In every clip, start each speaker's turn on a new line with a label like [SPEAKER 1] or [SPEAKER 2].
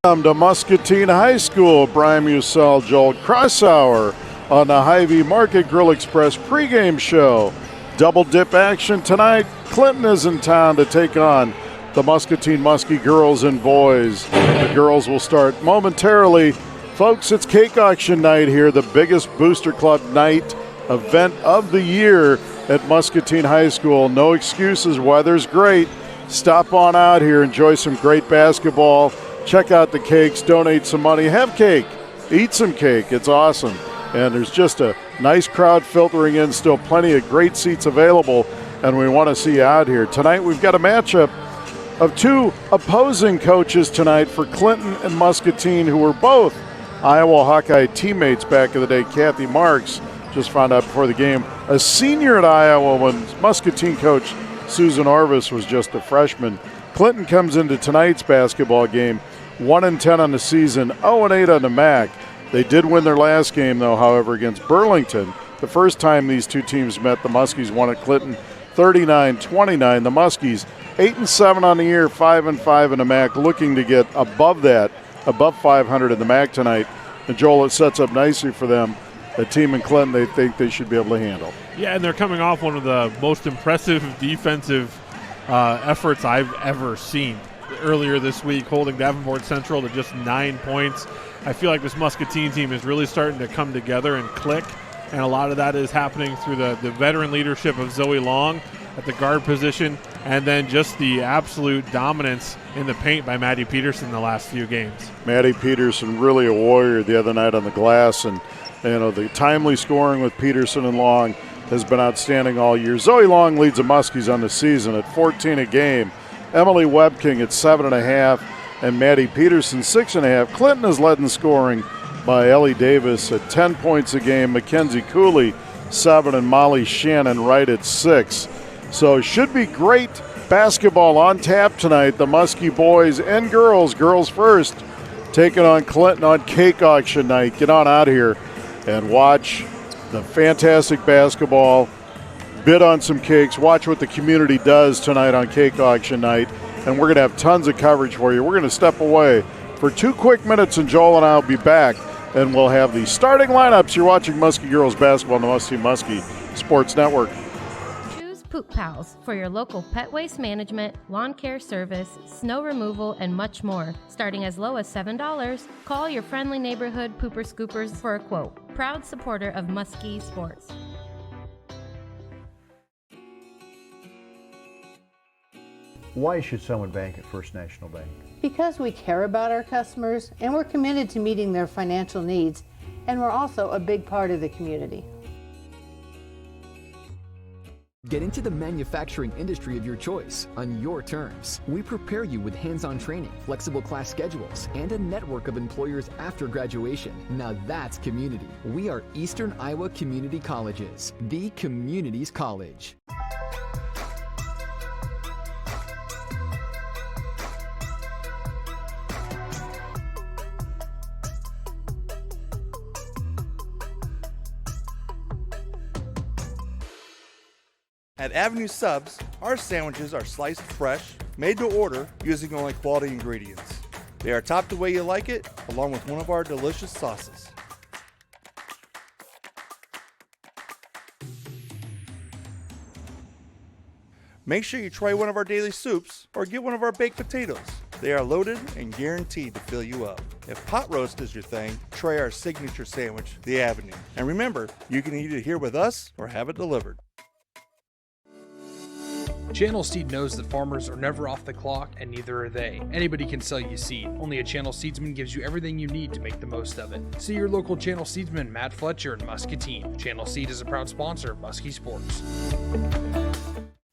[SPEAKER 1] Welcome to Muscatine High School. Brian Musell, Joel Crossauer on the Hy-Vee Market Grill Express pregame show. Double dip action tonight. Clinton is in town to take on the Muscatine Muskie girls and boys. The girls will start momentarily. Folks, it's cake auction night here, the biggest booster club night event of the year at Muscatine High School. No excuses, weather's great. Stop on out here, enjoy some great basketball. Check out the cakes, donate some money, have cake, eat some cake. It's awesome. And there's just a nice crowd filtering in, still plenty of great seats available, and we want to see you out here. Tonight we've got a matchup of two opposing coaches tonight for Clinton and Muscatine, who were both Iowa Hawkeye teammates back in the day. Kathy Marks just found out before the game, a senior at Iowa when Muscatine coach Susan Orvis was just a freshman. Clinton comes into tonight's basketball game 1-10 on the season, 0-8 on the MAC. They did win their last game, though, however, against Burlington. The first time these two teams met, the Muskies won at Clinton 39-29. The Muskies 8-7 on the year, 5-5 in the MAC, looking to get above that, above 500 in the MAC tonight. And Joel, it sets up nicely for them. A team in Clinton they think they should be able to handle.
[SPEAKER 2] Yeah, and they're coming off one of the most impressive defensive efforts I've ever seen earlier this week, holding Davenport Central to just 9 points. I feel like this Muscatine team is really starting to come together and click, and a lot of that is happening through the veteran leadership of Zoe Long at the guard position, and then just the absolute dominance in the paint by Maddie Peterson the last few games.
[SPEAKER 1] Maddie Peterson really a warrior the other night on the glass, and the timely scoring with Peterson and Long has been outstanding all year. Zoe Long leads the Muskies on the season at 14 a game. Emily Webking at 7.5, and Maddie Peterson 6.5. Clinton is led in scoring by Ellie Davis at 10 points a game. Mackenzie Cooley 7, and Molly Shannon right at 6. So should be great basketball on tap tonight. The Muskie boys and girls first, taking on Clinton on cake auction night. Get on out here and watch the fantastic basketball, bid on some cakes, watch what the community does tonight on cake auction night, and we're going to have tons of coverage for you. We're going to step away for 2 quick minutes, and Joel and I will be back, and we'll have the starting lineups. You're watching Muskie Girls Basketball on the Muskie Sports Network.
[SPEAKER 3] Choose Poop Pals for your local pet waste management, lawn care service, snow removal, and much more. Starting as low as $7, call your friendly neighborhood pooper scoopers for a quote. Proud supporter of Muskie Sports.
[SPEAKER 4] Why should someone bank at First National Bank?
[SPEAKER 5] Because we care about our customers and we're committed to meeting their financial needs, and we're also a big part of the community.
[SPEAKER 6] Get into the manufacturing industry of your choice on your terms. We prepare you with hands-on training, flexible class schedules, and a network of employers after graduation. Now that's community. We are Eastern Iowa Community Colleges, the community's college.
[SPEAKER 7] At Avenue Subs, our sandwiches are sliced fresh, made to order, using only quality ingredients. They are topped the way you like it, along with one of our delicious sauces. Make sure you try one of our daily soups or get one of our baked potatoes. They are loaded and guaranteed to fill you up. If pot roast is your thing, try our signature sandwich, The Avenue. And remember, you can eat it here with us or have it delivered.
[SPEAKER 8] Channel Seed knows that farmers are never off the clock, and neither are they. Anybody can sell you seed. Only a Channel Seedsman gives you everything you need to make the most of it. See your local Channel Seedsman, Matt Fletcher in Muscatine. Channel Seed is a proud sponsor of Muskie Sports.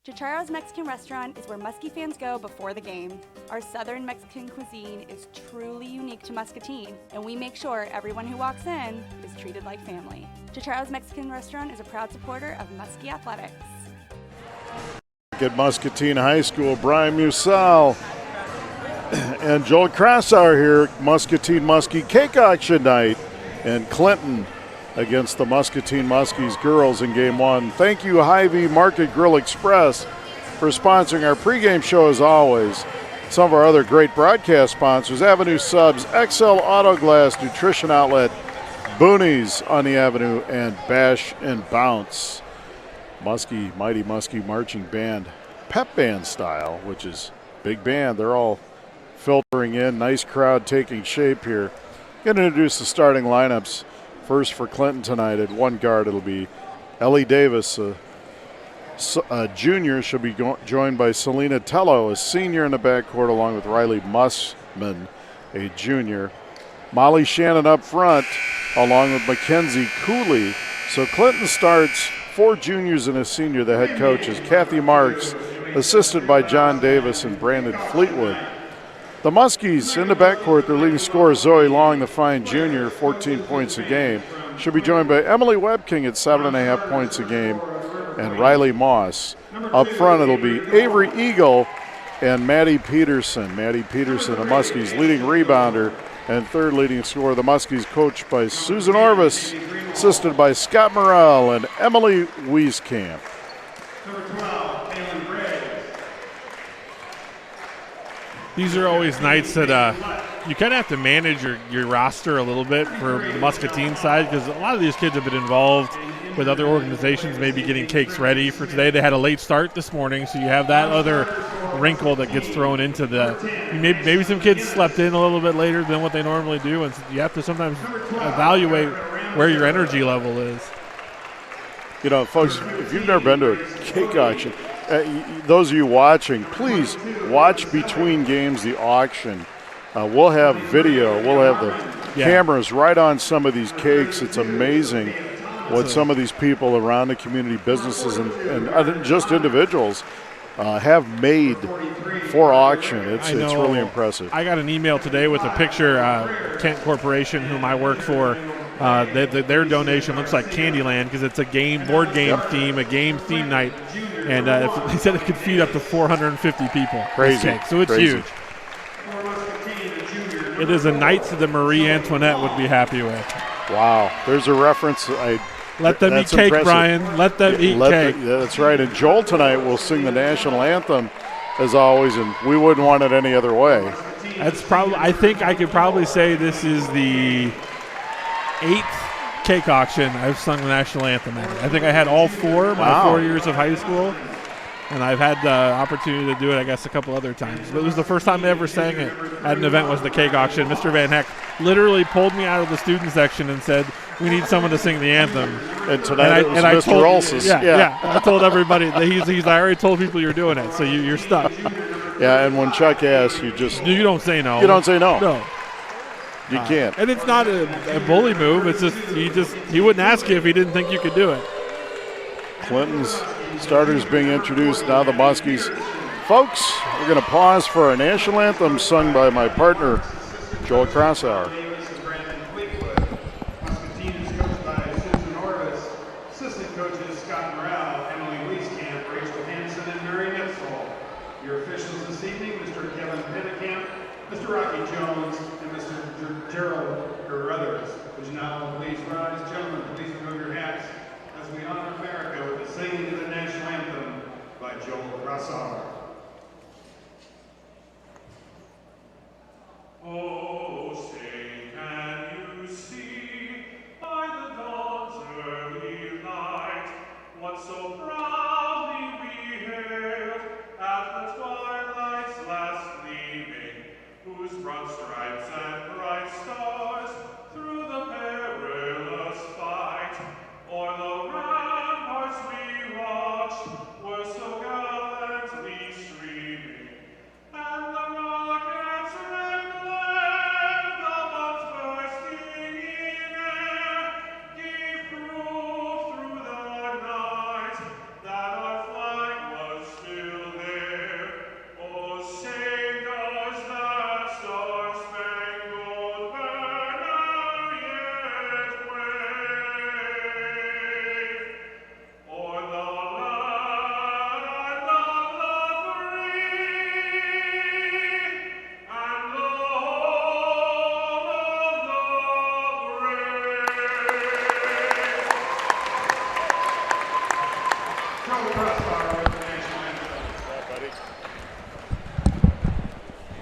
[SPEAKER 9] Chicharros Mexican Restaurant is where Muskie fans go before the game. Our Southern Mexican cuisine is truly unique to Muscatine, and we make sure everyone who walks in is treated like family. Chicharros Mexican Restaurant is a proud supporter of Muskie Athletics.
[SPEAKER 1] At Muscatine High School, Brian Musell and Joel Crossauer here. Muscatine Muskie cake auction night, and Clinton against the Muscatine Muskies girls in game one. Thank you, Hy-Vee Market Grill Express, for sponsoring our pregame show as always. some of our other great broadcast sponsors: Avenue Subs, XL Auto Glass, Nutrition Outlet, Boonies on the Avenue, and Bash and Bounce. Muskie, Mighty Muskie Marching Band, pep band style, which is big band. They're all filtering in. Nice crowd taking shape here. Going to introduce the starting lineups. First for Clinton tonight at one guard, it'll be Ellie Davis, a junior. She'll be joined by Selena Tello, a senior in the backcourt, along with Riley Mussman, a junior. Molly Shannon up front, along with Mackenzie Cooley. So Clinton starts 4 juniors and a senior. The head coach is Kathy Marks, assisted by John Davis and Brandon Fleetwood. The Muskies in the backcourt, their leading scorer Zoe Long, the fine junior, 14 points a game. She'll be joined by Emily Webking at 7.5 points a game, and Riley Moss. Up front, it'll be Avery Eagle and Maddie Peterson. Maddie Peterson, the Muskies' leading rebounder and third leading scorer. The Muskies coached by Susan Orvis, assisted by Scott Morrell and Emily Wieskamp.
[SPEAKER 2] These are always nights that you kind of have to manage your roster a little bit for the Muscatine side, because a lot of these kids have been involved with other organizations, maybe getting cakes ready for today. They had a late start this morning, so you have that other wrinkle that gets thrown into maybe some kids slept in a little bit later than what they normally do, and you have to sometimes evaluate where your energy level is.
[SPEAKER 1] You know, folks, if you've never been to a cake auction, those of you watching, please watch between games the auction. We'll have video. We'll have the cameras right on some of these cakes. It's amazing what some of these people around the community, businesses, and just individuals have made for auction. It's really impressive.
[SPEAKER 2] I got an email today with a picture. Kent Corporation, whom I work for, their donation looks like Candyland because it's a board game theme, a game theme night. And they said it could feed up to 450 people.
[SPEAKER 1] Crazy.
[SPEAKER 2] So it's huge. It is a night that Marie Antoinette would be happy with.
[SPEAKER 1] Wow. There's a reference.
[SPEAKER 2] Let them eat cake,
[SPEAKER 1] impressive.
[SPEAKER 2] Brian. Let them eat cake.
[SPEAKER 1] That's right. And Joel tonight will sing the national anthem, as always, and we wouldn't want it any other way.
[SPEAKER 2] I think I could probably say this is the 8th cake auction I've sung the national anthem at. I think I had all 4 my 4 years of high school, and I've had the opportunity to do it, I guess, a couple other times. But it was the first time I ever sang it at an event was the cake auction. Mr. Van Heck literally pulled me out of the student section and said, "We need someone to sing the anthem."
[SPEAKER 1] And tonight it was Mr. Olson's.
[SPEAKER 2] Yeah. I told everybody that I already told people you're doing it, so you're stuck.
[SPEAKER 1] Yeah, and when Chuck asks, you
[SPEAKER 2] don't say no.
[SPEAKER 1] You don't say no.
[SPEAKER 2] No.
[SPEAKER 1] You can't.
[SPEAKER 2] And it's not a bully move. It's he wouldn't ask you if he didn't think you could do it.
[SPEAKER 1] Clinton's starters being introduced, now the Muskies. Folks, we're going to pause for our national anthem sung by my partner, Joel Crossauer.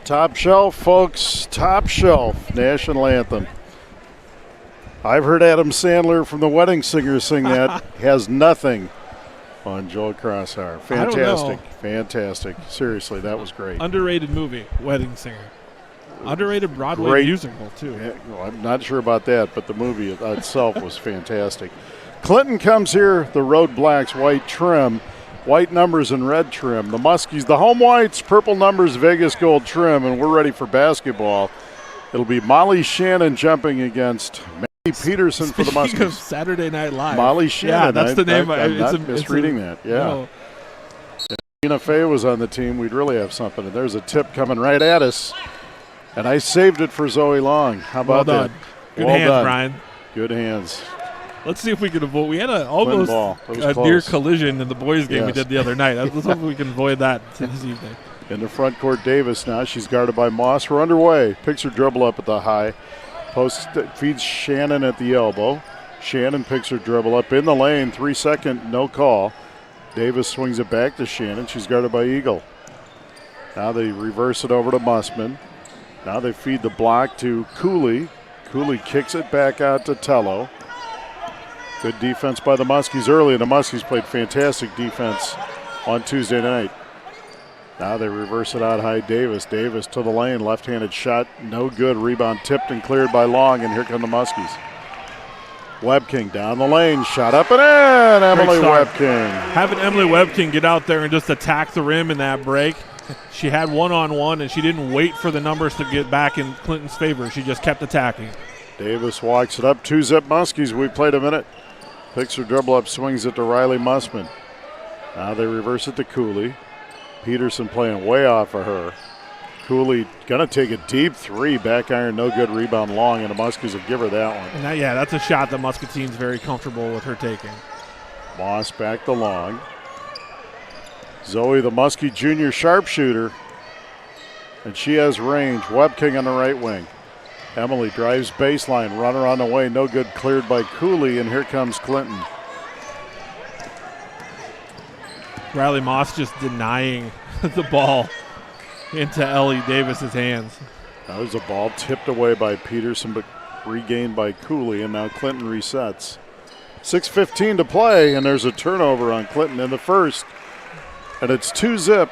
[SPEAKER 1] Top shelf, folks. Top shelf. National anthem. I've heard Adam Sandler from The Wedding Singer sing that. Has nothing on Joel Crossauer. Fantastic. Fantastic. Seriously, that was great.
[SPEAKER 2] Underrated movie, Wedding Singer. Underrated Broadway musical, too.
[SPEAKER 1] Yeah, well, I'm not sure about that, but the movie itself was fantastic. Clinton comes here, the Road Blacks, white trim, white numbers and red trim. The Muskies, the home whites, purple numbers, Vegas gold trim, and we're ready for basketball. It'll be Molly Shannon jumping against Maddie Peterson for the Muskies.
[SPEAKER 2] Speaking of Saturday Night Live.
[SPEAKER 1] Molly Shannon.
[SPEAKER 2] Yeah, that's the name.
[SPEAKER 1] I'm not misreading that. Yeah.
[SPEAKER 2] No.
[SPEAKER 1] If Tina Fey was on the team, we'd really have something. And there's a tip coming right at us. And I saved it for Zoe Long. How about that?
[SPEAKER 2] Good hands, Brian.
[SPEAKER 1] Good hands.
[SPEAKER 2] Let's see if we can avoid. We had almost a near collision in the boys' game we did the other night. Let's hope we can avoid that this evening.
[SPEAKER 1] In the front court, Davis now. She's guarded by Moss. We're underway. Picks her dribble up at the high. Post feeds Shannon at the elbow. Shannon picks her dribble up in the lane. 3 second, no call. Davis swings it back to Shannon. She's guarded by Eagle. Now they reverse it over to Mussman. Now they feed the block to Cooley. Cooley kicks it back out to Tello. Good defense by the Muskies early, and the Muskies played fantastic defense on Tuesday night. Now they reverse it out high. Davis to the lane. Left-handed shot, no good. Rebound tipped and cleared by Long, and here come the Muskies. Webking down the lane, shot up and in. Emily Webking.
[SPEAKER 2] Having Emily Webking get out there and just attack the rim in that break. She had one-on-one, and she didn't wait for the numbers to get back in Clinton's favor. She just kept attacking.
[SPEAKER 1] Davis walks it up. 2-zip Muskies. We played a minute. Picks her dribble up, swings it to Riley Mussman. Now they reverse it to Cooley. Peterson playing way off of her. Cooley going to take a deep three. Back iron, no good. Rebound Long, and the Muskies will give her that one.
[SPEAKER 2] And that's a shot that Muscatine's very comfortable with her taking.
[SPEAKER 1] Moss back to Long. Zoe, the Muskie junior sharpshooter, and she has range. Webking on the right wing. Emily drives baseline, runner on the way, no good, cleared by Cooley, and here comes Clinton.
[SPEAKER 2] Riley Moss just denying the ball into Ellie Davis's hands.
[SPEAKER 1] That was a ball tipped away by Peterson, but regained by Cooley, and now Clinton resets. 6:15 to play, and there's a turnover on Clinton in the first. And it's 2-zip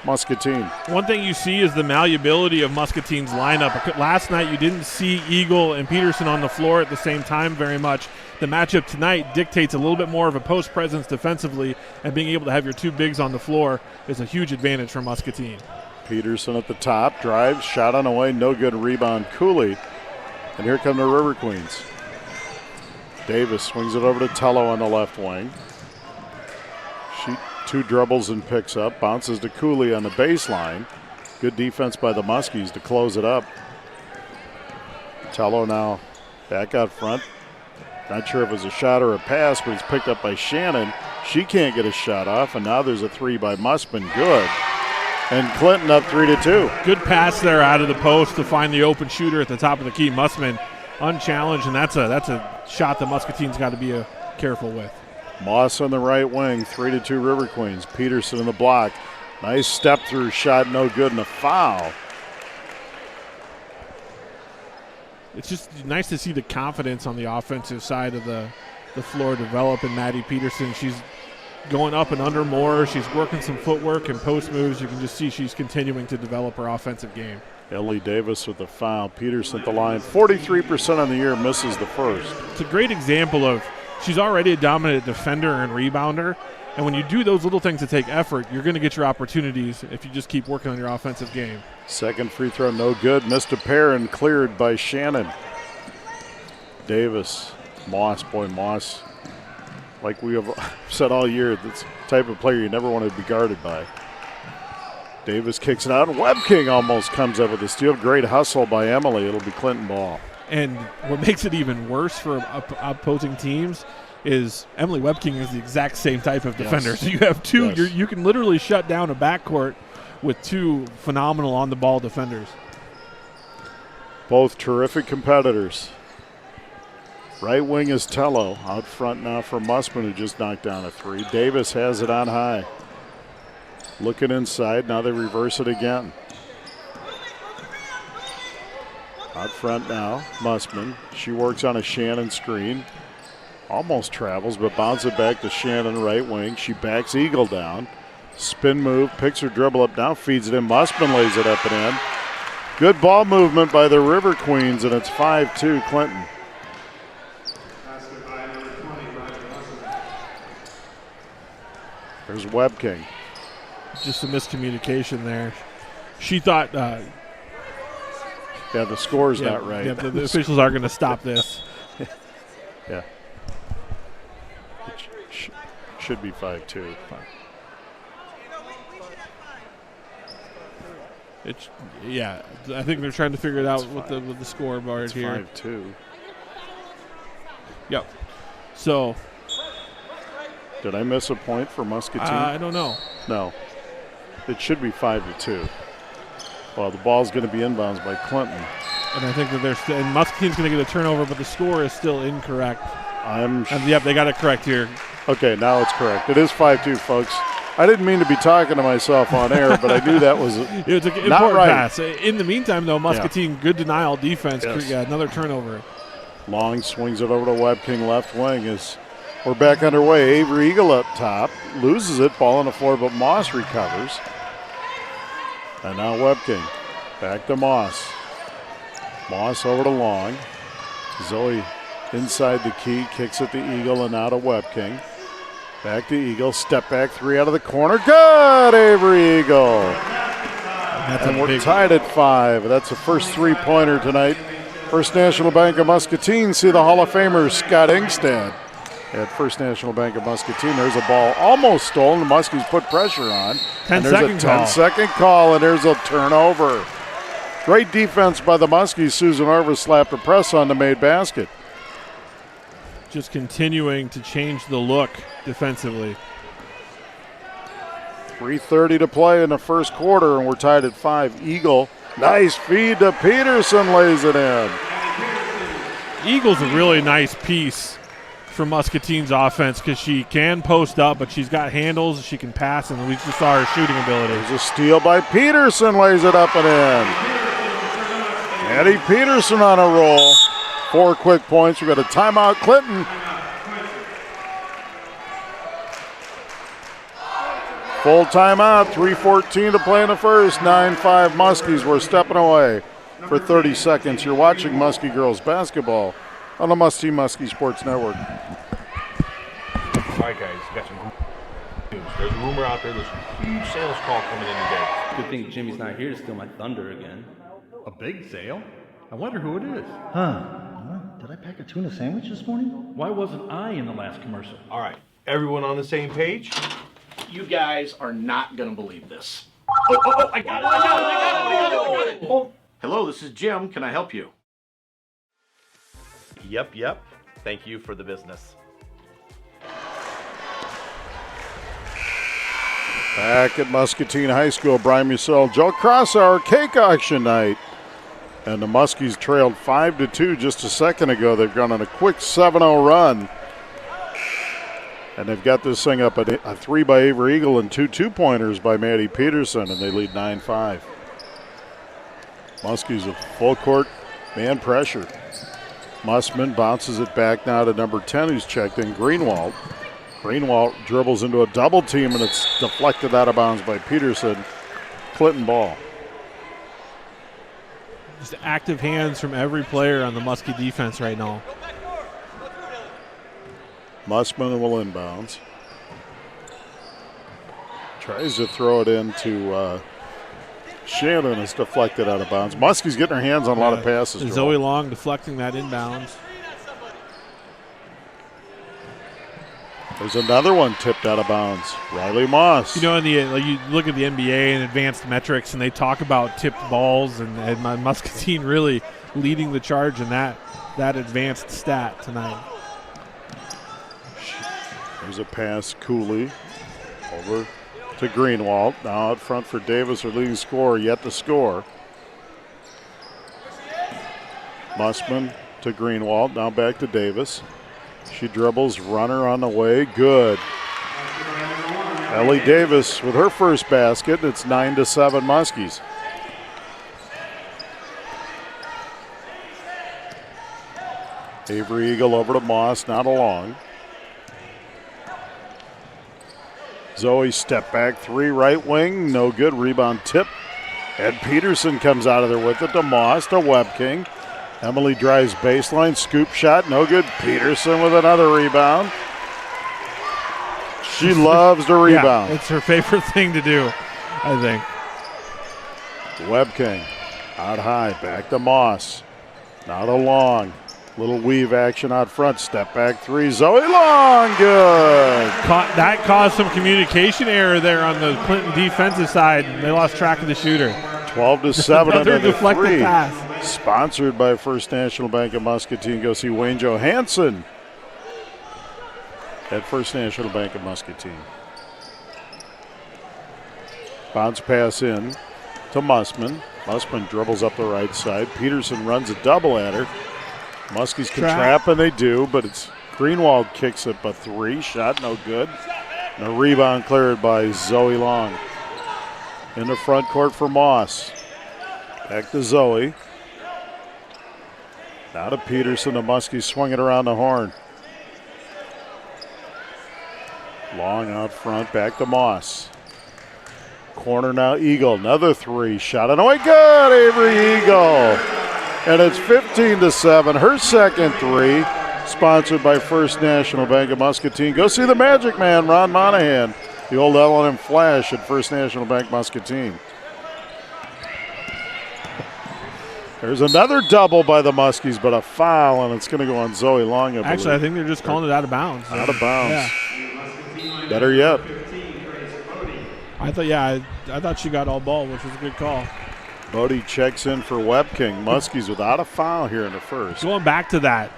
[SPEAKER 1] Muscatine.
[SPEAKER 2] One thing you see is the malleability of Muscatine's lineup. Last night you didn't see Eagle and Peterson on the floor at the same time very much. The matchup tonight dictates a little bit more of a post presence defensively, and being able to have your two bigs on the floor is a huge advantage for Muscatine.
[SPEAKER 1] Peterson at the top, drives, shot on the way, no good, rebound Cooley. And here come the River Queens. Davis swings it over to Tello on the left wing. She two dribbles and picks up, bounces to Cooley on the baseline. Good defense by the Muskies to close it up. Tello now back out front. Not sure if it was a shot or a pass, but it's picked up by Shannon. She can't get a shot off, and now there's a three by Mussman. Good. And Clinton up 3-2.
[SPEAKER 2] Good pass there out of the post to find the open shooter at the top of the key. Mussman unchallenged, and that's a shot that Muscatine's got to be careful with.
[SPEAKER 1] Moss on the right wing, 3-2 River Queens. Peterson in the block. Nice step through shot, no good, and a foul.
[SPEAKER 2] It's just nice to see the confidence on the offensive side of the floor develop in Maddie Peterson. She's going up and under more. She's working some footwork and post moves. You can just see she's continuing to develop her offensive game.
[SPEAKER 1] Ellie Davis with the foul. Peterson at the line. 43% on the year, misses the first.
[SPEAKER 2] It's a great example of she's already a dominant defender and rebounder. And when you do those little things that take effort, you're going to get your opportunities if you just keep working on your offensive game.
[SPEAKER 1] Second free throw, no good. Missed a pair and cleared by Shannon. Davis, Moss, boy, Moss. Like we have said all year, that's the type of player you never want to be guarded by. Davis kicks it out, and Webking almost comes up with a steal. Great hustle by Emily. It'll be Clinton ball.
[SPEAKER 2] And what makes it even worse for opposing teams is Emily Webking is the exact same type of defender. Yes. So you have two,
[SPEAKER 1] yes.
[SPEAKER 2] You can literally shut down a backcourt with two phenomenal on-the-ball defenders.
[SPEAKER 1] Both terrific competitors. Right wing is Tello. Out front now for Mussman, who just knocked down a three. Davis has it on high. Looking inside, now they reverse it again. Out front now, Musman. She works on a Shannon screen. Almost travels, but bounces it back to Shannon, right wing. She backs Eagle down. Spin move, picks her dribble up, now feeds it in. Musman lays it up and in. Good ball movement by the River Queens, and it's 5-2 Clinton. There's Webking.
[SPEAKER 2] Just a miscommunication there. She thought.
[SPEAKER 1] Yeah, the score's not right.
[SPEAKER 2] Yeah, the officials are going to stop this.
[SPEAKER 1] Yeah. It should be 5-2.
[SPEAKER 2] Yeah, I think they're trying to figure it out with the scoreboard
[SPEAKER 1] it's
[SPEAKER 2] here.
[SPEAKER 1] 5-2.
[SPEAKER 2] Yep. So.
[SPEAKER 1] Did I miss a point for Muscatine?
[SPEAKER 2] I don't know.
[SPEAKER 1] No. It should be 5-2. Well, the ball's going to be inbounds by Clinton.
[SPEAKER 2] And I think that and Muscatine's going to get a turnover, but the score is still incorrect. Yep, they got it correct here.
[SPEAKER 1] Okay, now it's correct. It is 5-2, folks. I didn't mean to be talking to myself on air, but I knew that was
[SPEAKER 2] it was an
[SPEAKER 1] not
[SPEAKER 2] important
[SPEAKER 1] right.
[SPEAKER 2] pass. In the meantime, though, Muscatine, good denial defense.
[SPEAKER 1] Yes.
[SPEAKER 2] Yeah, another turnover.
[SPEAKER 1] Long swings it over to Webking, left wing. As we're back underway, Avery Eagle up top. Loses it, ball on the floor, but Moss recovers. And now Webking. Back to Moss. Moss over to Long. Zoe inside the key, kicks it to Eagle and out of Webking. Back to Eagle, step back three out of the corner. Good, Avery Eagle. And we're tied at 5. That's the first three-pointer tonight. First National Bank of Muscatine, see the Hall of Famer Scott Ingstad at First National Bank of Muscatine. There's a ball almost stolen. The Muskies put pressure on.
[SPEAKER 2] 10-second call.
[SPEAKER 1] 10-second call, and there's a turnover. Great defense by the Muskies. Susan Orvis slapped a press on the made basket.
[SPEAKER 2] Just continuing to change the look defensively.
[SPEAKER 1] 3:30 to play in the first quarter, and we're tied at 5. Eagle, nice feed to Peterson, lays it in.
[SPEAKER 2] Eagle's a really nice piece for Muscatine's offense because she can post up, but she's got handles, she can pass, and we just saw her shooting ability.
[SPEAKER 1] There's a steal by Peterson, lays it up and in. Maddie Peterson on a roll. 4 quick points. We've got a timeout, Clinton. Full timeout, 3:14 to play in the first. 9-5 Muskies. We're stepping away for 30 seconds. You're watching Muskie girls basketball on the Muskie Sports Network.
[SPEAKER 10] All right, guys, got some news. There's a rumor out there. There's a huge sales call coming in today.
[SPEAKER 11] Good thing Jimmy's not here to steal my thunder again.
[SPEAKER 12] A big sale? I wonder who it is.
[SPEAKER 4] Did I pack a tuna sandwich this morning?
[SPEAKER 12] Why wasn't I in the last commercial?
[SPEAKER 10] All right, everyone on the same page?
[SPEAKER 13] You guys are not going to believe this.
[SPEAKER 12] I got it!
[SPEAKER 13] Oh. Hello, this is Jim. Can I help you?
[SPEAKER 14] Yep. Thank you for the business.
[SPEAKER 1] Back at Muscatine High School, Brian Musell, Joe Crossauer, cake auction night. And the Muskies trailed 5-2 just a second ago. They've gone on a quick 7-0 run. And they've got this thing up at a 3 by Avery Eagle and 2 two-pointers by Maddie Peterson, and they lead 9-5. Muskies with full court man pressure. Musman bounces it back now to number 10, who's checked in, Greenwald. Greenwald dribbles into a double team, and it's deflected out of bounds by Peterson. Clinton ball.
[SPEAKER 2] Just active hands from every player on the Muskie defense right now.
[SPEAKER 1] Musman will inbounds. Tries to throw it into Shannon. It's deflected out of bounds. Muskie's getting her hands on a lot of passes.
[SPEAKER 2] Zoe Long deflecting that inbounds.
[SPEAKER 1] There's another one tipped out of bounds. Riley Moss.
[SPEAKER 2] You know, you look at the NBA and advanced metrics, and they talk about tipped balls, and Muscatine really leading the charge in that advanced stat tonight.
[SPEAKER 1] There's a pass, Cooley over to Greenwald. Now out front for Davis, her leading scorer, yet to score. Musman to Greenwald, now back to Davis. She dribbles, runner on the way, good. Ellie Davis with her first basket. It's 9-7 Muskies. Avery Eagle over to Moss, not along. Zoe step back three, right wing, no good. Rebound tip. Ed Peterson comes out of there with it to Moss, to Webking. Emily drives baseline, scoop shot, no good. Peterson with another rebound. She loves to rebound.
[SPEAKER 2] Yeah, it's her favorite thing to do, I think.
[SPEAKER 1] Webking out high, back to Moss. Not along. Little weave action out front. Step back three. Zoe Long, good.
[SPEAKER 2] That caused some communication error there on the Clinton defensive side. They lost track of the shooter.
[SPEAKER 1] 12-7 under the
[SPEAKER 2] deflected
[SPEAKER 1] three.
[SPEAKER 2] Pass.
[SPEAKER 1] Sponsored by First National Bank of Muscatine. Go see Wayne Johansson at First National Bank of Muscatine. Bounce pass in to Mussman. Mussman dribbles up the right side. Peterson runs a double at her. Muskies can trap, and they do, but it's Greenwald kicks it, but three. Shot no good. And a rebound cleared by Zoe Long. In the front court for Moss. Back to Zoe. Now to Peterson. The Muskies swing it around the horn. Long out front. Back to Moss. Corner now, Eagle. Another three. Shot it away. Good, Avery Eagle. And it's 15-7. Her second three. Sponsored by First National Bank of Muscatine. Go see the Magic Man, Ron Monahan. The old L&M Flash at First National Bank Muscatine. There's another double by the Muskies, but a foul, and it's going to go on Zoe Long.
[SPEAKER 2] Actually, I think they're just calling it out of bounds.
[SPEAKER 1] Out of bounds.
[SPEAKER 2] Yeah.
[SPEAKER 1] Better yet.
[SPEAKER 2] I thought she got all ball, which was a good call.
[SPEAKER 1] Bodie checks in for Webking. Muskies without a foul here in the first.
[SPEAKER 2] Going back to that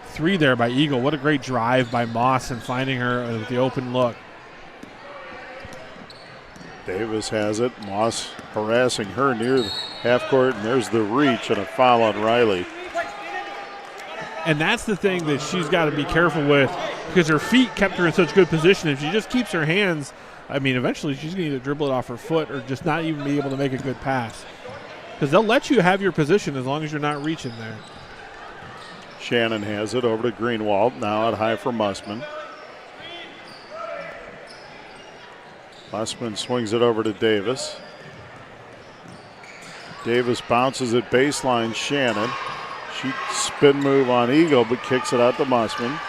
[SPEAKER 2] three there by Eagle. What a great drive by Moss and finding her with the open look.
[SPEAKER 1] Davis has it. Moss harassing her near the half court, and there's the reach and a foul on Riley.
[SPEAKER 2] And that's the thing that she's got to be careful with, because her feet kept her in such good position. If she just keeps her hands, eventually she's going to either dribble it off her foot or just not even be able to make a good pass. Because they'll let you have your position as long as you're not reaching there.
[SPEAKER 1] Shannon has it over to Greenwald. Now out high for Mussman. Mussman swings it over to Davis. Davis bounces it baseline. Shannon. She spin move on Eagle, but kicks it out to Mussman.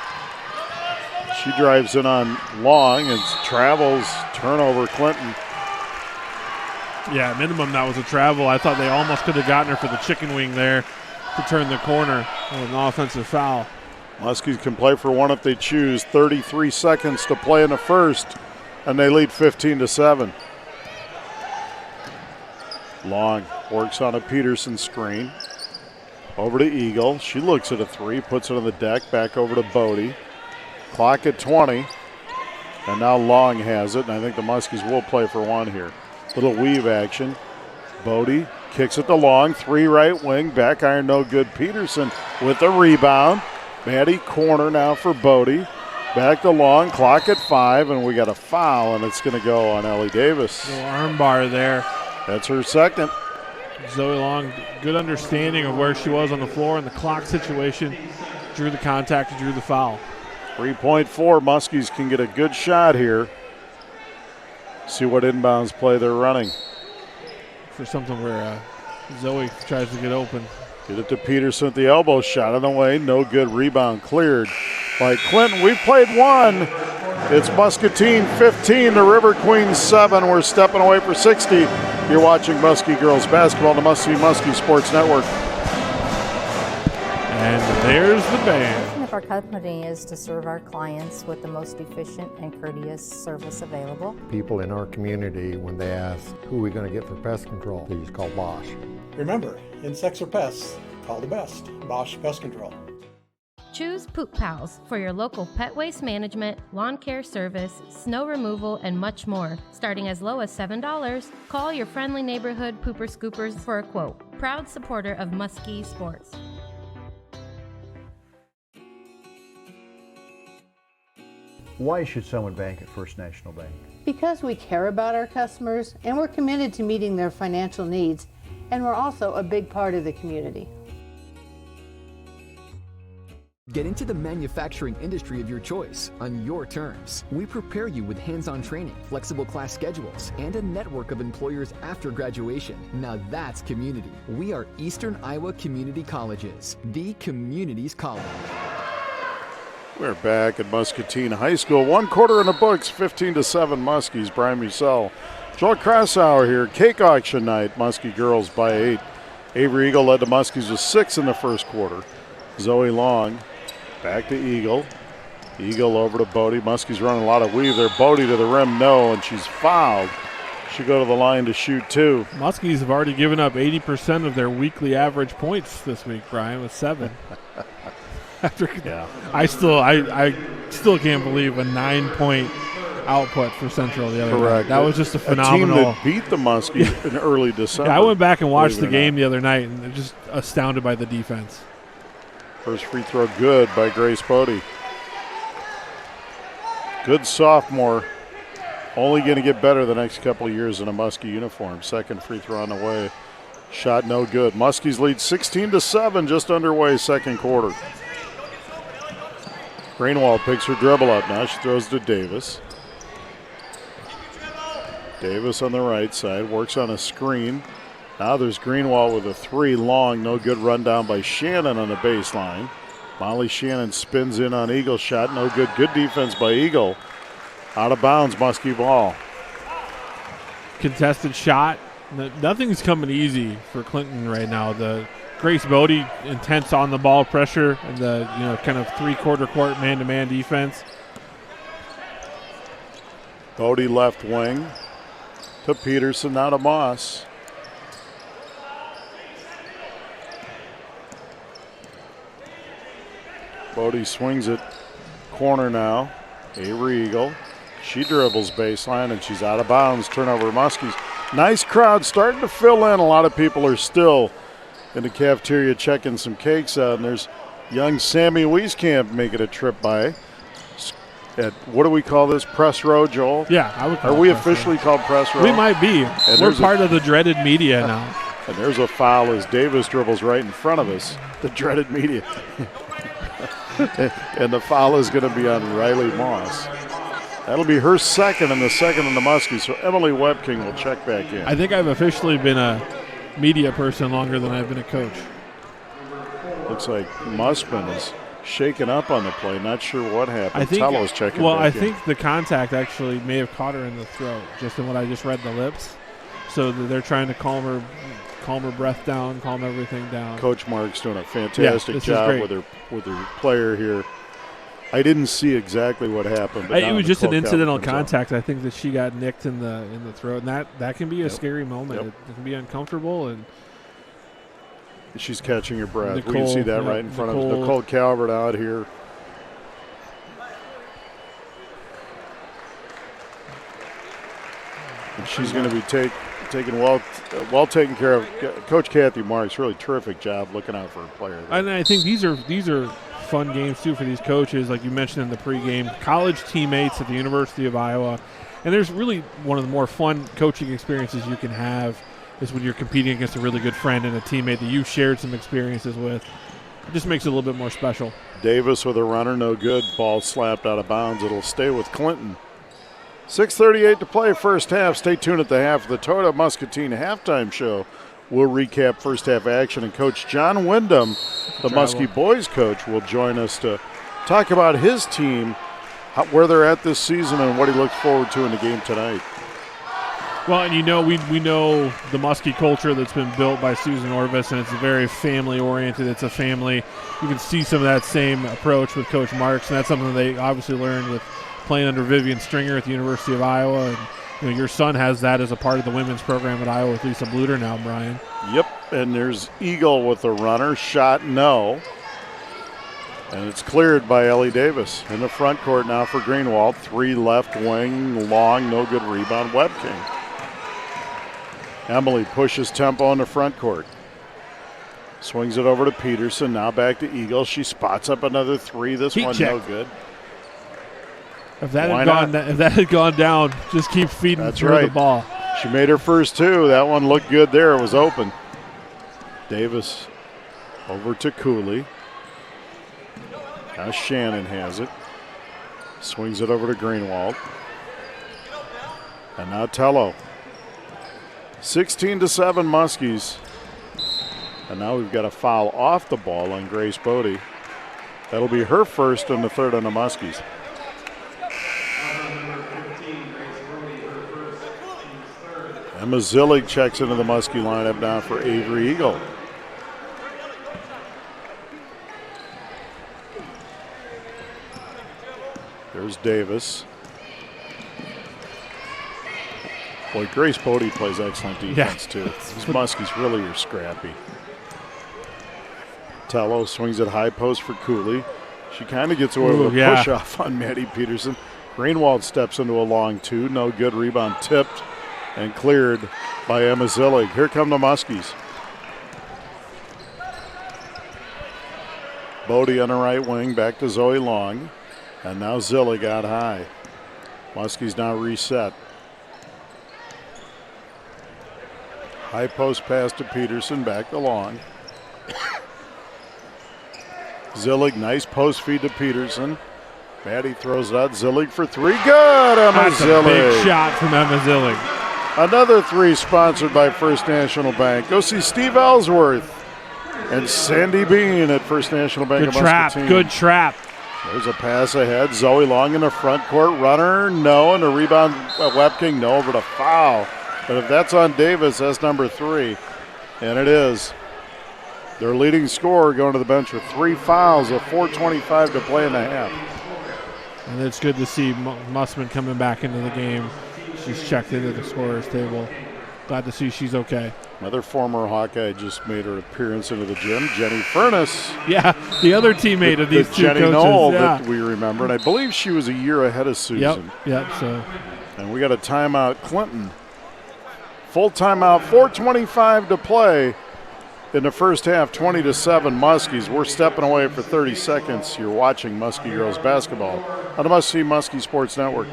[SPEAKER 1] She drives in on Long and travels. Turnover, Clinton.
[SPEAKER 2] Yeah, minimum that was a travel. I thought they almost could have gotten her for the chicken wing there to turn the corner with an offensive foul.
[SPEAKER 1] Muskies can play for one if they choose. 33 seconds to play in the first, and they lead 15-7. Long works on a Peterson screen. Over to Eagle. She looks at a three, puts it on the deck, back over to Bodie. Clock at 20. And now Long has it, and I think the Muskies will play for one here. Little weave action. Bodie kicks it to Long. Three right wing. Back iron no good. Peterson with the rebound. Maddie corner now for Bodie. Back to Long. Clock at 5, and we got a foul, and it's going to go on Ellie Davis.
[SPEAKER 2] Little arm bar there.
[SPEAKER 1] That's her second.
[SPEAKER 2] Zoe Long, good understanding of where she was on the floor and the clock situation. Drew the contact, drew the foul.
[SPEAKER 1] 3.4. Muskies can get a good shot here. See what inbounds play they're running.
[SPEAKER 2] For something where Zoe tries to get open.
[SPEAKER 1] Get it to Peterson at the elbow. Shot on the way. No good. Rebound cleared by Clinton. We've played one. It's Muscatine 15, the River Queens 7. We're stepping away for 60. You're watching Muskie Girls Basketball on the Muskie Sports Network.
[SPEAKER 2] And there's the band.
[SPEAKER 15] The mission of our company is to serve our clients with the most efficient and courteous service available.
[SPEAKER 16] People in our community, when they ask, who are we going to get for pest control, they just call Bosch.
[SPEAKER 17] Remember, insects or pests, call the best, Bosch Pest Control.
[SPEAKER 3] Choose Poop Pals for your local pet waste management, lawn care service, snow removal, and much more. Starting as low as $7, call your friendly neighborhood pooper scoopers for a quote. Proud supporter of Muskie Sports.
[SPEAKER 4] Why should someone bank at First National Bank?
[SPEAKER 5] Because we care about our customers and we're committed to meeting their financial needs, and we're also a big part of the community.
[SPEAKER 6] Get into the manufacturing industry of your choice on your terms. We prepare you with hands-on training, flexible class schedules, and a network of employers after graduation. Now that's community. We are Eastern Iowa Community Colleges, the community's college.
[SPEAKER 1] We're back at Muscatine High School. 1 quarter in the books, 15-7 Muskies. Brian Musell, Joel Krasauer here. Cake auction night. Muskie girls by 8. Avery Eagle led the Muskies with 6 in the first quarter. Zoe Long back to Eagle. Eagle over to Bodie. Muskie's running a lot of weave there. Bodie to the rim, no, and she's fouled. She'll go to the line to shoot 2.
[SPEAKER 2] Muskies have already given up 80% of their weekly average points this week, Brian, with 7. I still can't believe a 9-point output for Central the other night. That was just a phenomenal.
[SPEAKER 1] A team that beat the Muskies in early December.
[SPEAKER 2] Yeah, I went back and watched the game the other night and just astounded by the defense.
[SPEAKER 1] First free throw good by Grace Bodie. Good sophomore. Only going to get better the next couple of years in a Muskie uniform. Second free throw on the way. Shot no good. Muskies lead 16-7, just underway second quarter. Greenwald picks her dribble up now. She throws to Davis. Davis on the right side, works on a screen. Now there's Greenwald with a 3 long, no good run down by Shannon on the baseline. Molly Shannon spins in on Eagle shot, no good. Good defense by Eagle. Out of bounds, Muskie ball.
[SPEAKER 2] Contested shot. Nothing's coming easy for Clinton right now. The Grace Bodie, intense on the ball pressure and the kind of 3/4 court man-to-man defense.
[SPEAKER 1] Bodie left wing to Peterson, now to Moss. Bodie swings it corner now. Avery Eagle. She dribbles baseline and she's out of bounds. Turnover Muskies. Nice crowd starting to fill in. A lot of people are still in the cafeteria checking some cakes out. And there's young Sammy Wieskamp making a trip by. At what do we call this? Press row, Joel?
[SPEAKER 2] Yeah, I would call
[SPEAKER 1] Are we officially called press row?
[SPEAKER 2] We might be. We're part of the dreaded media now.
[SPEAKER 1] And there's a foul as Davis dribbles right in front of us. The dreaded media. And the foul is going to be on Riley Moss. That'll be her second and the second in the Muskies. So Emily Webking will check back in.
[SPEAKER 2] I think I've officially been a media person longer than I've been a coach.
[SPEAKER 1] Looks like Musman is shaken up on the play. Not sure what happened. Tello's checking
[SPEAKER 2] well,
[SPEAKER 1] back
[SPEAKER 2] I think the contact actually may have caught her in the throat, just in what I just read the lips. So they're trying to calm her breath down, calm everything down.
[SPEAKER 1] Coach Mark's doing a fantastic job with her player here. I didn't see exactly what happened. But
[SPEAKER 2] it was just an incidental contact. I think that she got nicked in the throat, and that can be a scary moment. It can be uncomfortable, and
[SPEAKER 1] she's catching her breath.
[SPEAKER 2] Nicole,
[SPEAKER 1] we can see that right in front of us. Nicole Calvert out here. And she's going to be taken well taken care of. Coach Kathy Marks, really terrific job looking out for her player there.
[SPEAKER 2] And I think these are fun games too for these coaches, like you mentioned in the pregame. College teammates at the University of Iowa, and there's really one of the more fun coaching experiences you can have is when you're competing against a really good friend and a teammate that you've shared some experiences with. It just makes it a little bit more special.
[SPEAKER 1] Davis with a runner, no good. Ball slapped out of bounds. It'll stay with Clinton. 6:38 to play, first half. Stay tuned at the half of the Toyota Muscatine halftime show. We'll recap first half action, and Coach John Wyndham, the Muskie boys coach, will join us to talk about his team, where they're at this season, and what he looks forward to in the game tonight.
[SPEAKER 2] Well, and we know the Muskie culture that's been built by Susan Orvis, and it's very family-oriented. It's a family. You can see some of that same approach with Coach Marks, and that's something they obviously learned with playing under Vivian Stringer at the University of Iowa. And your son has that as a part of the women's program at Iowa with Lisa Bluter now, Brian.
[SPEAKER 1] Yep, and there's Eagle with the runner. Shot no. And it's cleared by Ellie Davis. In the front court now for Greenwald. 3 left wing, long, no good rebound. Webking. Emily pushes tempo in the front court. Swings it over to Peterson. Now back to Eagle. She spots up another 3. This one no good.
[SPEAKER 2] If that had gone down, just keep feeding the ball.
[SPEAKER 1] She made her first 2. That one looked good there. It was open. Davis over to Cooley. Now Shannon has it. Swings it over to Greenwald. And now Tello. 16-7 Muskies. And now we've got a foul off the ball on Grace Bodie. That'll be her first and the third on the Muskies. Emma Zillig checks into the Muskie lineup now for Avery Eagle. There's Davis. Boy, Grace Bodie plays excellent defense, too. These Muskies really are scrappy. Tello swings at high post for Cooley. She kind of gets away with a push-off on Maddie Peterson. Greenwald steps into a long two. No good. Rebound tipped and cleared by Emma Zillig. Here come the Muskies. Bodie on the right wing. Back to Zoe Long. And now Zillig out high. Muskies now reset. High post pass to Peterson, back to Long. Zillig, nice post feed to Peterson. Maddie throws it out. Zillig for three. Good, Emma Zillig.
[SPEAKER 2] That's a big shot from Emma Zillig.
[SPEAKER 1] Another three sponsored by First National Bank. Go see Steve Ellsworth and Sandy Bean at First National Bank of Muscatine.
[SPEAKER 2] Good trap.
[SPEAKER 1] There's a pass ahead. Zoe Long in the front court. Runner, no. And a rebound, Webking, no, but a foul. But if that's on Davis, that's number 3. And it is. Their leading scorer going to the bench with 3 fouls with 4:25 to play in the half.
[SPEAKER 2] And it's good to see Mussman coming back into the game. She's checked into the scorer's table. Glad to see she's okay.
[SPEAKER 1] Another former Hawkeye just made her appearance into the gym, Jenny Furness.
[SPEAKER 2] Yeah, the other teammate of these two
[SPEAKER 1] Jenny
[SPEAKER 2] coaches.
[SPEAKER 1] Knoll that we remember, and I believe she was a year ahead of Susan.
[SPEAKER 2] Yep. So.
[SPEAKER 1] And we got a timeout, Clinton. Full timeout, 4:25 to play in the first half, 20-7 Muskies. We're stepping away for 30 seconds. You're watching Muskie Girls Basketball on the Must-See Muskie Sports Network.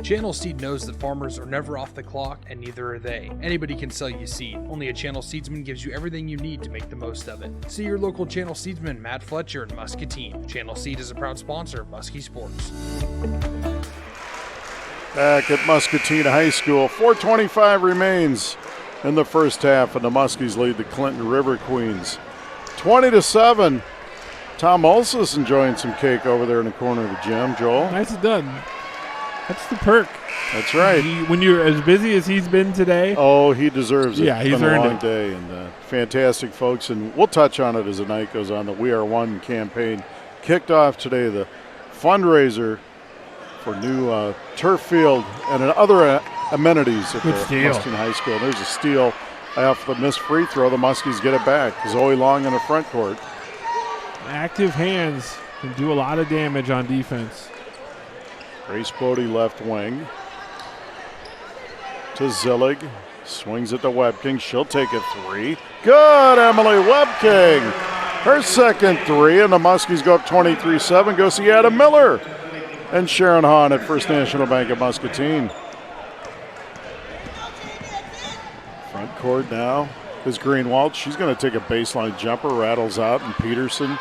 [SPEAKER 8] Channel Seed knows that farmers are never off the clock, and neither are they. Anybody can sell you seed. Only a Channel Seedsman gives you everything you need to make the most of it. See your local Channel Seedsman, Matt Fletcher in Muscatine. Channel Seed is a proud sponsor of Muskie Sports.
[SPEAKER 1] Back at Muscatine High School, 4:25 remains in the first half, and the Muskies lead the Clinton River Queens 20-7. Tom Olson's enjoying some cake over there in the corner of the gym. Joel,
[SPEAKER 2] nicely done. That's the perk.
[SPEAKER 1] That's right.
[SPEAKER 2] When you're as busy as he's been today.
[SPEAKER 1] Oh, he deserves it.
[SPEAKER 2] Yeah, he's
[SPEAKER 1] earned a long
[SPEAKER 2] it.
[SPEAKER 1] day, and fantastic folks. And we'll touch on it as the night goes on. The We Are One campaign kicked off today. The fundraiser for new turf field and other amenities at Muscatine High School. And there's a steal off the missed free throw. The Muskies get it back. Zoe Long in the front court.
[SPEAKER 2] Active hands can do a lot of damage on defense.
[SPEAKER 1] Grace Bodie left wing to Zillig. Swings it to Webking. She'll take a 3. Good, Emily Webking. Her second 3, and the Muskies go up 23-7. Go see Adam Miller and Sharon Hahn at First National Bank of Muscatine. Front court now is Greenwald. She's going to take a baseline jumper, rattles out, and Peterson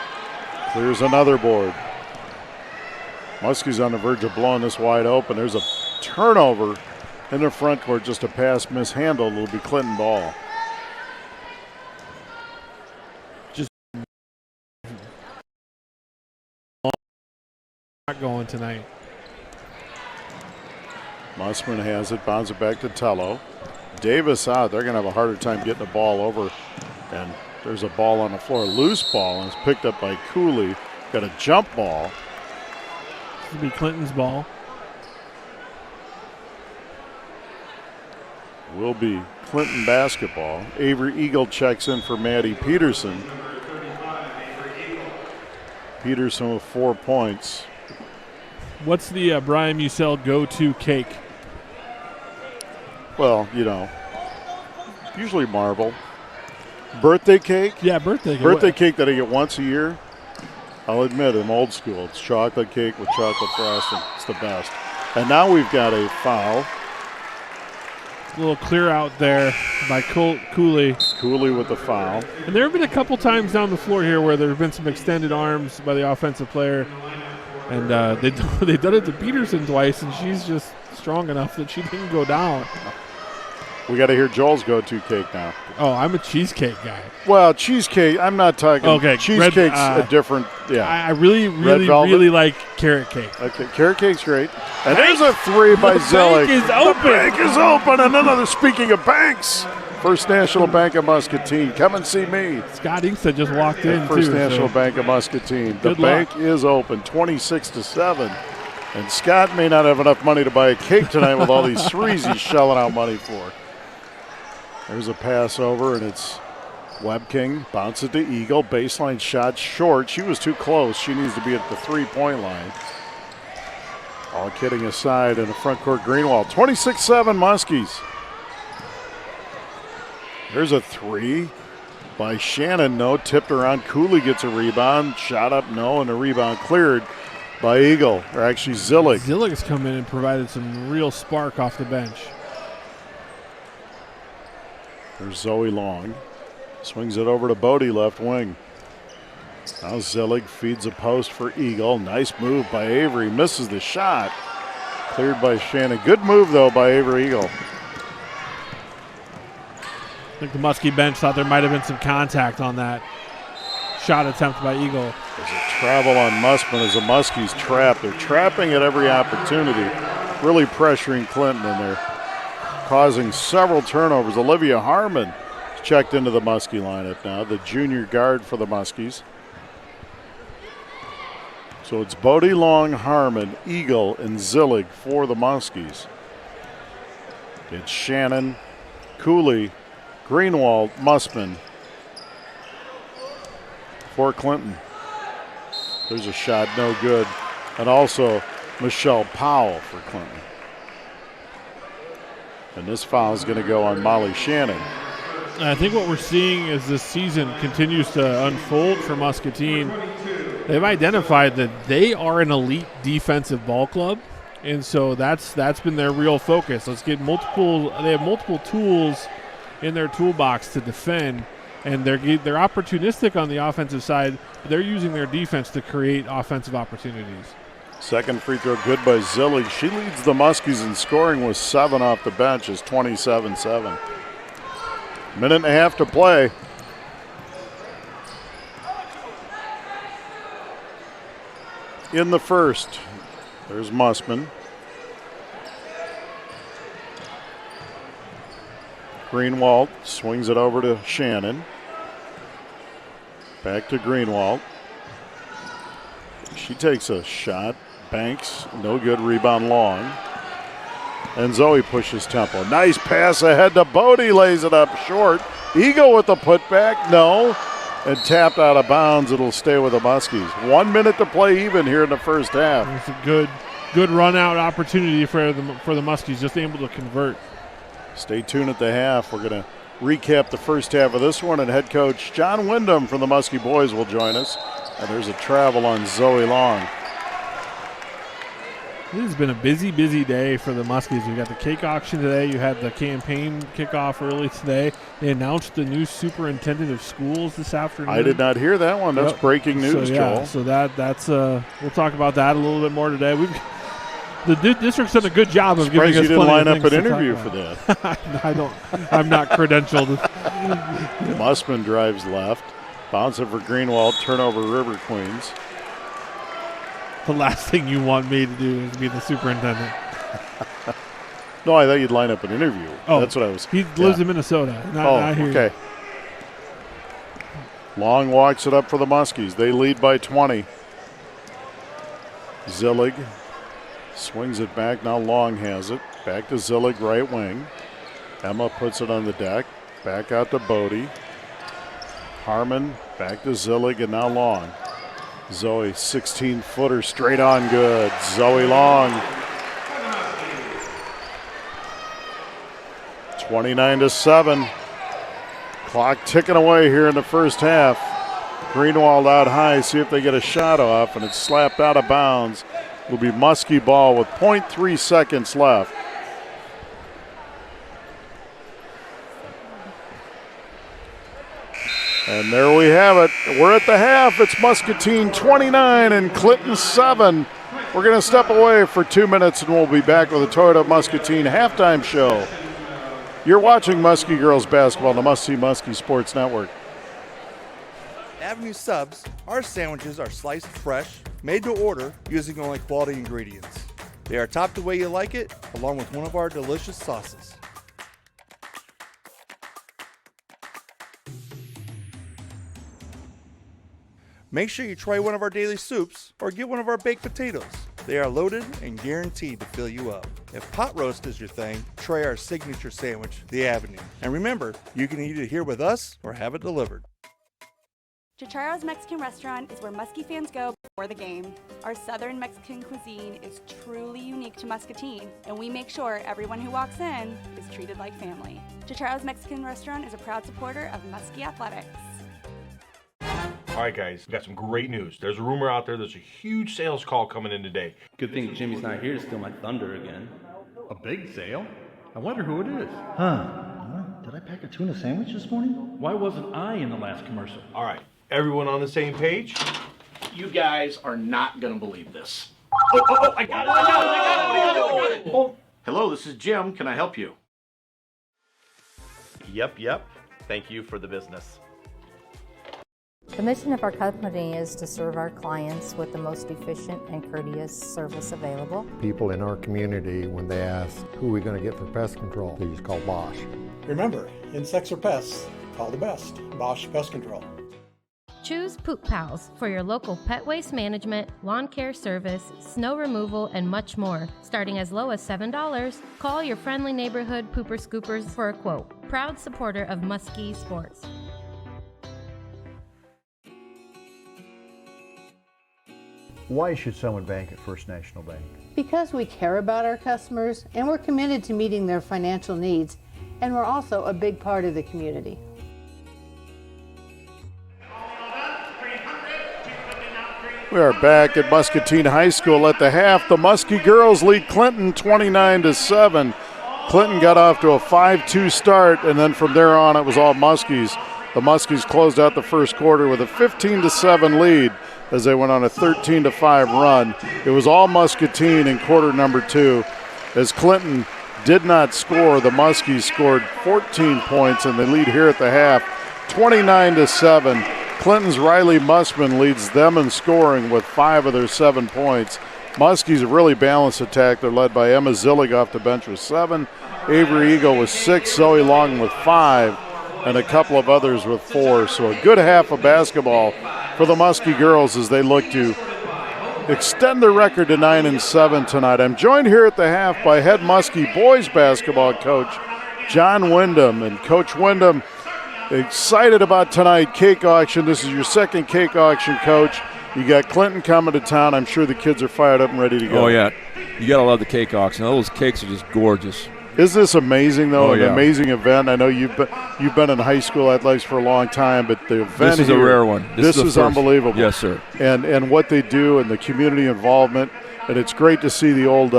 [SPEAKER 1] clears another board. Muskie's on the verge of blowing this wide open. There's a turnover in the front court, just a pass mishandled. It'll be Clinton ball.
[SPEAKER 2] Just not going tonight.
[SPEAKER 1] Mussman has it, bounce it back to Tello. Davis out. They're going to have a harder time getting the ball over. And there's a ball on the floor, loose ball, and it's picked up by Cooley. Got a jump ball.
[SPEAKER 2] It'll be Clinton's ball.
[SPEAKER 1] Will be Clinton basketball. Avery Eagle checks in for Maddie Peterson. Peterson with 4 points.
[SPEAKER 2] What's the Brian Musell go-to cake?
[SPEAKER 1] Well, you know, usually marble. Birthday cake?
[SPEAKER 2] Yeah, birthday cake.
[SPEAKER 1] Birthday cake that I get once a year. I'll admit, I'm old school. It's chocolate cake with chocolate frosting. It's the best. And now we've got a foul.
[SPEAKER 2] A little clear out there by Cooley.
[SPEAKER 1] Cooley with the foul.
[SPEAKER 2] And there have been a couple times down the floor here where there have been some extended arms by the offensive player. And they've done it to Peterson twice, and she's just strong enough that she didn't go down.
[SPEAKER 1] We got to hear Joel's go-to cake now.
[SPEAKER 2] Oh, I'm a cheesecake guy.
[SPEAKER 1] Well, cheesecake, I'm not talking.
[SPEAKER 2] Okay,
[SPEAKER 1] cheesecake's a different, yeah.
[SPEAKER 2] I really like carrot cake.
[SPEAKER 1] Okay, carrot cake's great. And there's a three by Zillig.
[SPEAKER 2] Bank is open.
[SPEAKER 1] The bank is open. And another, speaking of banks, First National Bank of Muscatine. Come and see me.
[SPEAKER 2] Scott Inkstead just walked in,
[SPEAKER 1] First National Bank of Muscatine. The bank is open, 26-7. And Scott may not have enough money to buy a cake tonight with all these threes he's shelling out money for. There's a pass over, and it's Webking. Bounces to Eagle. Baseline shot short. She was too close. She needs to be at the three-point line. All kidding aside, in the front court, Greenwald. 26-7 Muskies. There's a three by Shannon. No, tipped around. Cooley gets a rebound. Shot up, no, and the rebound cleared by Eagle, or actually Zillig.
[SPEAKER 2] Zillig has come in and provided some real spark off the bench.
[SPEAKER 1] There's Zoe Long. Swings it over to Bodie, left wing. Now Zillig feeds a post for Eagle. Nice move by Avery. Misses the shot. Cleared by Shannon. Good move, though, by Avery Eagle.
[SPEAKER 2] I think the Muskie bench thought there might have been some contact on that shot attempt by Eagle.
[SPEAKER 1] There's a travel on Musman as the Muskies trap. They're trapping at every opportunity. Really pressuring Clinton in there. Causing several turnovers. Olivia Harmon checked into the Muskie lineup now, the junior guard for the Muskies. So it's Bodie, Long, Harmon, Eagle, and Zillig for the Muskies. It's Shannon, Cooley, Greenwald, Musman for Clinton. There's a shot, no good. And also Michelle Powell for Clinton. And this foul is going to go on Molly Shannon.
[SPEAKER 2] I think what we're seeing as this season continues to unfold for Muscatine, they've identified that they are an elite defensive ball club, and so that's been their real focus. Let's get they have multiple tools in their toolbox to defend, and they're opportunistic on the offensive side, but they're using their defense to create offensive opportunities.
[SPEAKER 1] Second free throw good by Zillig. She leads the Muskies in scoring with 7 off the bench. It's 27-7. Minute and a half to play. In the first, there's Musman. Greenwald swings it over to Shannon. Back to Greenwald. She takes a shot. Banks, no good. Rebound Long. And Zoe pushes Temple. Nice pass ahead to Bodie. Lays it up short. Eagle with the putback. No. And tapped out of bounds. It'll stay with the Muskies. 1 minute to play even here in the first half.
[SPEAKER 2] It's a good run out opportunity for the Muskies, just able to convert.
[SPEAKER 1] Stay tuned at the half. We're going to recap the first half of this one, and head coach John Wyndham from the Muskie boys will join us. And there's a travel on Zoe Long.
[SPEAKER 2] This has been a busy day for the Muskies. We got the cake auction today. You had the campaign kickoff early today. They announced the new superintendent of schools this afternoon.
[SPEAKER 1] I did not hear that one. That's breaking news, Joel.
[SPEAKER 2] So that's we'll talk about that a little bit more today. The district's done a good job of giving us
[SPEAKER 1] plenty
[SPEAKER 2] of
[SPEAKER 1] line up
[SPEAKER 2] things
[SPEAKER 1] an
[SPEAKER 2] to
[SPEAKER 1] interview
[SPEAKER 2] talk
[SPEAKER 1] for
[SPEAKER 2] about.
[SPEAKER 1] that.
[SPEAKER 2] I'm not credentialed.
[SPEAKER 1] Musman drives left. Bounce it for Greenwald. Turnover River Queens.
[SPEAKER 2] The last thing you want me to do is be the superintendent.
[SPEAKER 1] No, I thought you'd line up an interview.
[SPEAKER 2] Oh,
[SPEAKER 1] that's what I was.
[SPEAKER 2] He lives in Minnesota. Not here.
[SPEAKER 1] Okay. Long walks it up for the Muskies. They lead by 20. Zillig swings it back. Now Long has it. Back to Zillig, right wing. Emma puts it on the deck. Back out to Bodie. Harmon back to Zillig, and now Long. Zoe, 16-footer, straight on good. Zoe Long. 29-7. Clock ticking away here in the first half. Greenwald out high, see if they get a shot off, and it's slapped out of bounds. Will be Muskie ball with 0.3 seconds left. And there we have it. We're at the half. It's Muscatine 29 and Clinton 7. We're going to step away for 2 minutes, and we'll be back with the Toyota Muscatine halftime show. You're watching Muskie girls basketball on the Must See Muskie Sports Network.
[SPEAKER 7] Avenue Subs, our sandwiches are sliced fresh, made to order, using only quality ingredients. They are topped the way you like it, along with one of our delicious sauces. Make sure you try one of our daily soups or get one of our baked potatoes. They are loaded and guaranteed to fill you up. If pot roast is your thing, try our signature sandwich, the Avenue. And remember, you can eat it here with us or have it delivered.
[SPEAKER 9] Chicharros Mexican Restaurant is where Muskie fans go before the game. Our Southern Mexican cuisine is truly unique to Muscatine, and we make sure everyone who walks in is treated like family. Chicharros Mexican Restaurant is a proud supporter of Muskie Athletics.
[SPEAKER 10] All right, guys, we got some great news. There's a rumor out there there's a huge sales call coming in today.
[SPEAKER 11] Good thing Jimmy's not here to steal my thunder again.
[SPEAKER 12] A big sale? I wonder who it is.
[SPEAKER 18] Did I pack a tuna sandwich this morning?
[SPEAKER 12] Why wasn't I in the last commercial?
[SPEAKER 10] All right, everyone on the same page?
[SPEAKER 13] You guys are not going to believe this. Oh, I got it. Oh. Hello, this is Jim. Can I help you?
[SPEAKER 14] Yep. Thank you for the business.
[SPEAKER 15] The mission of our company is to serve our clients with the most efficient and courteous service available.
[SPEAKER 16] People in our community, when they ask, who are we going to get for pest control, please call Bosch.
[SPEAKER 17] Remember, insects or pests, call the best, Bosch Pest Control.
[SPEAKER 3] Choose Poop Pals for your local pet waste management, lawn care service, snow removal, and much more. Starting as low as $7, call your friendly neighborhood pooper scoopers for a quote. Proud supporter of Muskie Sports.
[SPEAKER 4] Why should someone bank at First National Bank?
[SPEAKER 5] Because we care about our customers and we're committed to meeting their financial needs, and we're also a big part of the community.
[SPEAKER 1] We are back at Muscatine High School at the half. The Muskie girls lead Clinton 29-7. Clinton got off to a 5-2 start, and then from there on it was all Muskies. The Muskies closed out the first quarter with a 15-7 lead as they went on a 13-5 run. It was all Muscatine in quarter number 2. As Clinton did not score, the Muskies scored 14 points, and they lead here at the half 29-7. Clinton's Riley Mussman leads them in scoring with 5 of their 7 points. Muskies a really balanced attack. They're led by Emma Zillig off the bench with 7, Avery Eagle with 6, Zoe Long with 5, and a couple of others with 4. So a good half of basketball for the Muskie girls as they look to extend their record to 9-7 tonight. I'm joined here at the half by head Muskie boys basketball coach John Wyndham. And Coach Wyndham, excited about tonight, cake auction. This is your second cake auction, Coach. You got Clinton coming to town. I'm sure the kids are fired up and ready to go.
[SPEAKER 19] Oh, yeah. You got to love the cake auction. Those cakes are just gorgeous.
[SPEAKER 1] Isn't this amazing, though?
[SPEAKER 19] Oh,
[SPEAKER 1] An amazing event. I know you've been in high school athletics for a long time, but the event
[SPEAKER 19] This is
[SPEAKER 1] here,
[SPEAKER 19] a rare one.
[SPEAKER 1] This is unbelievable.
[SPEAKER 19] Yes, sir.
[SPEAKER 1] And what they do and the community involvement, and it's great to see the old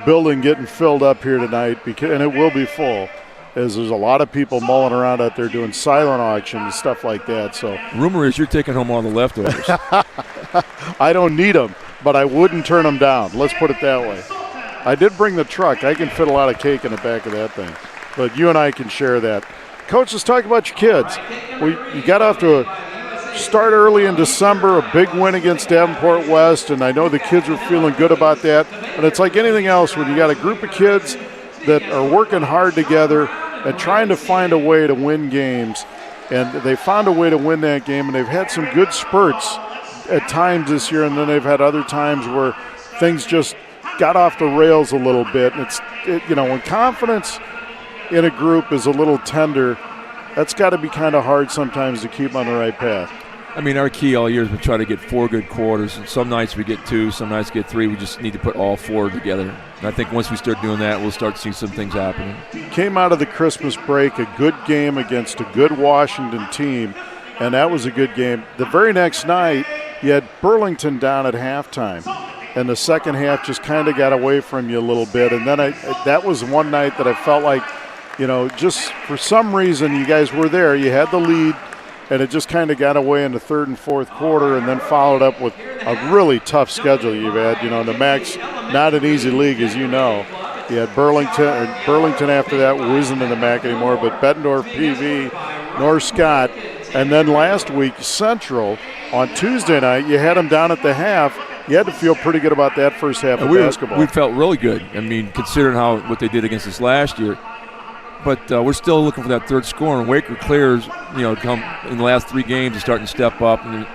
[SPEAKER 1] building getting filled up here tonight, and it will be full, as there's a lot of people mulling around out there doing silent auction and stuff like that. So
[SPEAKER 19] rumor is you're taking home all the leftovers.
[SPEAKER 1] I don't need them, but I wouldn't turn them down. Let's put it that way. I did bring the truck. I can fit a lot of cake in the back of that thing. But you and I can share that. Coach, let's talk about your kids. You got off to a start early in December, a big win against Davenport West, and I know the kids were feeling good about that. And it's like anything else when you got a group of kids that are working hard together and trying to find a way to win games. And they found a way to win that game, and they've had some good spurts at times this year, and then they've had other times where things just got off the rails a little bit. And when confidence in a group is a little tender, that's got to be kind of hard sometimes to keep on the right path.
[SPEAKER 19] I mean, our key all year has been trying to get 4 good quarters. And some nights we get 2, some nights get 3. We just need to put all 4 together. And I think once we start doing that, we'll start seeing some things happening.
[SPEAKER 1] Came out of the Christmas break, a good game against a good Washington team. and that was a good game. The very next night, you had Burlington down at halftime, and the second half just kind of got away from you a little bit. And then that was one night that I felt like, just for some reason you guys were there. You had the lead, and it just kind of got away in the third and fourth quarter, and then followed up with a really tough schedule you've had. The MAC's not an easy league, as you know. You had Burlington after that, who isn't in the MAC anymore, but Bettendorf, PV, North Scott, and then last week, Central. On Tuesday night, you had them down at the half. You had to feel pretty good about that first half of basketball.
[SPEAKER 19] We felt really good. I mean, considering what they did against us last year. But we're still looking for that third score, and Waker clears, come in the last 3 games, is starting to step up. And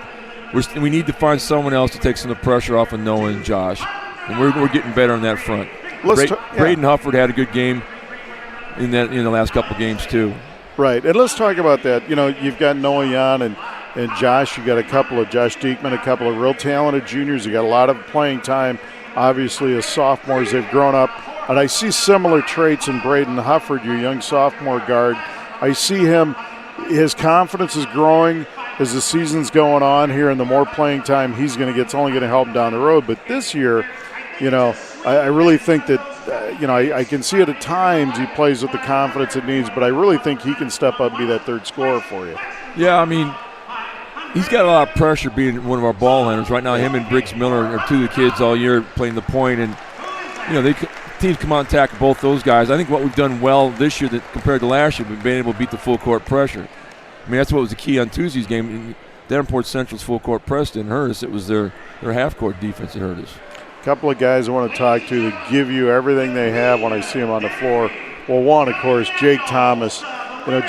[SPEAKER 19] we need to find someone else to take some of the pressure off of Noah and Josh. And we're getting better on that front. Braden Hufford had a good game in the last couple games too.
[SPEAKER 1] Right, and let's talk about that. You've got Noah Yan and Josh. You got a couple of Josh Diekman, a couple of real talented juniors. You got a lot of playing time, obviously, as sophomores. They've grown up. And I see similar traits in Braden Hufford, your young sophomore guard. I see his confidence is growing as the season's going on here, and the more playing time he's going to get, it's only going to help him down the road. But this year, I really think that, I can see it at times he plays with the confidence it needs, but I really think he can step up and be that third scorer for you.
[SPEAKER 19] Yeah, I mean, he's got a lot of pressure being one of our ball handlers. Right now, him and Briggs Miller are 2 of the kids all year playing the point, and, teams come out and tackle both those guys. I think what we've done well this year compared to last year, we've been able to beat the full court pressure. I mean, that's what was the key on Tuesday's game. Davenport Central's full court press didn't hurt us. It was their half court defense that hurt us.
[SPEAKER 1] A couple of guys I want to talk to that give you everything they have when I see them on the floor. Well, one, of course, Jake Thomas.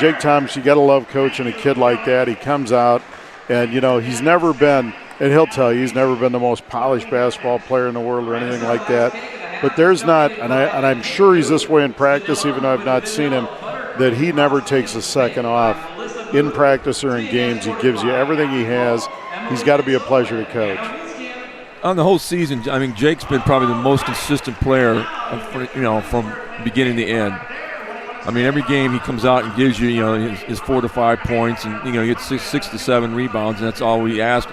[SPEAKER 1] Jake Thomas, you got to love coaching a kid like that. He comes out and, he's never been, and he'll tell you, he's never been the most polished basketball player in the world or anything like that. But there's not, and I'm sure he's this way in practice, even though I've not seen him, that he never takes a second off in practice or in games. He gives you everything he has. He's got to be a pleasure to coach.
[SPEAKER 19] On the whole season, I mean, Jake's been probably the most consistent player, from beginning to end. I mean, every game he comes out and gives you, his 4 to 5 points, and he gets 6 to 7 rebounds, and that's all we ask.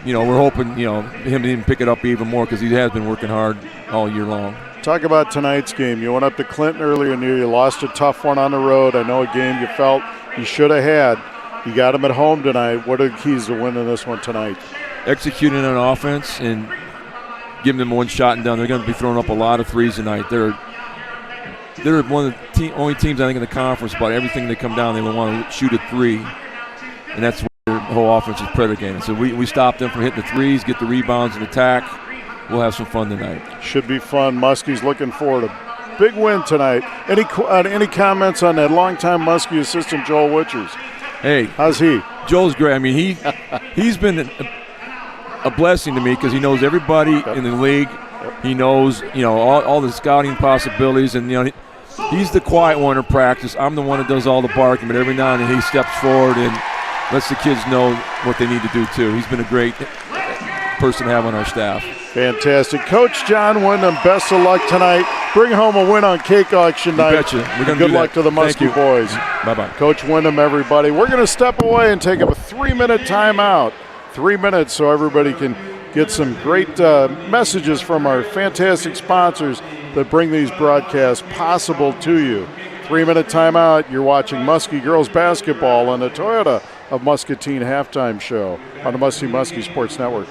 [SPEAKER 19] We're hoping, him to even pick it up even more because he has been working hard all year long.
[SPEAKER 1] Talk about tonight's game. You went up to Clinton earlier in the year. You lost a tough one on the road. I know a game you felt you should have had. You got them at home tonight. What are the keys to winning this one tonight?
[SPEAKER 19] Executing on offense and giving them one shot and done. They're going to be throwing up a lot of threes tonight. They're one of the only teams, I think, in the conference, about everything they come down, they will want to shoot a 3. And that's the whole offense is predicated. So we stop them from hitting the threes, get the rebounds and attack. We'll have some fun tonight. Should be fun. Muskie's looking forward to big win tonight. Any comments on that longtime Muskie assistant, Joel Witchers? Hey. How's he? Joel's great. I mean, he's been a blessing to me because he knows everybody in the league. He knows, all the scouting possibilities. And, he's the quiet one in practice. I'm the one that does all the barking, but every now and then he steps forward and lets the kids know what they need to do, too. He's been a great person to have on our staff. Fantastic. Coach John Wyndham, best of luck tonight. Bring home a win on cake auction night. Betcha. We're gonna Good luck to the Muskie boys. Bye-bye. Coach Wyndham, everybody. We're going to step away and take a 3-minute timeout. 3 minutes so everybody can get some great messages from our fantastic sponsors that bring these broadcasts possible to you. 3-minute timeout. You're watching Muskie girls basketball on the Toyota of Muscatine halftime show on the Muskie Sports Network.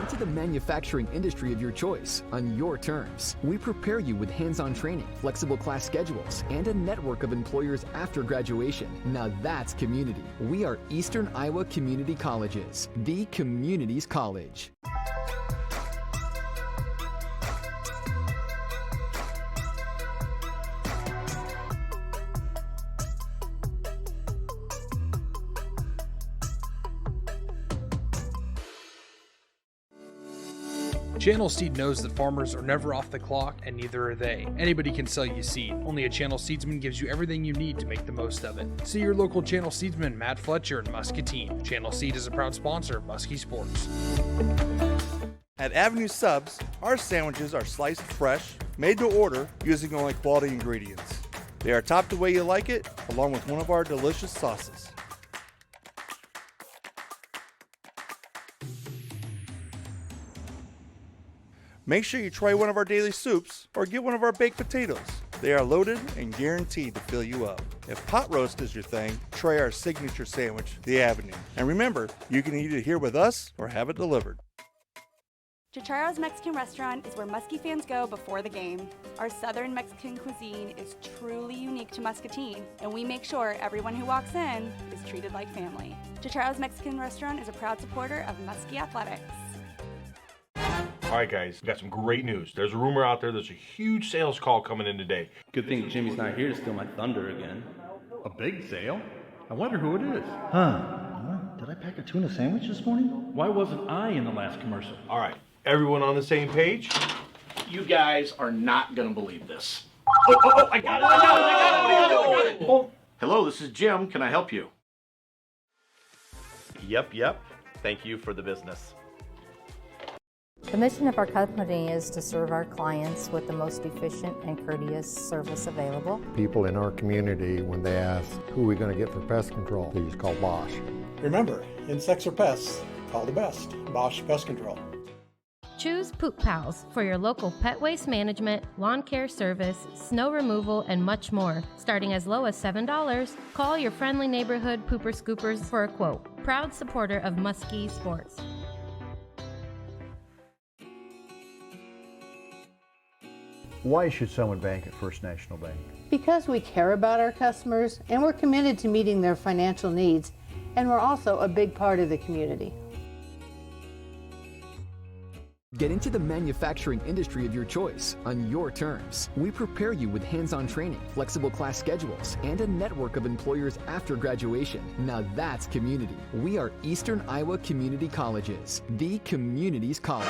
[SPEAKER 6] Into the manufacturing industry of your choice on your terms. We prepare you with hands-on training, flexible class schedules, and a network of employers after graduation. Now that's community. We are Eastern Iowa Community Colleges, the community's college.
[SPEAKER 8] Channel Seed knows that farmers are never off the clock, and neither are they. Anybody can sell you seed. Only a Channel Seedsman gives you everything you need to make the most of it. See your local Channel Seedsman, Matt Fletcher in Muscatine. Channel Seed is a proud sponsor of Muskie Sports.
[SPEAKER 7] At Avenue Subs, our sandwiches are sliced fresh, made to order, using only quality ingredients. They are topped the way you like it, along with one of our delicious sauces. Make sure you try one of our daily soups or get one of our baked potatoes. They are loaded and guaranteed to fill you up. If pot roast is your thing, try our signature sandwich, the Avenue. And remember, you can eat it here with us or have it delivered.
[SPEAKER 9] Chicharros Mexican Restaurant is where Muskie fans go before the game. Our Southern Mexican cuisine is truly unique to Muscatine, and we make sure everyone who walks in is treated like family. Chicharros Mexican Restaurant is a proud supporter of Muskie Athletics.
[SPEAKER 10] All right, guys, got some great news. There's a rumor out there there's a huge sales call coming in today.
[SPEAKER 11] Good thing Jimmy's not here to steal my thunder again.
[SPEAKER 12] A big sale? I wonder who it is.
[SPEAKER 18] Did I pack a tuna sandwich this morning?
[SPEAKER 12] Why wasn't I in the last commercial?
[SPEAKER 10] All right, everyone on the same page?
[SPEAKER 13] You guys are not going to believe this. Oh, I got it. Oh, hello, this is Jim. Can I help you?
[SPEAKER 14] Yep. Thank you for the business.
[SPEAKER 15] The mission of our company is to serve our clients with the most efficient and courteous service available.
[SPEAKER 16] People in our community, when they ask, who are we going to get for pest control, they just call Bosch.
[SPEAKER 17] Remember, insects or pests, call the best. Bosch Pest Control.
[SPEAKER 3] Choose Poop Pals for your local pet waste management, lawn care service, snow removal, and much more. Starting as low as $7, call your friendly neighborhood pooper scoopers for a quote. Proud supporter of Muskie Sports.
[SPEAKER 4] Why should someone bank at First National Bank?
[SPEAKER 5] Because we care about our customers and we're committed to meeting their financial needs, and we're also a big part of the community.
[SPEAKER 6] Get into the manufacturing industry of your choice on your terms. We prepare you with hands-on training, flexible class schedules, and a network of employers after graduation. Now that's community. We are Eastern Iowa Community Colleges, the community's college.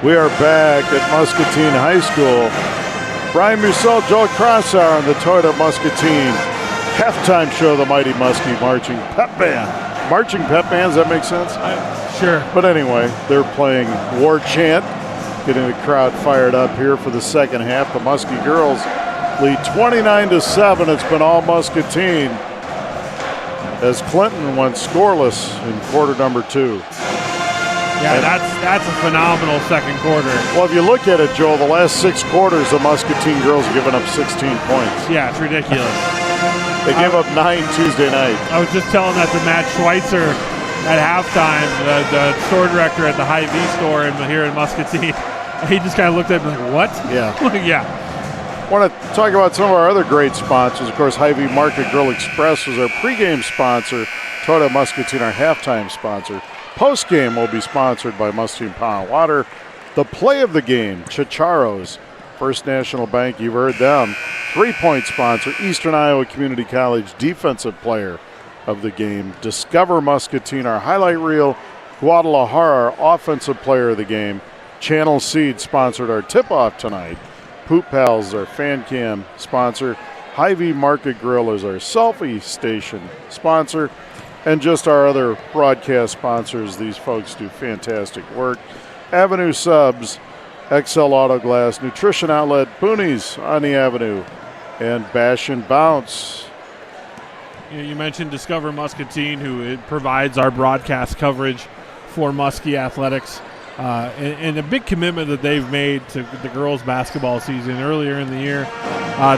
[SPEAKER 1] We are back at Muscatine High School. Brian Musell, Joel Crossauer on the Toyota Muscatine halftime show, the Mighty Muskie Marching Pep Band. Marching Pep Band, does that make sense?
[SPEAKER 2] Sure.
[SPEAKER 1] But anyway, they're playing War Chant, getting the crowd fired up here for the second half. The Muskie girls lead 29-7. It's been all Muscatine as Clinton went scoreless in quarter number 2.
[SPEAKER 2] Yeah, that's a phenomenal second quarter.
[SPEAKER 1] Well, if you look at it, Joel, the last 6 quarters, the Muscatine girls have given up 16 points.
[SPEAKER 2] Yeah, it's ridiculous.
[SPEAKER 1] They gave up 9 Tuesday night.
[SPEAKER 2] I was just telling that to Matt Schweitzer at halftime, the store director at the Hy-Vee store here in Muscatine. He just kind of looked at me like, what?
[SPEAKER 1] Yeah.
[SPEAKER 2] Yeah.
[SPEAKER 1] I want to talk about some of our other great sponsors. Of course, Hy-Vee Market Grill Express is our pregame sponsor. Toyota Muscatine, our halftime sponsor. Postgame will be sponsored by Muscatine Power and Water. The play of the game, Chicharros. First National Bank, you've heard them. 3-point sponsor, Eastern Iowa Community College defensive player of the game. Discover Muscatine, our highlight reel. Guadalajara, our offensive player of the game. Channel Seed sponsored our tip-off tonight. Poop Pals, our fan cam sponsor. Hy-Vee Market Grill is our selfie station sponsor. And just our other broadcast sponsors. These folks do fantastic work. Avenue Subs, XL Auto Glass, Nutrition Outlet, Boonies on the Avenue, and Bash and Bounce.
[SPEAKER 2] You mentioned Discover Muscatine, who provides our broadcast coverage for Muskie Athletics. And a big commitment that they've made to the girls' basketball season earlier in the year.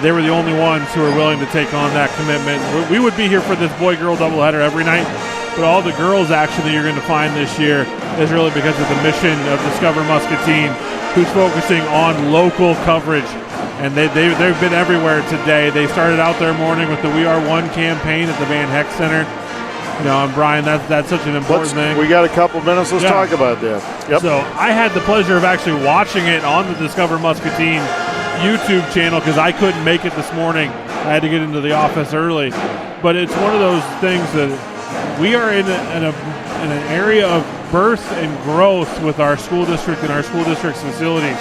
[SPEAKER 2] They were the only ones who were willing to take on that commitment. We would be here for this boy-girl doubleheader every night, but all the girls action that you're going to find this year is really because of the mission of Discover Muscatine, who's focusing on local coverage. And they've been everywhere today. They started out their morning with the We Are One campaign at the Van Heck Center. You know, and Brian, that's such an important thing.
[SPEAKER 1] We got a couple minutes. Let's talk about that. Yep.
[SPEAKER 2] So I had the pleasure of actually watching it on the Discover Muscatine YouTube channel because I couldn't make it this morning. I had to get into the office early. But it's one of those things that we are in an area of birth and growth with our school district and our school district's facilities.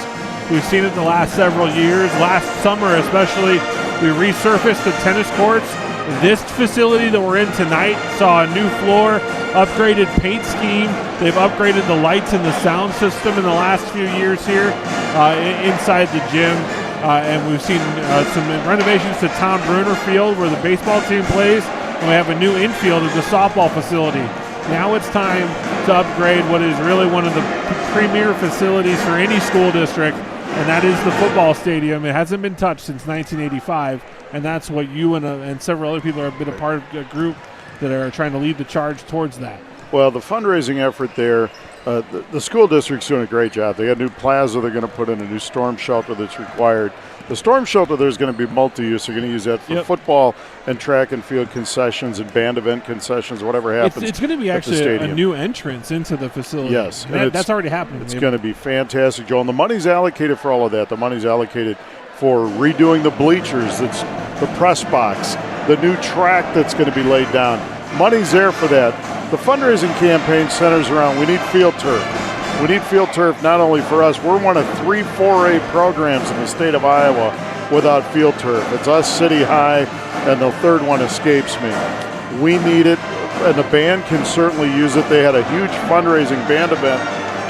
[SPEAKER 2] We've seen it the last several years. Last summer especially, we resurfaced the tennis courts. This facility that we're in tonight saw a new floor, upgraded paint scheme. They've upgraded the lights and the sound system in the last few years here inside the gym. And we've seen some renovations to Tom Bruner Field where the baseball team plays. and we have a new infield at the softball facility. Now it's time to upgrade what is really one of the premier facilities for any school district, and that is the football stadium. It hasn't been touched since 1985, and that's what you and several other people have been a part of a group that are trying to lead the charge towards that.
[SPEAKER 1] Well, the fundraising effort there, the school district's doing a great job. They got a new plaza. They're going to put in a new storm shelter that's required. The storm shelter there is going to be multi-use. They're going to use that for football and track and field concessions and band event concessions, whatever happens.
[SPEAKER 2] It's going to be actually a new entrance into the facility.
[SPEAKER 1] Yes.
[SPEAKER 2] That's already happening.
[SPEAKER 1] It's going to be fantastic, Joel. And the money's allocated for all of that. The money's allocated for redoing the bleachers, it's the press box, the new track that's going to be laid down. Money's there for that. The fundraising campaign centers around we need field turf. We need field turf not only for us. We're one of 3 4A programs in the state of Iowa without field turf. It's us, City High, and the third one escapes me. We need it, and the band can certainly use it. They had a huge fundraising band event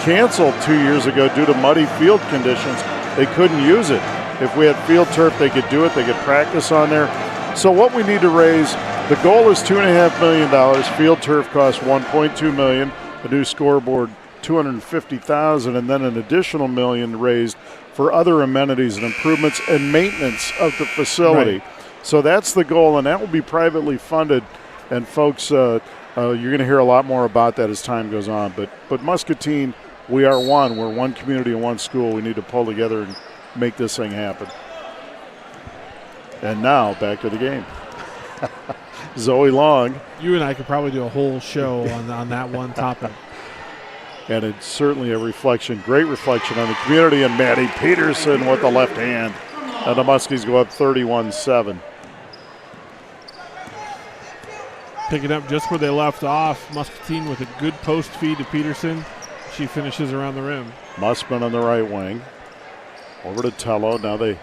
[SPEAKER 1] canceled 2 years ago due to muddy field conditions. They couldn't use it. If we had field turf, they could do it. They could practice on there. So what we need to raise, the goal is $2.5 million. Field turf costs $1.2 million. A new scoreboard, $250,000, and then an additional $1 million raised for other amenities and improvements and maintenance of the facility.
[SPEAKER 2] Right.
[SPEAKER 1] So that's the goal, and that will be privately funded. And folks, you're going to hear a lot more about that as time goes on. But Muscatine, we are one. We're one community and one school. We need to pull together and make this thing happen. And now back to the game. Zoe Long.
[SPEAKER 2] You and I could probably do a whole show on that one topic.
[SPEAKER 1] And it's certainly a reflection, great reflection on the community. And Maddie Peterson with the left hand. And the Muskies go up 31-7.
[SPEAKER 2] Picking up just where they left off. Muscatine with a good post feed to Peterson. She finishes around the rim.
[SPEAKER 1] Mussman on the right wing. Over to Tello. Now they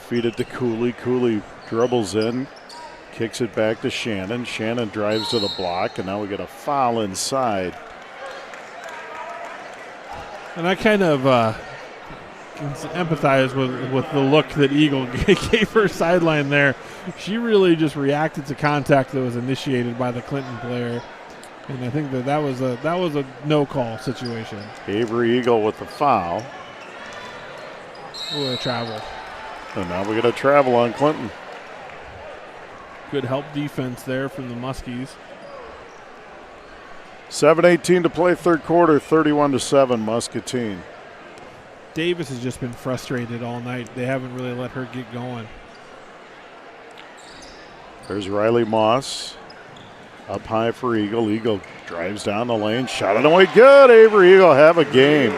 [SPEAKER 1] feed it to Cooley. Cooley dribbles in. Kicks it back to Shannon. Shannon drives to the block. And now we get a foul inside.
[SPEAKER 2] And I kind of empathize with the look that Eagle gave her sideline there. She really just reacted to contact that was initiated by the Clinton player. And I think that was a no-call situation.
[SPEAKER 1] Avery Eagle with the foul.
[SPEAKER 2] Ooh, a travel.
[SPEAKER 1] And now we get a travel on Clinton.
[SPEAKER 2] Good help defense there from the Muskies.
[SPEAKER 1] 7:18 to play third quarter, 31-7 Muscatine.
[SPEAKER 2] Davis has just been frustrated all night. They haven't really let her get going.
[SPEAKER 1] There's Riley Moss. Up high for Eagle. Eagle drives down the lane. Shot it away. Good. Avery Eagle have a game.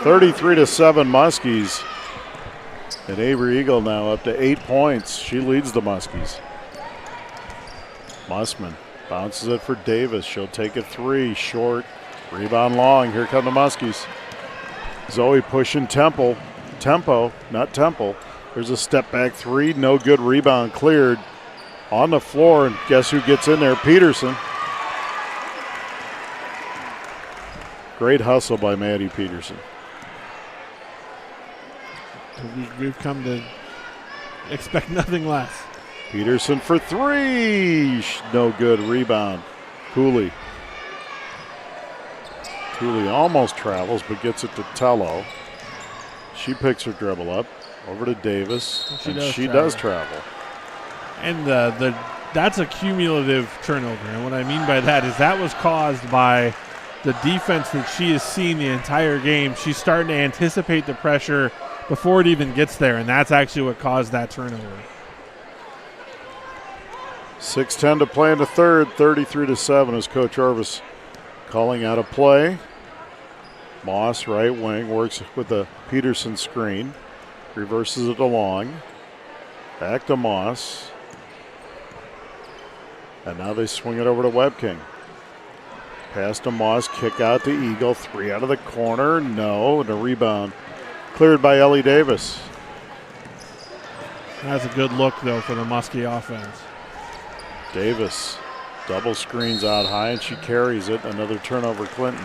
[SPEAKER 1] 33-7 Muskies. And Avery Eagle now up to 8 points. She leads the Muskies. Mussman bounces it for Davis. She'll take a three. Short. Rebound long. Here come the Muskies. Zoe pushing Tempo. Not Temple. There's a step back three. No good. Rebound cleared. On the floor, and guess who gets in there? Peterson. Great hustle by Maddie Peterson.
[SPEAKER 2] We've come to expect nothing less.
[SPEAKER 1] Peterson for three. No good. Rebound. Cooley almost travels, but gets it to Tello. She picks her dribble up. Over to Davis. She does travel.
[SPEAKER 2] And that's a cumulative turnover. And what I mean by that is that was caused by the defense that she has seen the entire game. She's starting to anticipate the pressure before it even gets there, and that's actually what caused that turnover.
[SPEAKER 1] 6:10 to play in the third, 33-7 as Coach Orvis calling out a play. Moss, right wing, works with the Peterson screen. Reverses it along. Back to Moss. And now they swing it over to Webking. Pass to Moss, kick out to Eagle. Three out of the corner. No, and a rebound. Cleared by Ellie Davis.
[SPEAKER 2] That's a good look, though, for the Muskie offense.
[SPEAKER 1] Davis double screens out high, and she carries it. Another turnover, Clinton.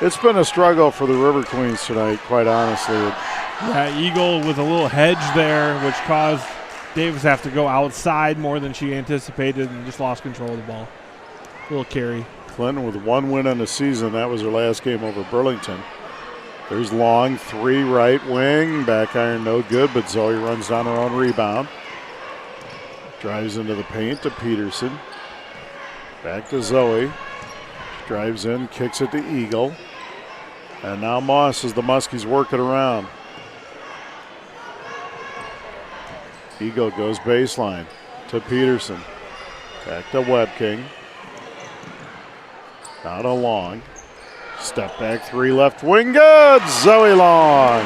[SPEAKER 1] It's been a struggle for the River Queens tonight, quite honestly.
[SPEAKER 2] Yeah, Eagle with a little hedge there, which caused Davis have to go outside more than she anticipated and just lost control of the ball. Little carry.
[SPEAKER 1] Clinton with 1 win on the season. That was her last game over Burlington. There's Long, 3 right wing. Back iron no good, but Zoe runs down her own rebound. Drives into the paint to Peterson. Back to Zoe. Drives in, kicks it to Eagle. And now Moss as the Muskies work it around. Eagle goes baseline to Peterson. Back to Webking. Now to Long. Step back 3 left wing, good! Zoe Long.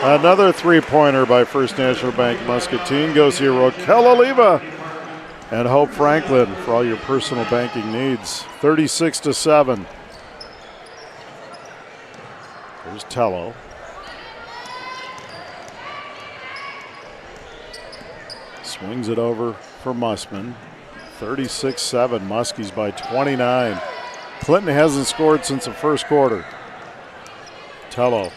[SPEAKER 1] Another 3-pointer by First National Bank Muscatine. Go see Raquel Oliva and Hope Franklin for all your personal banking needs. 36-7. There's Tello. Swings it over for Mussman. 36-7. Muskies by 29. Clinton hasn't scored since the first quarter. Tello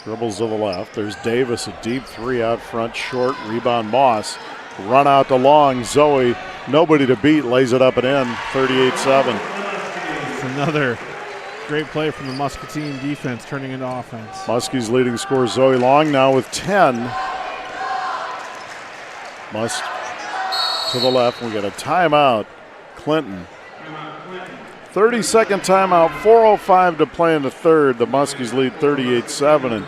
[SPEAKER 1] dribbles to the left. There's Davis, a deep 3 out front, short. Rebound Moss. Run out to Long. Zoe, nobody to beat, lays it up and in. 38-7.
[SPEAKER 2] It's another great play from the Muscatine defense turning into offense.
[SPEAKER 1] Muskie's leading scorer Zoe Long now with 10. Musk to the left. We got a timeout. Clinton. 30-second timeout, 4:05 to play in the third. The Muskies lead 38-7.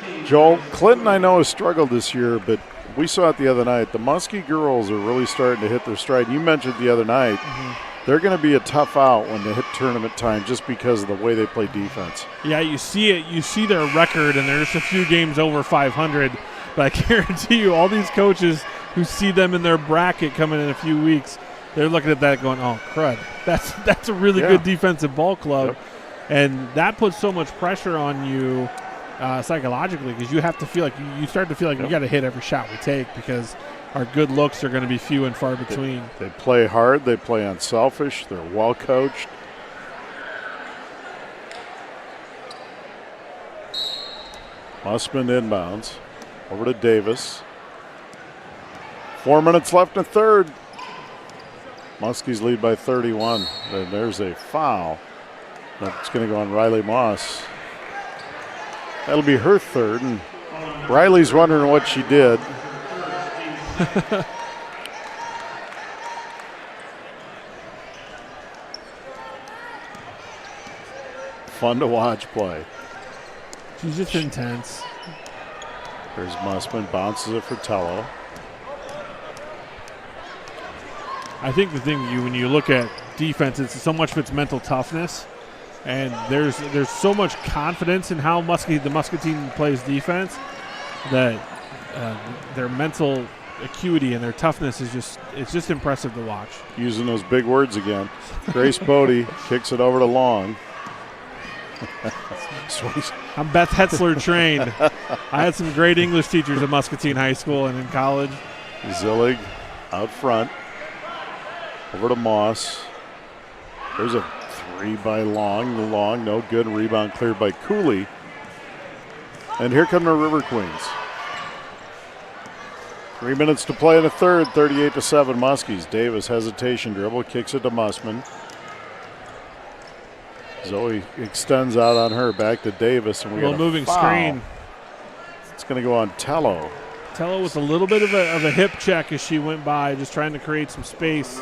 [SPEAKER 1] And Joel, Clinton I know has struggled this year, but we saw it the other night. The Muskie girls are really starting to hit their stride. You mentioned the other night, they're going to be a tough out when they hit tournament time just because of the way they play defense.
[SPEAKER 2] Yeah, you see it. You see their record, and there's a few games over 500. But I guarantee you, all these coaches who see them in their bracket coming in a few weeks, they're looking at that going, oh, crud. That's a really good defensive ball club.
[SPEAKER 1] Yep.
[SPEAKER 2] And that puts so much pressure on you psychologically because you have to feel like you start to feel like we got to hit every shot we take because our good looks are going to be few and far between.
[SPEAKER 1] They play hard. They play unselfish. They're well coached. Mussman inbounds. Over to Davis. 4 minutes left in the third. Muskies lead by 31. And there's a foul. That's going to go on Riley Moss. That'll be her third. And Riley's wondering what she did. Fun to watch play.
[SPEAKER 2] She's just intense.
[SPEAKER 1] There's Mussman, bounces it for Tello.
[SPEAKER 2] I think the thing when you look at defense, it's so much of its mental toughness, and there's so much confidence in how the Muscatine plays defense that their mental acuity and their toughness is just impressive to watch.
[SPEAKER 1] Using those big words again. Grace Bodie kicks it over to Long.
[SPEAKER 2] I'm Beth Hetzler trained. I had some great English teachers at Muscatine High School and in college.
[SPEAKER 1] Zillig out front. Over to Moss. There's a 3 by Long. Long, no good. Rebound cleared by Cooley. And here come the River Queens. 3 minutes to play in the third. 38-7 Muskies. Davis hesitation dribble. Kicks it to Mussman. Zoe extends out on her. Back to Davis. And we got a
[SPEAKER 2] moving
[SPEAKER 1] foul.
[SPEAKER 2] Screen.
[SPEAKER 1] It's going to go on Tello.
[SPEAKER 2] Tello with a little bit of a hip check as she went by, just trying to create some space.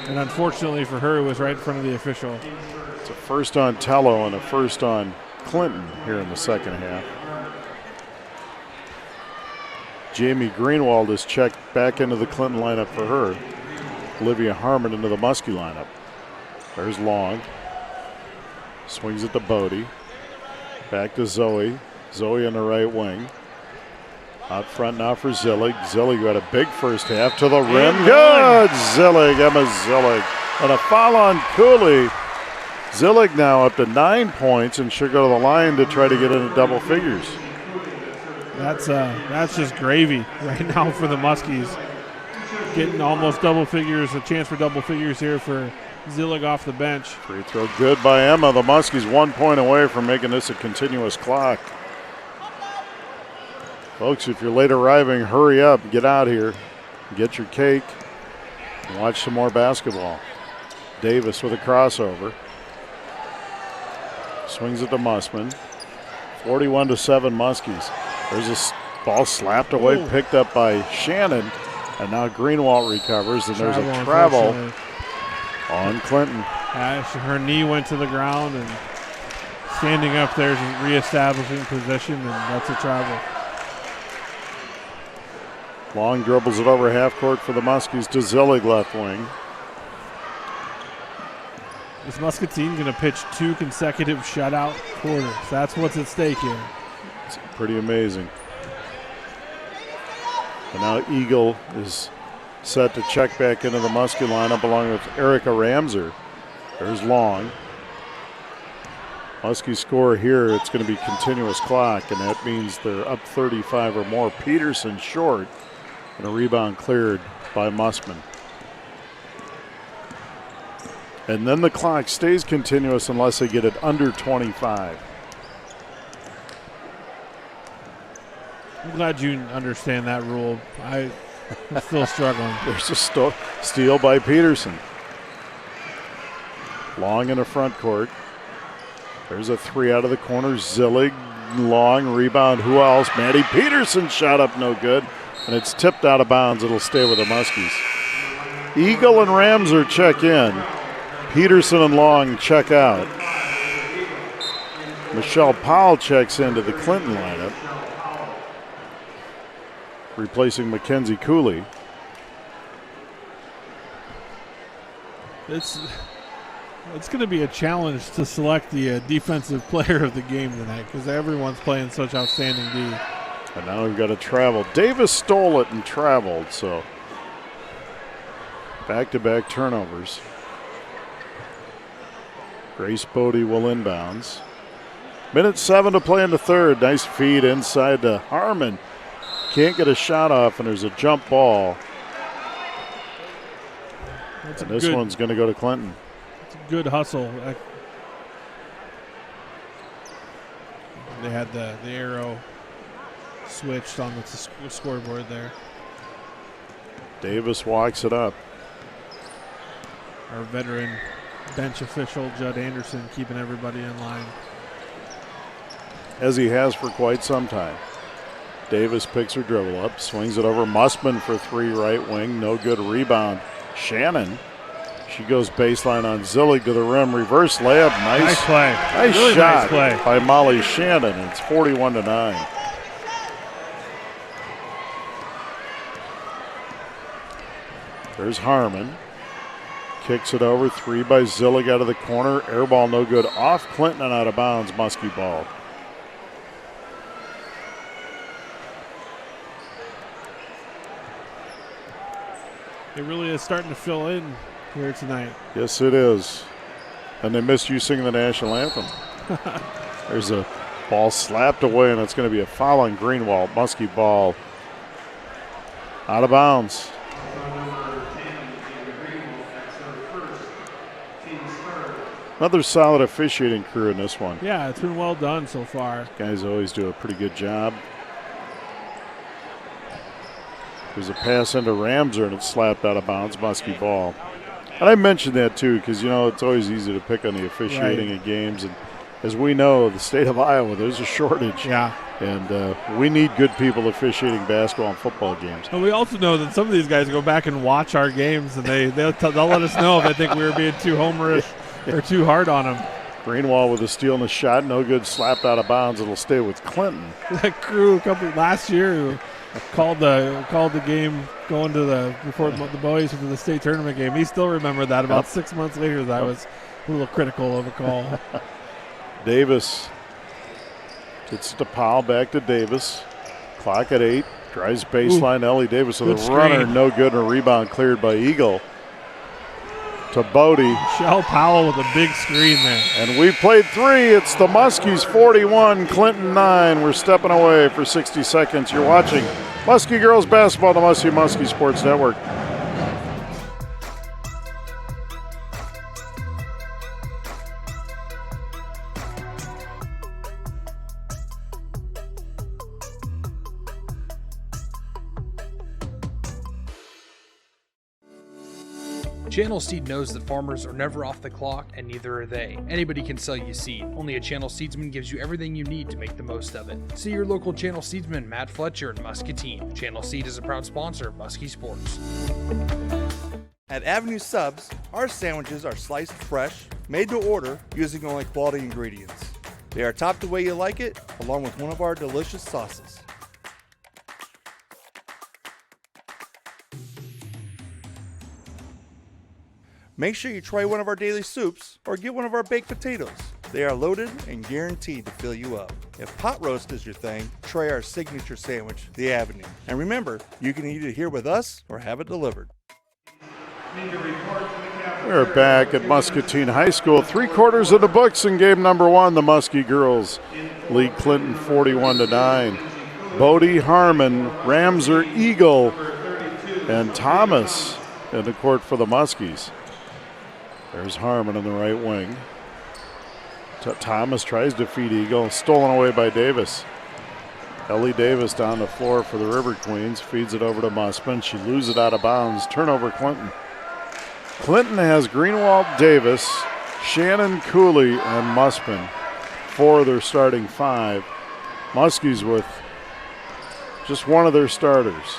[SPEAKER 2] And unfortunately for her, it was right in front of the official.
[SPEAKER 1] It's a first on Tello and a first on Clinton here in the second half. Jamie Greenwald is checked back into the Clinton lineup for her. Olivia Harmon into the Muskie lineup. There's Long. Swings it to Bodie. Back to Zoe. Zoe on the right wing. Out front now for Zillig. Zillig got a big first half to the rim. Good! Zillig, Emma Zillig. And a foul on Cooley. Zillig now up to 9 points and should go to the line to try to get into double figures.
[SPEAKER 2] That's just gravy right now for the Muskies. Getting almost double figures, a chance for double figures here for Zillig off the bench.
[SPEAKER 1] Free throw good by Emma. The Muskies 1 point away from making this a continuous clock. Folks, if you're late arriving, hurry up, get out here, get your cake, and watch some more basketball. Davis with a crossover. Swings it to Mussman. 41-7 Muskies. There's a ball slapped away, picked up by Shannon, and now Greenwald recovers, and there's a travel on Clinton.
[SPEAKER 2] Her knee went to the ground, and standing up there is reestablishing position, and that's a travel.
[SPEAKER 1] Long dribbles it over half court for the Muskies to Zillig, left wing.
[SPEAKER 2] Is Muscatine going to pitch 2 consecutive shutout quarters? That's what's at stake here.
[SPEAKER 1] It's pretty amazing. And now Eagle is set to check back into the Muskie lineup along with Erica Ramser. There's Long. Muskie score here, it's going to be continuous clock, and that means they're up 35 or more. Peterson short, and a rebound cleared by Mussman. And then the clock stays continuous unless they get it under 25.
[SPEAKER 2] I'm glad you understand that rule. I'm still struggling.
[SPEAKER 1] There's a steal by Peterson. Long in the front court. There's a 3 out of the corner. Zillig, Long, rebound. Who else? Maddie Peterson shot up no good. And it's tipped out of bounds. It'll stay with the Muskies. Eagle and Ramser check in. Peterson and Long check out. Michelle Powell checks into the Clinton lineup, replacing Mackenzie Cooley.
[SPEAKER 2] It's going to be a challenge to select the defensive player of the game tonight because everyone's playing such outstanding D.
[SPEAKER 1] And now we've got to travel. Davis stole it and traveled, so back-to-back turnovers. Grace Bodie will inbounds. Minute 7 to play in the third. Nice feed inside to Harmon. Can't get a shot off, and there's a jump ball. And this one's going to go to Clinton.
[SPEAKER 2] It's a good hustle. They had the arrow switched on the scoreboard there.
[SPEAKER 1] Davis walks it up.
[SPEAKER 2] Our veteran bench official, Judd Anderson, keeping everybody in line.
[SPEAKER 1] As he has for quite some time. Davis picks her dribble up, swings it over Mussman for 3 right wing. No good rebound. Shannon. She goes baseline on Zillig to the rim. Reverse layup. Nice
[SPEAKER 2] play.
[SPEAKER 1] Nice
[SPEAKER 2] really
[SPEAKER 1] shot
[SPEAKER 2] nice play
[SPEAKER 1] by Molly Shannon. It's 41-9. There's Harmon. Kicks it over. 3 by Zillig out of the corner. Air ball no good. Off Clinton and out of bounds. Muskie ball.
[SPEAKER 2] It really is starting to fill in here tonight.
[SPEAKER 1] Yes, it is. And they missed you singing the national anthem. There's a ball slapped away, and it's going to be a foul on Greenwald. Muskie ball out of bounds. Another solid officiating crew in this one.
[SPEAKER 2] Yeah, it's been well done so far.
[SPEAKER 1] Guys always do a pretty good job. There's a pass into Ramser, and it's slapped out of bounds. Muskie ball. And I mentioned that, too, because, you know, it's always easy to pick on the officiating in games. And as we know, the state of Iowa, there's a shortage.
[SPEAKER 2] Yeah.
[SPEAKER 1] And we need good people officiating basketball and football games.
[SPEAKER 2] And we also know that some of these guys go back and watch our games, and they'll let us know if they think we were being too homerish or too hard on them.
[SPEAKER 1] Greenwald with a steal and a shot. No good. Slapped out of bounds. It'll stay with Clinton.
[SPEAKER 2] That crew last year who called the game going to before the boys into the state tournament game. He still remembered that about 6 months later. That was a little critical of a call.
[SPEAKER 1] Davis gets to Powell, back to Davis. Clock at 8. Drives baseline. Ellie Davis with a runner. No good. And a rebound cleared by Eagle. To Bodie.
[SPEAKER 2] Michelle Powell with a big screen there.
[SPEAKER 1] And we played 3. It's the Muskies 41, Clinton 9. We're stepping away for 60 seconds. You're watching Muskie Girls Basketball on the Muskie Sports Network.
[SPEAKER 8] Channel Seed knows that farmers are never off the clock, and neither are they. Anybody can sell you seed. Only a Channel Seedsman gives you everything you need to make the most of it. See your local Channel Seedsman, Matt Fletcher in Muscatine. Channel Seed is a proud sponsor of Muskie Sports.
[SPEAKER 7] At Avenue Subs, our sandwiches are sliced fresh, made to order, using only quality ingredients. They are topped the way you like it, along with one of our delicious sauces. Make sure you try one of our daily soups or get one of our baked potatoes. They are loaded and guaranteed to fill you up. If pot roast is your thing, try our signature sandwich, the Avenue. And remember, you can eat it here with us or have it delivered.
[SPEAKER 1] We're back at Muscatine High School. 3/4 of the books in game number 1. The Muskie girls lead Clinton 41-9. Bodie, Harmon, Ramser, Eagle, and Thomas in the court for the Muskies. There's Harmon on the right wing. Thomas tries to feed Eagle, stolen away by Davis. Ellie Davis down the floor for the River Queens, feeds it over to Muspin. She loses it out of bounds. Turnover Clinton. Clinton has Greenwald, Davis, Shannon, Cooley, and Muspin for their starting 5. Muskies with just one of their starters.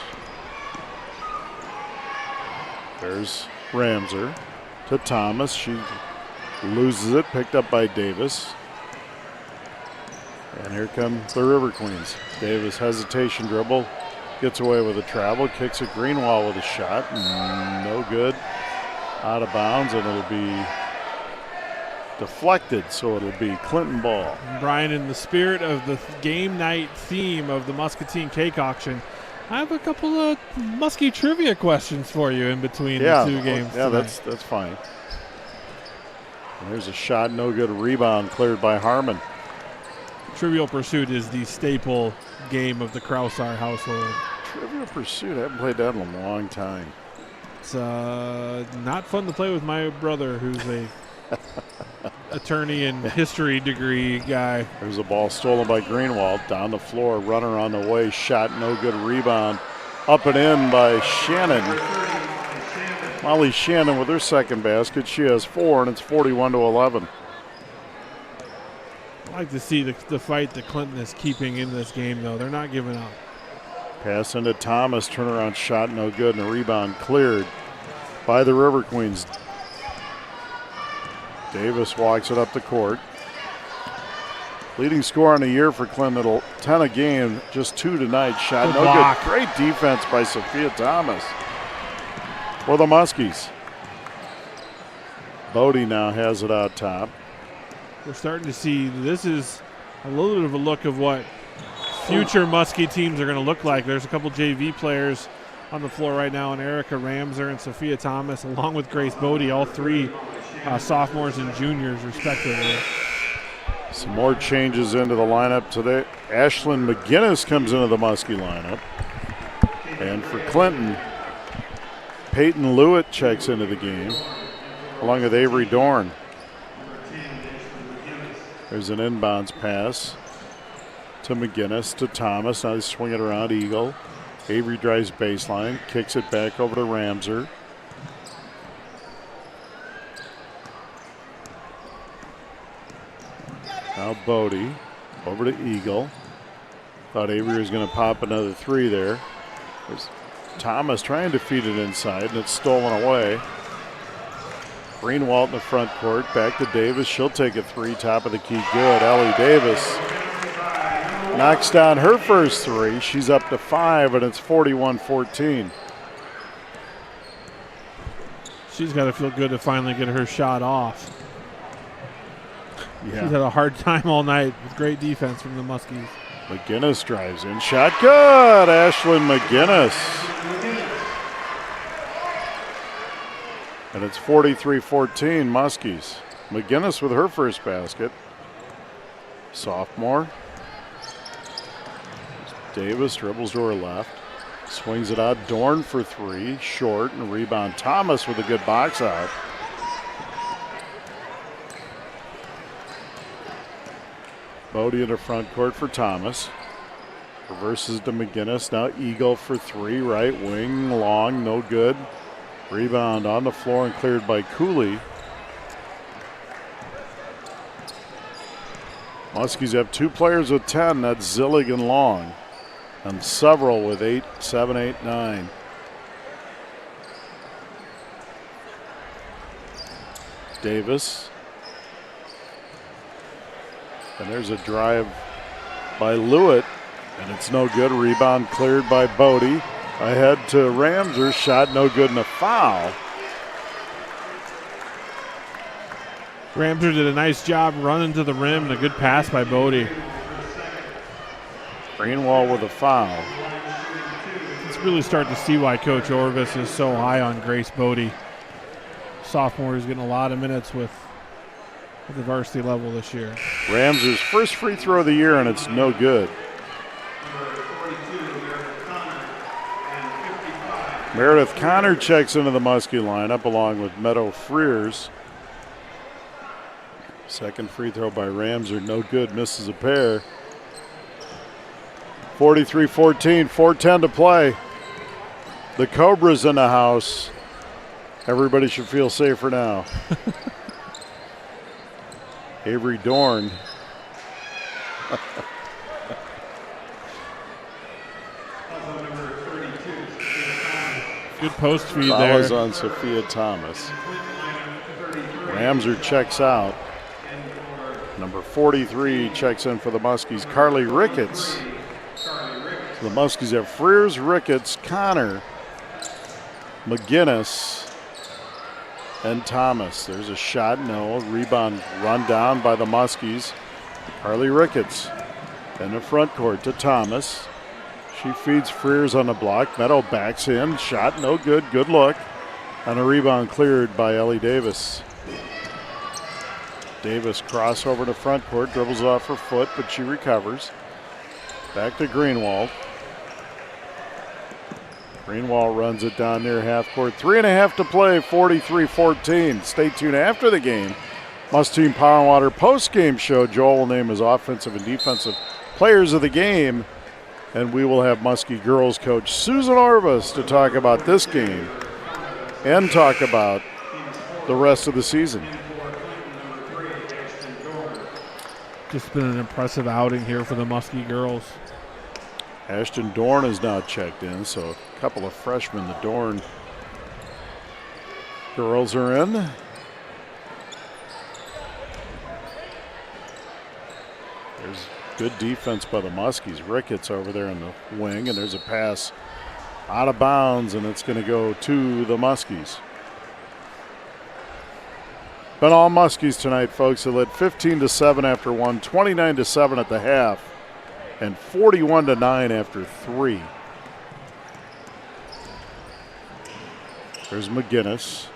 [SPEAKER 1] There's Ramser to Thomas. She loses it, picked up by Davis. And here come the River Queens. Davis, hesitation dribble, gets away with a travel, kicks it Greenwald with a shot, no good. Out of bounds, and it'll be deflected, so it'll be Clinton ball.
[SPEAKER 2] Brian, in the spirit of the game night theme of the Muscatine Cake Auction, I have a couple of Muskie trivia questions for you in between the two games.
[SPEAKER 1] Yeah, that's fine. And there's a shot, no good. Rebound cleared by Harmon.
[SPEAKER 2] Trivial Pursuit is the staple game of the Krausar household.
[SPEAKER 1] Trivial Pursuit, I haven't played that in a long time.
[SPEAKER 2] It's not fun to play with my brother, who's a attorney and history degree guy.
[SPEAKER 1] There's a ball stolen by Greenwald. Down the floor, runner on the way, shot, no good. Rebound, up and in by Shannon. Molly Shannon with her second basket. She has 4, and it's 41-11.
[SPEAKER 2] I like to see the fight that Clinton is keeping in this game, though. They're not giving up.
[SPEAKER 1] Pass into Thomas, turnaround shot, no good, and a rebound cleared by the River Queens. Davis walks it up the court. Leading scorer on the year for Clinton, 10 a game, just 2 tonight. Shot, no good. Great defense by Sophia Thomas for the Muskies. Bodie now has it out top.
[SPEAKER 2] We're starting to see, this is a little bit of a look of what future Muskie teams are going to look like. There's a couple JV players on the floor right now, and Erica Ramser and Sophia Thomas, along with Grace Bodie, all 3 sophomores and juniors, respectively.
[SPEAKER 1] Some more changes into the lineup today. Ashlyn McGinnis comes into the Muskie lineup. And for Clinton, Peyton Lewitt checks into the game, along with Avery Dorn. There's an inbounds pass to McGinnis, to Thomas. Now they swing it around Eagle. Avery drives baseline, kicks it back over to Ramser. Now Bodie over to Eagle. Thought Avery was going to pop another 3 there. There's Thomas trying to feed it inside, and it's stolen away. Greenwald in the front court, back to Davis. She'll take a 3, top of the key, good. Ellie Davis knocks down her first 3. She's up to 5, and it's 41-14.
[SPEAKER 2] She's got to feel good to finally get her shot off.
[SPEAKER 1] Yeah.
[SPEAKER 2] She's had a hard time all night with great defense from the Muskies.
[SPEAKER 1] McGinnis drives in. Shot good. Ashlyn McGinnis. And it's 43-14 Muskies. McGinnis with her first basket. Sophomore. Davis dribbles to her left. Swings it out. Dorn for 3. Short, and rebound. Thomas with a good box out. Bodie in the front court for Thomas. Reverses to McGinnis. Now Eagle for 3. Right wing. Long. No good. Rebound on the floor and cleared by Cooley. Muskies have 2 players with 10. That's Zillig and Long. And several with 8, 7, 8, 9. Davis. And there's a drive by Lewitt, and it's no good. Rebound cleared by Bodie. Ahead to Ramser. Shot no good and a foul.
[SPEAKER 2] Ramser did a nice job running to the rim and a good pass by Bodie.
[SPEAKER 1] Greenwald with a foul.
[SPEAKER 2] Let's really start to see why Coach Orvis is so high on Grace Bodie. Sophomore is getting a lot of minutes with the varsity level this year.
[SPEAKER 1] Ramser's first free throw of the year, and it's no good. Meredith Connor checks into the Muskie lineup along with Meadow Freers. Second free throw by Ramser, no good, misses a pair. 43-14, 4:10 to play. The Cobra's in the house. Everybody should feel safer now. Avery Dorn.
[SPEAKER 2] Good post feed
[SPEAKER 1] Foul
[SPEAKER 2] there.
[SPEAKER 1] is on Sophia Thomas. Ramser checks out. Number 43 checks in for the Muskies, Carly Ricketts. So the Muskies have Freers, Ricketts, Connor, McGinnis, and Thomas. There's a shot, no. Rebound run down by the Muskies. Carly Ricketts in the front court to Thomas. She feeds Freers on the block. Meadow backs in. Shot no good. Good look. And a rebound cleared by Ellie Davis. Davis crossover to front court. Dribbles off her foot, but she recovers. Back to Greenwald. Greenwald runs it down near half court. 3.5 to play. 43-14. Stay tuned after the game. Muscatine Power and Water post-game show. Joel will name his offensive and defensive players of the game. And we will have Muskie girls coach Susan Orvis to talk about this game and talk about the rest of the season.
[SPEAKER 2] Just been an impressive outing here for the Muskie girls.
[SPEAKER 1] Ashton Dorn is now checked in, so a couple of freshmen. The Dorn girls are in. There's good defense by the Muskies. Ricketts over there in the wing, and there's a pass out of bounds, and it's going to go to the Muskies. Been all Muskies tonight, folks. They led 15-7 after one, 29-7 at the half, and 41-9 after 3. There's McGinnis.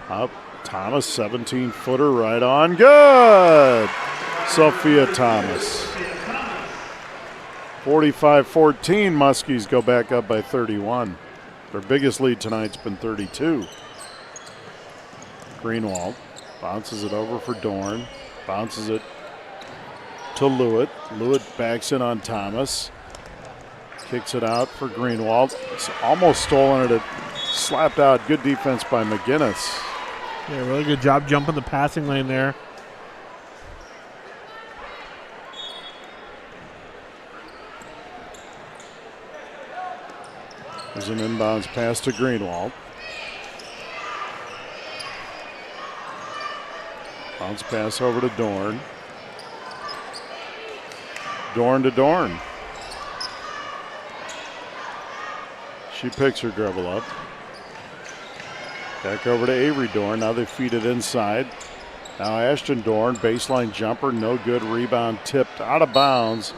[SPEAKER 1] Up. Thomas, 17-footer right on. Good! Sophia Thomas. 45-14, Muskies go back up by 31. Their biggest lead tonight's been 32. Greenwald bounces it over for Dorn. Bounces it to Lewitt. Lewitt backs in on Thomas. Kicks it out for Greenwald. It's almost stolen it. Slapped out. Good defense by McGinnis.
[SPEAKER 2] Yeah, really good job jumping the passing lane there.
[SPEAKER 1] There's an inbounds pass to Greenwald. Bounce pass over to Dorn. Dorn to Dorn. She picks her dribble up. Back over to Avery Dorn. Now they feed it inside. Now Ashton Dorn, baseline jumper, no good. Rebound tipped out of bounds.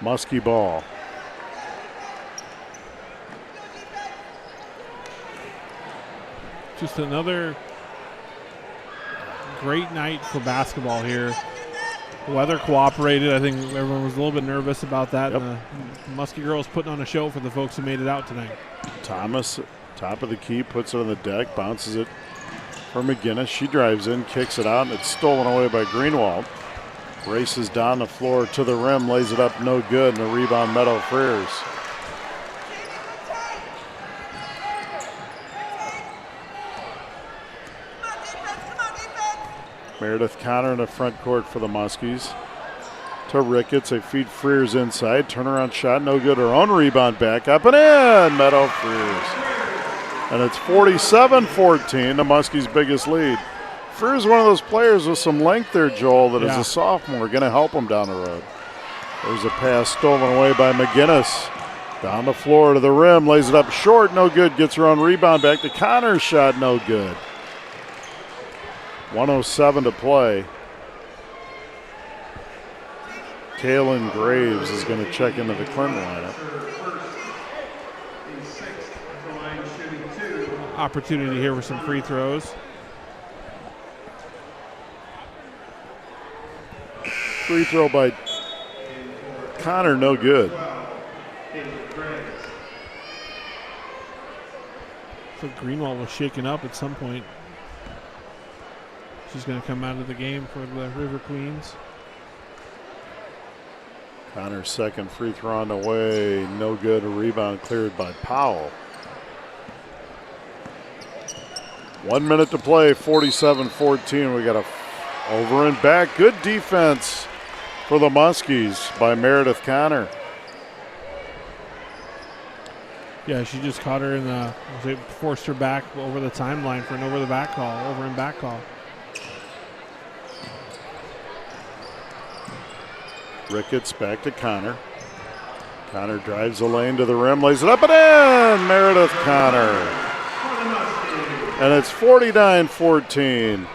[SPEAKER 1] Muskie ball.
[SPEAKER 2] Just another great night for basketball here. The weather cooperated. I think everyone was a little bit nervous about that.
[SPEAKER 1] Yep.
[SPEAKER 2] And the Muskie girls putting on a show for the folks who made it out tonight.
[SPEAKER 1] Thomas, top of the key, puts it on the deck, bounces it for McGinnis. She drives in, kicks it out, and it's stolen away by Greenwald. Races down the floor to the rim, lays it up, no good, and a rebound, Meadow Freers. Meredith Connor in the front court for the Muskies. To Ricketts, they feed Frears inside. Turnaround shot, no good. Her own rebound back up and in. Meadow Frears. And it's 47-14, the Muskies' biggest lead. Frears is one of those players with some length there, Joel, that is a sophomore, going to help him down the road. There's a pass stolen away by McGinnis. Down the floor to the rim, lays it up short, no good. Gets her own rebound back to Connor, shot no good. 1:07 to play. Kaylin Graves is going to check into the Clinton lineup.
[SPEAKER 2] Opportunity here for some free throws.
[SPEAKER 1] Free throw by Connor, no good.
[SPEAKER 2] So Greenwald was shaken up at some point. She's going to come out of the game for the River Queens.
[SPEAKER 1] Connor's second free throw on the way, no good. A rebound cleared by Powell. 1 minute to play, 47-14. We got a over and back. Good defense for the Muskies by Meredith Connor.
[SPEAKER 2] Yeah, she just caught her in the, forced her back over the timeline for an over and back call.
[SPEAKER 1] Ricketts back to Connor. Connor drives the lane to the rim, lays it up and in. Meredith Connor. And it's 49-14.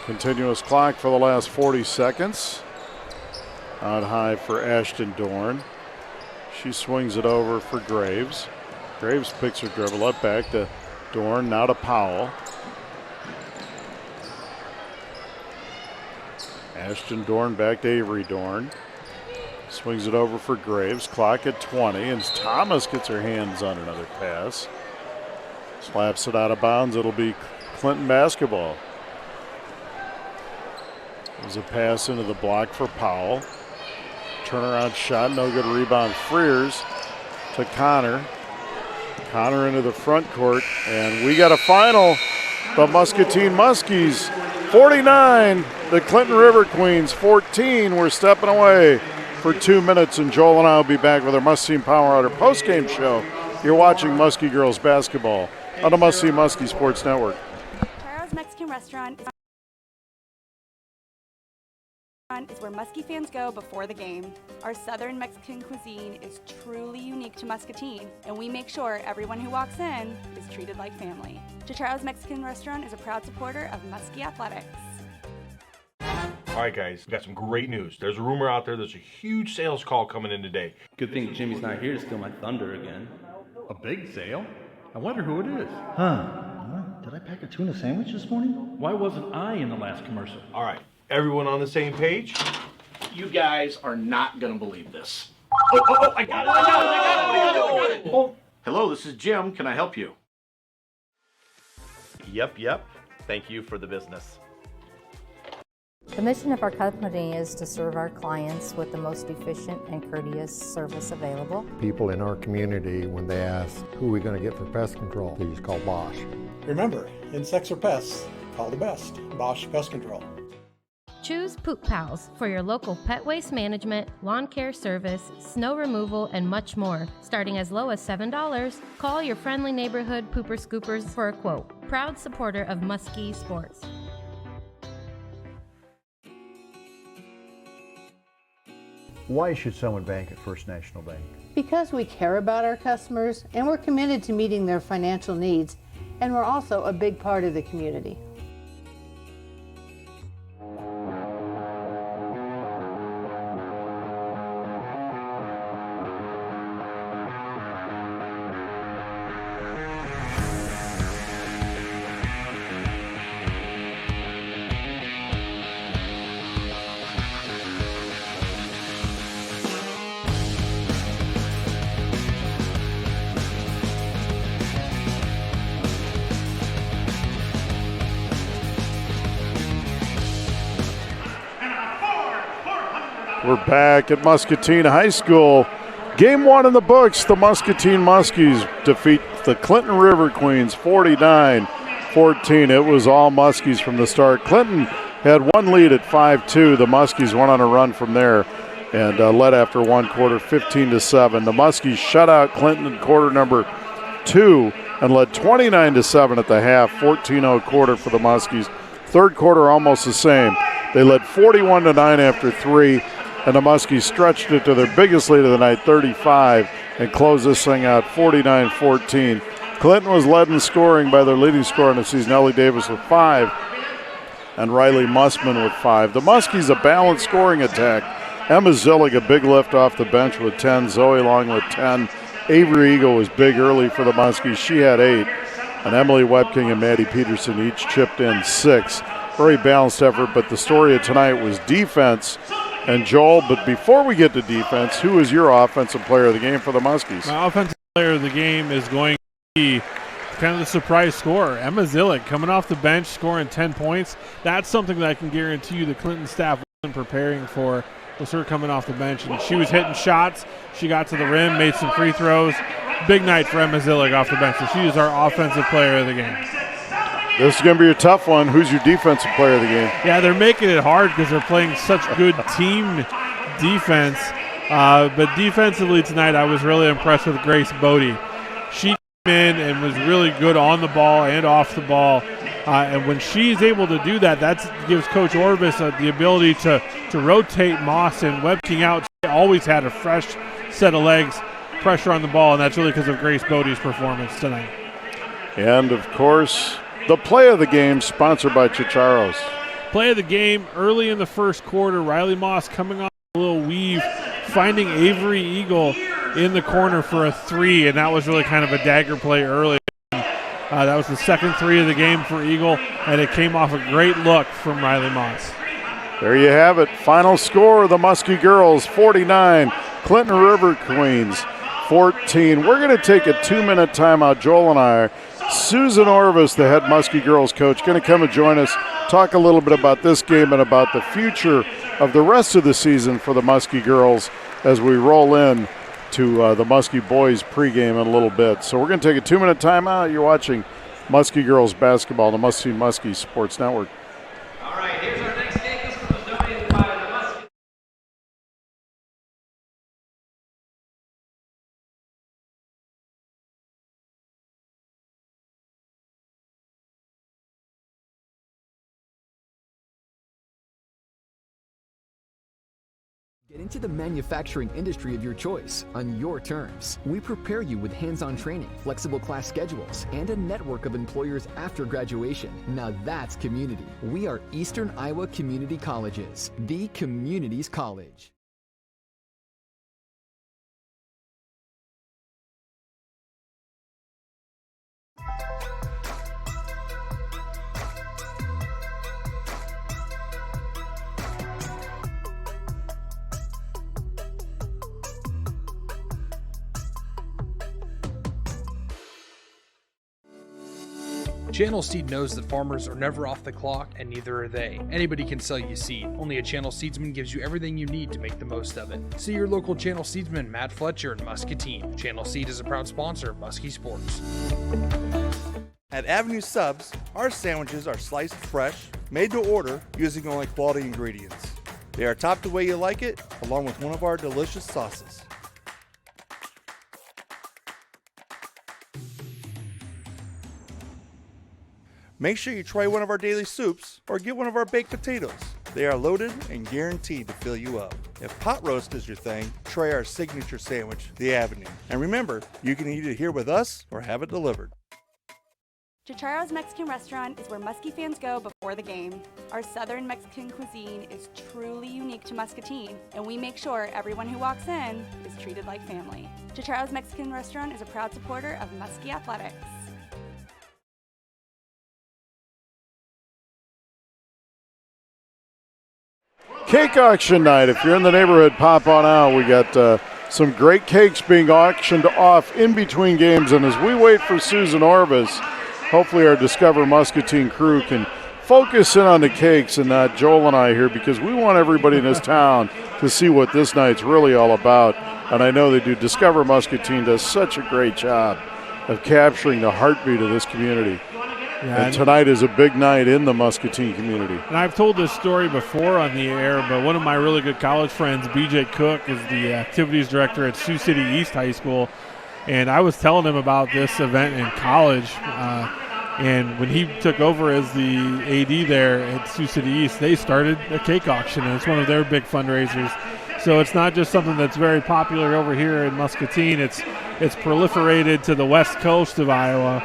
[SPEAKER 1] Continuous clock for the last 40 seconds. Out high for Ashton Dorn. She swings it over for Graves. Graves picks her dribble up back to Dorn, now to Powell. Ashton Dorn back to Avery Dorn. Swings it over for Graves. Clock at 20, and Thomas gets her hands on another pass. Slaps it out of bounds. It'll be Clinton basketball. There's a pass into the block for Powell. Turnaround shot, no good. Rebound Frears to Connor. Connor into the front court, and we got a final. The Muscatine Muskies 49, the Clinton River Queens 14. We're stepping away for 2 minutes, and Joel and I will be back with our Must-See Power Hour post-game show. You're watching Muskie Girls Basketball on the Must-See Muskie Sports Network.
[SPEAKER 9] Chicharros Mexican Restaurant is where Muskie fans go before the game. Our Southern Mexican cuisine is truly unique to Muscatine, and we make sure everyone who walks in is treated like family. Chicharros Mexican Restaurant is a proud supporter of Muskie Athletics.
[SPEAKER 10] All right, guys, we got some great news. There's a rumor out there there's a huge sales call coming in today.
[SPEAKER 11] Good thing Jimmy's not here to steal my thunder again.
[SPEAKER 12] A big sale? I wonder who it is.
[SPEAKER 18] Did I pack a tuna sandwich this morning?
[SPEAKER 12] Why wasn't I in the last commercial?
[SPEAKER 10] All right, everyone on the same page?
[SPEAKER 13] You guys are not going to believe this. I got it. Oh, hello, this is Jim. Can I help you?
[SPEAKER 14] Yep. Thank you for the business.
[SPEAKER 15] The mission of our company is to serve our clients with the most efficient and courteous service available.
[SPEAKER 16] People in our community, when they ask, who are we going to get for pest control, they just call Bosch.
[SPEAKER 17] Remember, insects or pests, call the best, Bosch Pest Control.
[SPEAKER 3] Choose Poop Pals for your local pet waste management, lawn care service, snow removal, and much more. Starting as low as $7, call your friendly neighborhood pooper scoopers for a quote. Proud supporter of Muskie Sports.
[SPEAKER 4] Why should someone bank at First National Bank?
[SPEAKER 5] Because we care about our customers and we're committed to meeting their financial needs, and we're also a big part of the community.
[SPEAKER 1] We're back at Muscatine High School. Game one in the books. The Muscatine Muskies defeat the Clinton River Queens 49-14. 14. It was all Muskies from the start. Clinton had one lead at 5-2. The Muskies went on a run from there and led after one quarter, 15-7. The Muskies shut out Clinton in quarter number 2 and led 29-7 at the half, 14-0 quarter for the Muskies. Third quarter almost the same. They led 41-9 after 3, and the Muskies stretched it to their biggest lead of the night, 35, and closed this thing out 49-14. Clinton was led in scoring by their leading scorer in the season, Ellie Davis, with 5, and Riley Mussman with 5. The Muskies a balanced scoring attack. Emma Zillig a big lift off the bench with 10, Zoe Long with 10. Avery Eagle was big early for the Muskies. She had 8. And Emily Webking and Maddie Peterson each chipped in 6. Very balanced effort, but the story of tonight was defense. And Joel, but before we get to defense, who is your offensive player of the game for the Muskies?
[SPEAKER 2] My offensive player of the game is going to be kind of the surprise scorer, Emma Zillig, coming off the bench, scoring 10 points. That's something that I can guarantee you the Clinton staff wasn't preparing for, was her coming off the bench. And she was hitting shots. She got to the rim, made some free throws. Big night for Emma Zillig off the bench. So she is our offensive player of the game.
[SPEAKER 1] This is going to be a tough one. Who's your defensive player of the game?
[SPEAKER 2] Yeah, they're making it hard because they're playing such good team defense. But defensively tonight, I was really impressed with Grace Bodie. She in and was really good on the ball and off the ball. And when she's able to do that, that gives Coach Orvis the ability to rotate Moss and Webking out. She always had a fresh set of legs, pressure on the ball, and that's really because of Grace Bodie's performance tonight.
[SPEAKER 1] And, of course, the play of the game sponsored by Chicharros.
[SPEAKER 2] Play of the game early in the first quarter, Riley Moss coming off a little weave, finding Avery Eagle in the corner for a 3, and that was really kind of a dagger play early. That was the second 3 of the game for Eagle, and it came off a great look from Riley Moss.
[SPEAKER 1] There you have it. Final score, the Muskie girls 49, Clinton River Queens 14. We're going to take a 2-minute timeout. Joel and I, Susan Orvis, the head Muskie girls coach, going to come and join us, talk a little bit about this game and about the future of the rest of the season for the Muskie girls as we roll in to the Muskie boys pregame in a little bit. So we're going to take a 2-minute timeout. You're watching Muskie girls basketball, the Must See Muskie Sports Network.
[SPEAKER 20] All right, here's our next game. This one was donated by the Muskie.
[SPEAKER 6] Get into the manufacturing industry of your choice on your terms. We prepare you with hands-on training, flexible class schedules, and a network of employers after graduation. Now that's community. We are Eastern Iowa Community Colleges, the community's college.
[SPEAKER 8] Channel Seed knows that farmers are never off the clock, and neither are they. Anybody can sell you seed. Only a Channel Seedsman gives you everything you need to make the most of it. See your local Channel Seedsman, Matt Fletcher in Muscatine. Channel Seed is a proud sponsor of Muskie Sports.
[SPEAKER 7] At Avenue Subs, our sandwiches are sliced fresh, made to order, using only quality ingredients. They are topped the way you like it, along with one of our delicious sauces. Make sure you try one of our daily soups or get one of our baked potatoes. They are loaded and guaranteed to fill you up. If pot roast is your thing, try our signature sandwich, the Avenue. And remember, you can eat it here with us or have it delivered.
[SPEAKER 9] Chicharros Mexican Restaurant is where Muskie fans go before the game. Our Southern Mexican cuisine is truly unique to Muscatine, and we make sure everyone who walks in is treated like family. Chicharros Mexican Restaurant is a proud supporter of Muskie Athletics.
[SPEAKER 1] Cake auction night. If you're in the neighborhood, pop on out. We got some great cakes being auctioned off in between games. And as we wait for Susan Orvis, hopefully our Discover Muscatine crew can focus in on the cakes and not Joel and I here, because we want everybody in this town to see what this night's really all about. And I know they do. Discover Muscatine does such a great job of capturing the heartbeat of this community.
[SPEAKER 2] Yeah,
[SPEAKER 1] and tonight is a big night in the Muscatine community.
[SPEAKER 2] And I've told this story before on the air, but one of my really good college friends, BJ Cook, is the activities director at Sioux City East High School. And I was telling him about this event in college. And when he took over as the AD there at Sioux City East, they started a cake auction, and it's one of their big fundraisers. So it's not just something that's very popular over here in Muscatine. It's proliferated to the west coast of Iowa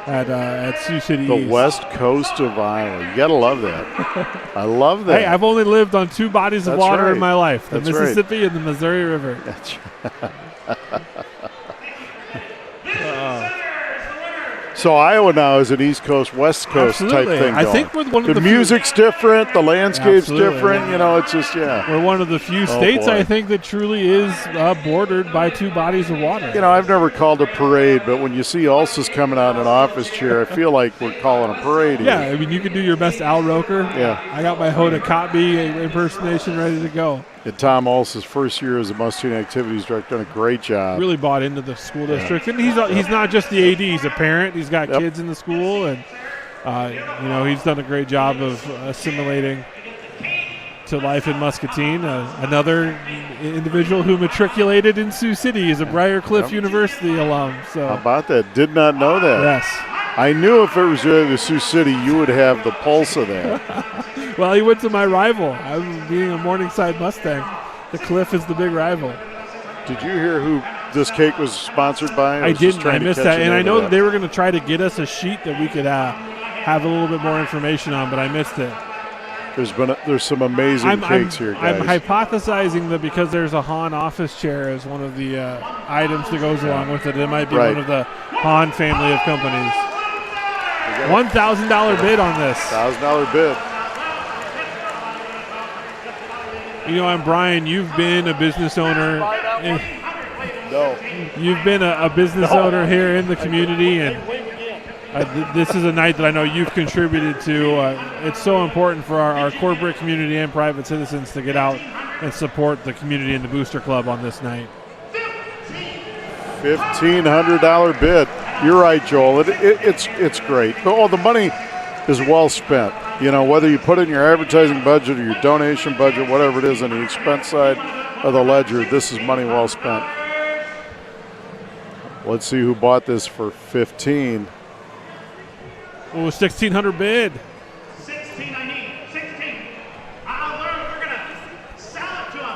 [SPEAKER 2] at Sioux City East.
[SPEAKER 1] The west coast of Iowa. You got to love that. I love that.
[SPEAKER 2] Hey, I've only lived on 2 bodies of water in my life, the
[SPEAKER 1] That's
[SPEAKER 2] Mississippi and the Missouri River.
[SPEAKER 1] That's So Iowa now is an East Coast, West Coast type thing.
[SPEAKER 2] I think we're one of
[SPEAKER 1] the music's different, the landscape's different.
[SPEAKER 2] Yeah.
[SPEAKER 1] You know, it's just
[SPEAKER 2] We're one of the few states I think that truly is bordered by 2 bodies of water.
[SPEAKER 1] You know, I've never called a parade, but when you see Ulsa's coming out in an office chair, I feel like we're calling a parade.
[SPEAKER 2] Yeah, I mean, you can do your best Al Roker.
[SPEAKER 1] Yeah,
[SPEAKER 2] I got my Hoda Kotb impersonation ready to go.
[SPEAKER 1] And Tom Ulsa's first year as a Muscatine activities director, done a great job.
[SPEAKER 2] Really bought into the school district, and he's not just the AD; he's a parent. He's got kids in the school, and you know, he's done a great job of assimilating to life in Muscatine. Another individual who matriculated in Sioux City is a Briarcliff University alum. So
[SPEAKER 1] how about that? Did not know that.
[SPEAKER 2] Yes.
[SPEAKER 1] I knew if it was related to Sioux City, you would have the pulse of that.
[SPEAKER 2] Well, he went to my rival. I'm being a Morningside Mustang. The Cliff is the big rival.
[SPEAKER 1] Did you hear who this cake was sponsored by?
[SPEAKER 2] I didn't. I missed that. And I know that they were going to try to get us a sheet that we could have a little bit more information on, but I missed it.
[SPEAKER 1] There's some amazing cakes here, guys.
[SPEAKER 2] I'm hypothesizing that because there's a Hahn office chair as one of the items that goes along with it might be one of the Hahn family of companies. $1,000 bid on this.
[SPEAKER 1] $1,000 bid.
[SPEAKER 2] You know, I'm Brian. You've been a business owner.
[SPEAKER 1] No.
[SPEAKER 2] You've been a business owner here in the community, and this is a night that I know you've contributed to. It's so important for our corporate community and private citizens to get out and support the community and the Booster Club on this night.
[SPEAKER 1] $1,500 bid. You're right, Joel. It's great. Oh, the money is well spent. You know, whether you put it in your advertising budget or your donation budget, whatever it is on the expense side of the ledger, this is money well spent. Let's see who bought this for $15,000.
[SPEAKER 2] Oh, $1,600 bid.
[SPEAKER 20] 16, I need 16. I'll learn. We're gonna sell it to him.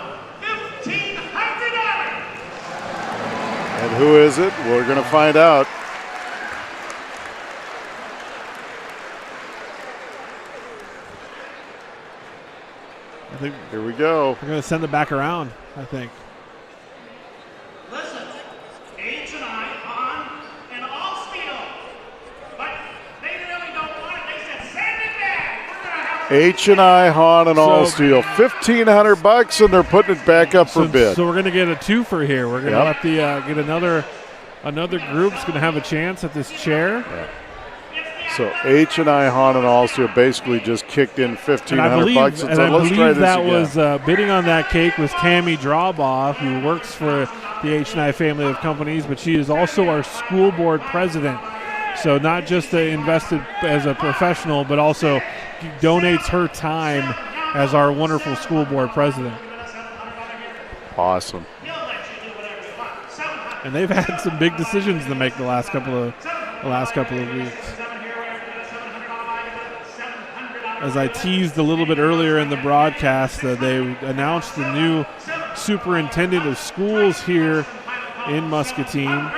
[SPEAKER 20] $1,500.
[SPEAKER 1] And who is it? We're going to find out.
[SPEAKER 2] I think
[SPEAKER 1] here we go.
[SPEAKER 2] We're going to send it back around, I think.
[SPEAKER 20] Listen, H and I, Hahn, and all steel. But they really don't want it. They said, send it back. We're going to have
[SPEAKER 1] H&I, Hahn, and All Steel. $1,500, and they're putting it back up for bid.
[SPEAKER 2] So we're going to get a twofer here. We're going to let the get another group's going to have a chance at this chair.
[SPEAKER 1] Yeah. So H&I, Hahn, and All Steel basically just kicked in $1,500.
[SPEAKER 2] And I believe
[SPEAKER 1] let's
[SPEAKER 2] that was bidding on that cake was Tammy Drawbaugh, who works for the H&I family of companies, but she is also our school board president. So not just invested as a professional, but also donates her time as our wonderful school board president.
[SPEAKER 1] Awesome.
[SPEAKER 2] And they've had some big decisions to make the last couple of weeks. As I teased a little bit earlier in the broadcast, they announced the new superintendent of schools here in Muscatine.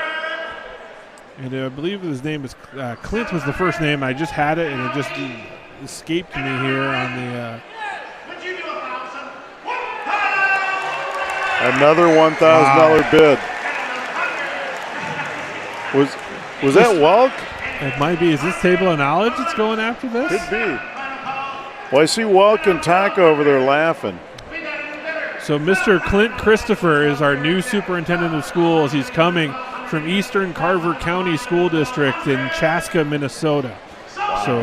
[SPEAKER 2] And I believe his name is Clint was the first name. I just had it, and it just escaped me here on the
[SPEAKER 1] another $1,000 bid. Was that Welk?
[SPEAKER 2] It might be. Is this Table of Knowledge that's going after this?
[SPEAKER 1] Could be. Well, I see Welk and Taco over there laughing.
[SPEAKER 2] So Mr. Clint Christopher is our new superintendent of schools. He's coming from Eastern Carver County School District in Chaska, Minnesota. So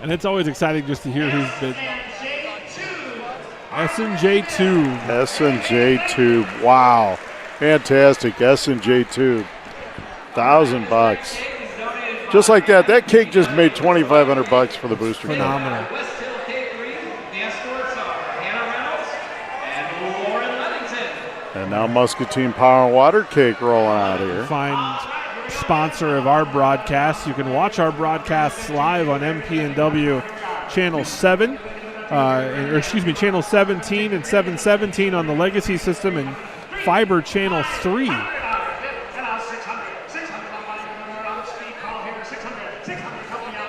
[SPEAKER 2] and it's always exciting just to hear who's been. S&J Tube.
[SPEAKER 1] S&J Tube. Wow. Fantastic. S&J Tube. $1,000. Just like that. That cake just made $2,500 for the booster club.
[SPEAKER 2] Phenomenal.
[SPEAKER 1] And now Muscatine Power and Water cake rolling out here.
[SPEAKER 2] Fine sponsor of our broadcast. You can watch our broadcasts live on MP&W Channel 7, Channel 17 and 717 on the Legacy system, and Fiber Channel 3.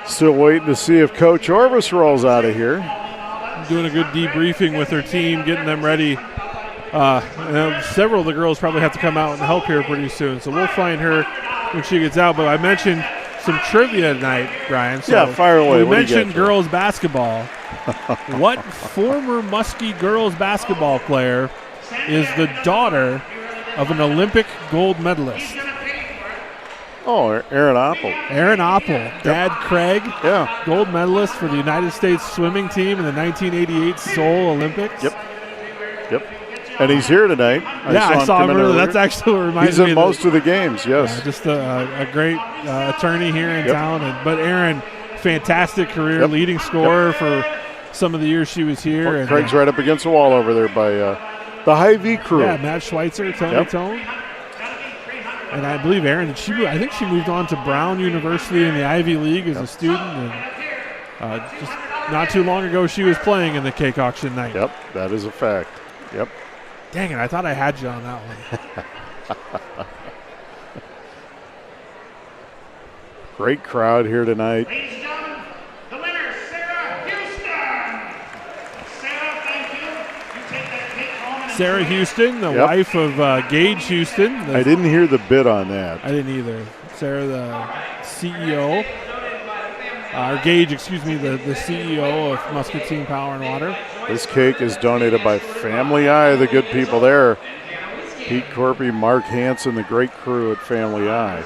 [SPEAKER 1] Still waiting to see if Coach Orvis rolls out of here.
[SPEAKER 2] Doing a good debriefing with her team, getting them ready. Several of the girls probably have to come out and help here pretty soon, so we'll find her when she gets out. But I mentioned some trivia tonight, Brian. So
[SPEAKER 1] yeah, fire away.
[SPEAKER 2] We mentioned girls basketball. What former Muskie girls basketball player is the daughter of an Olympic gold medalist?
[SPEAKER 1] Oh, Aaron Oppel.
[SPEAKER 2] Aaron Oppel. Dad Craig.
[SPEAKER 1] Yeah.
[SPEAKER 2] Gold medalist for the United States swimming team in the 1988 Seoul Olympics.
[SPEAKER 1] Yep. And he's here tonight.
[SPEAKER 2] I saw him earlier. That's actually what reminds me.
[SPEAKER 1] He's at most of the games, yes.
[SPEAKER 2] Just a great attorney here in town. But Aaron, fantastic career, leading scorer for some of the years she was here.
[SPEAKER 1] Well, Craig's right up against the wall over there by the Hy-Vee crew.
[SPEAKER 2] Yeah, Matt Schweitzer, Tony Tone. And I believe Aaron, I think she moved on to Brown University in the Ivy League as a student. And just not too long ago, she was playing in the cake auction night.
[SPEAKER 1] Yep, that is a fact. Yep.
[SPEAKER 2] Dang it, I thought I had you on that one.
[SPEAKER 1] Great crowd here tonight.
[SPEAKER 20] Ladies and gentlemen, the winner, Sarah Houston. Sarah, thank you. You take that cake home and
[SPEAKER 2] Sarah Houston, the wife of Gage Houston.
[SPEAKER 1] I didn't hear the bid on that.
[SPEAKER 2] I didn't either. Sarah, the CEO, or Gage, excuse me, the CEO of Muscatine Power and Water.
[SPEAKER 1] This cake is donated by Family Eye, the good people there. Pete Corpy, Mark Hansen, the great crew at Family Eye.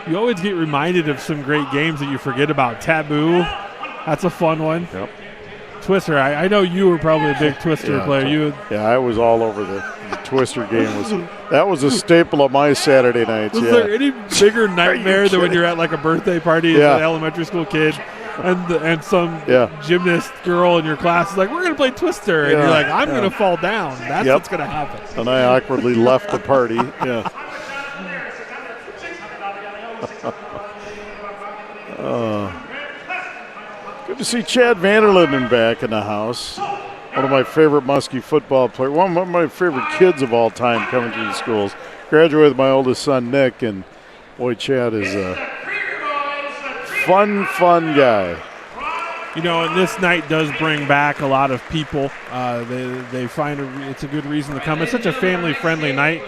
[SPEAKER 2] You always get reminded of some great games that you forget about. Taboo, that's a fun one.
[SPEAKER 1] Yep.
[SPEAKER 2] Twister, I know you were probably a big Twister player.
[SPEAKER 1] I was all over the Twister game. That was a staple of my Saturday nights.
[SPEAKER 2] Was there any bigger nightmare than when you're at like a birthday party as an elementary school kid and some gymnast girl in your class is like, we're going to play Twister. And you're like, I'm going to fall down. That's what's going to happen.
[SPEAKER 1] And I awkwardly left the party. Yeah. Good to see Chad Vanderlinden back in the house. One of my favorite Muskie football players. One of my favorite kids of all time coming through the schools. Graduated with my oldest son, Nick, and boy, Chad is a fun guy.
[SPEAKER 2] You know, and this night does bring back a lot of people. They find it's a good reason to come. It's such a family-friendly night.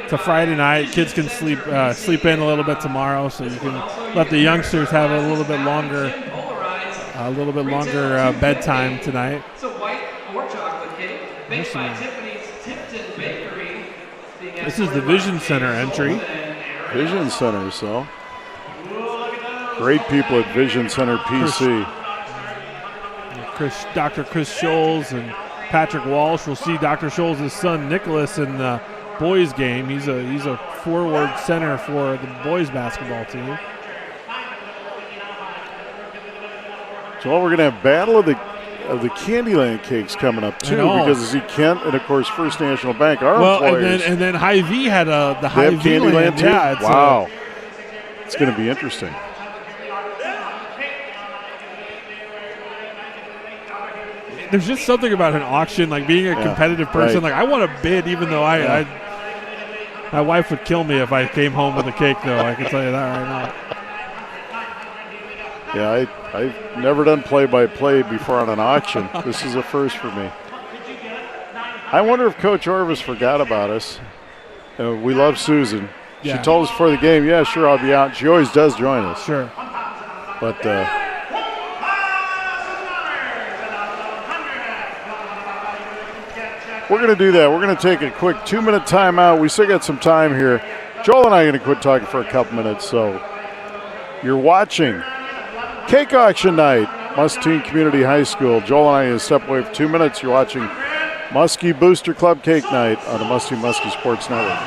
[SPEAKER 2] It's a Friday night. Kids can sleep in a little bit tomorrow, so you can let the youngsters have a little bit longer bedtime tonight.
[SPEAKER 21] It's a white or chocolate cake baked by Tiffany's Tipton Bakery.
[SPEAKER 2] This is the Vision Center entry.
[SPEAKER 1] Vision Center, so great people at Vision Center PC.
[SPEAKER 2] Dr. Chris Scholes and Patrick Walsh. We'll see Dr. Scholes' son Nicholas in the boys game. He's a forward center for the boys basketball team.
[SPEAKER 1] So we're going to have Battle of the Candyland cakes coming up too, because I see Kent and of course First National Bank are employers.
[SPEAKER 2] and then Hy-Vee had the Hy-Vee
[SPEAKER 1] Candyland too.
[SPEAKER 2] Yeah,
[SPEAKER 1] wow, it's going to be interesting.
[SPEAKER 2] There's just something about an auction, like being a competitive person. Like I want to bid, even though my wife would kill me if I came home with a cake. Though I can tell you that right now.
[SPEAKER 1] Yeah, I've never done play-by-play before on an auction. This is a first for me. I wonder if Coach Orvis forgot about us. We love Susan.
[SPEAKER 2] Yeah.
[SPEAKER 1] She told us before the game, yeah, sure, I'll be out. She always does join us.
[SPEAKER 2] Sure.
[SPEAKER 1] But we're going to do that. We're going to take a quick 2-minute timeout. We still got some time here. Joel and I are going to quit talking for a couple minutes. So you're watching Cake Auction Night, Muscatine Community High School. Joel and I will step away for 2 minutes. You're watching Muskie Booster Club Cake Night on the Muskie Sports Network.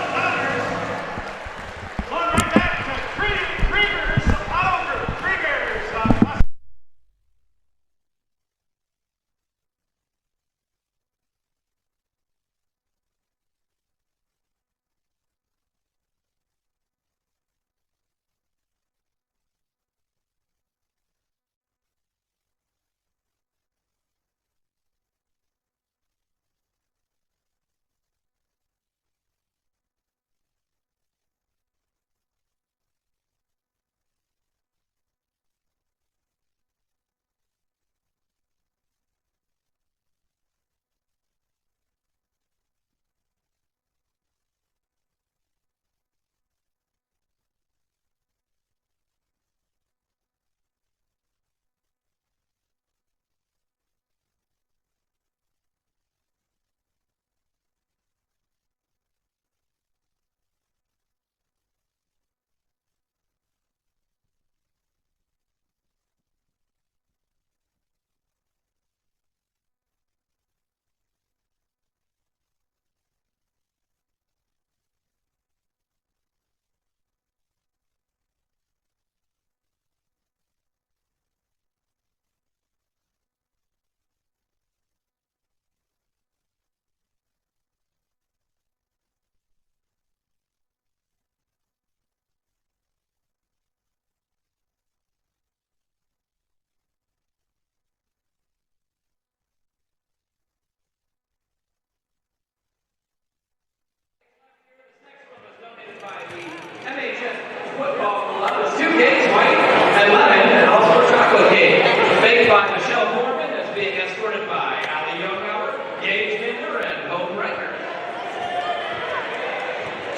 [SPEAKER 21] Two cakes, white and lemon, and also a chocolate cake. Baked by Michelle Morgan, that's being escorted by Ali Younghour, Gage Miller, and Hope Riker.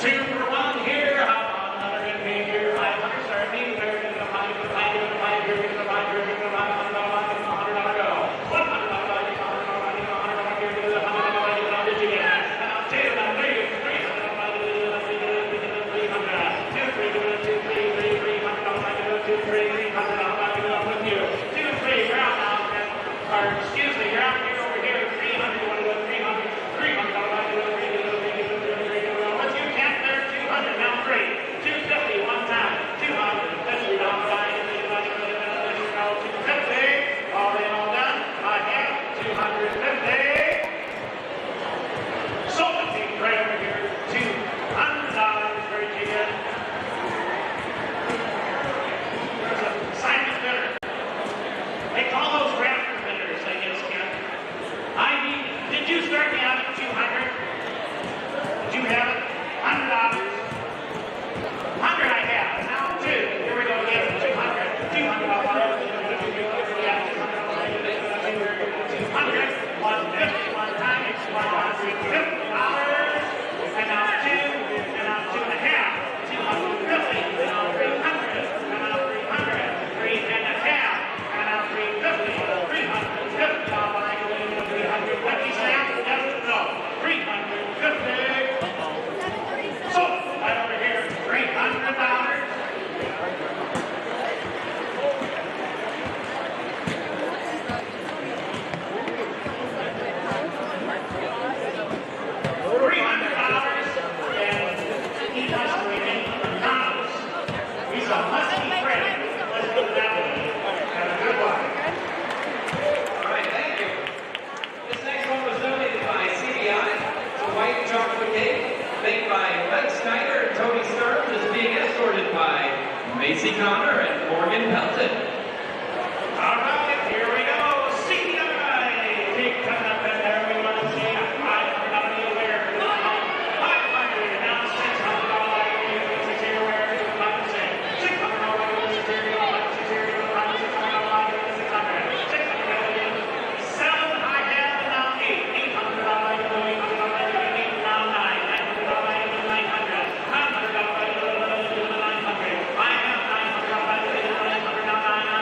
[SPEAKER 20] 2 for 1 here, hop on another good page here, 500 starting, third in the 5, the 5, the 5, here, the 5, here, the 5, $100 go. $100 value, $100 value, $100 here, the $100 value, how did you get that? And I'll tell you that, $300 value, excuse me, you're out here over here, 300, you want to go 300, let's you count there, 200, now 3, 250, one time, 250, now 250, all in, all done, I have 250, sold it to you right over here, $200 for you again. There's a Simon bidder. They call those raptor bidders, I guess, Ken. Did you start me out at 200? Did you have it? $100. 100 I have. Now 2. Here we go again. 200. 200. 150. One time. It's $150. And now 2. And now 2 and a half. 250. And now 300. And now 300. 3 and a half. And now 350. 350. Now I go into 350 cents. Yes, no. 350. So, right over here. $300. He's a Muskie friend. Let's put it that way. Have a good one.
[SPEAKER 21] All right, thank you. This next one was donated by CBI. It's a white chocolate cake baked by Red Snyder and Tony Stearns, is being escorted by Macy Connor and Morgan Pelton.
[SPEAKER 20] All right, here we go. CBI. Keep coming up in there. We want to see $500 aware. 500. Now $600. Here where is the 5%? $600. $900.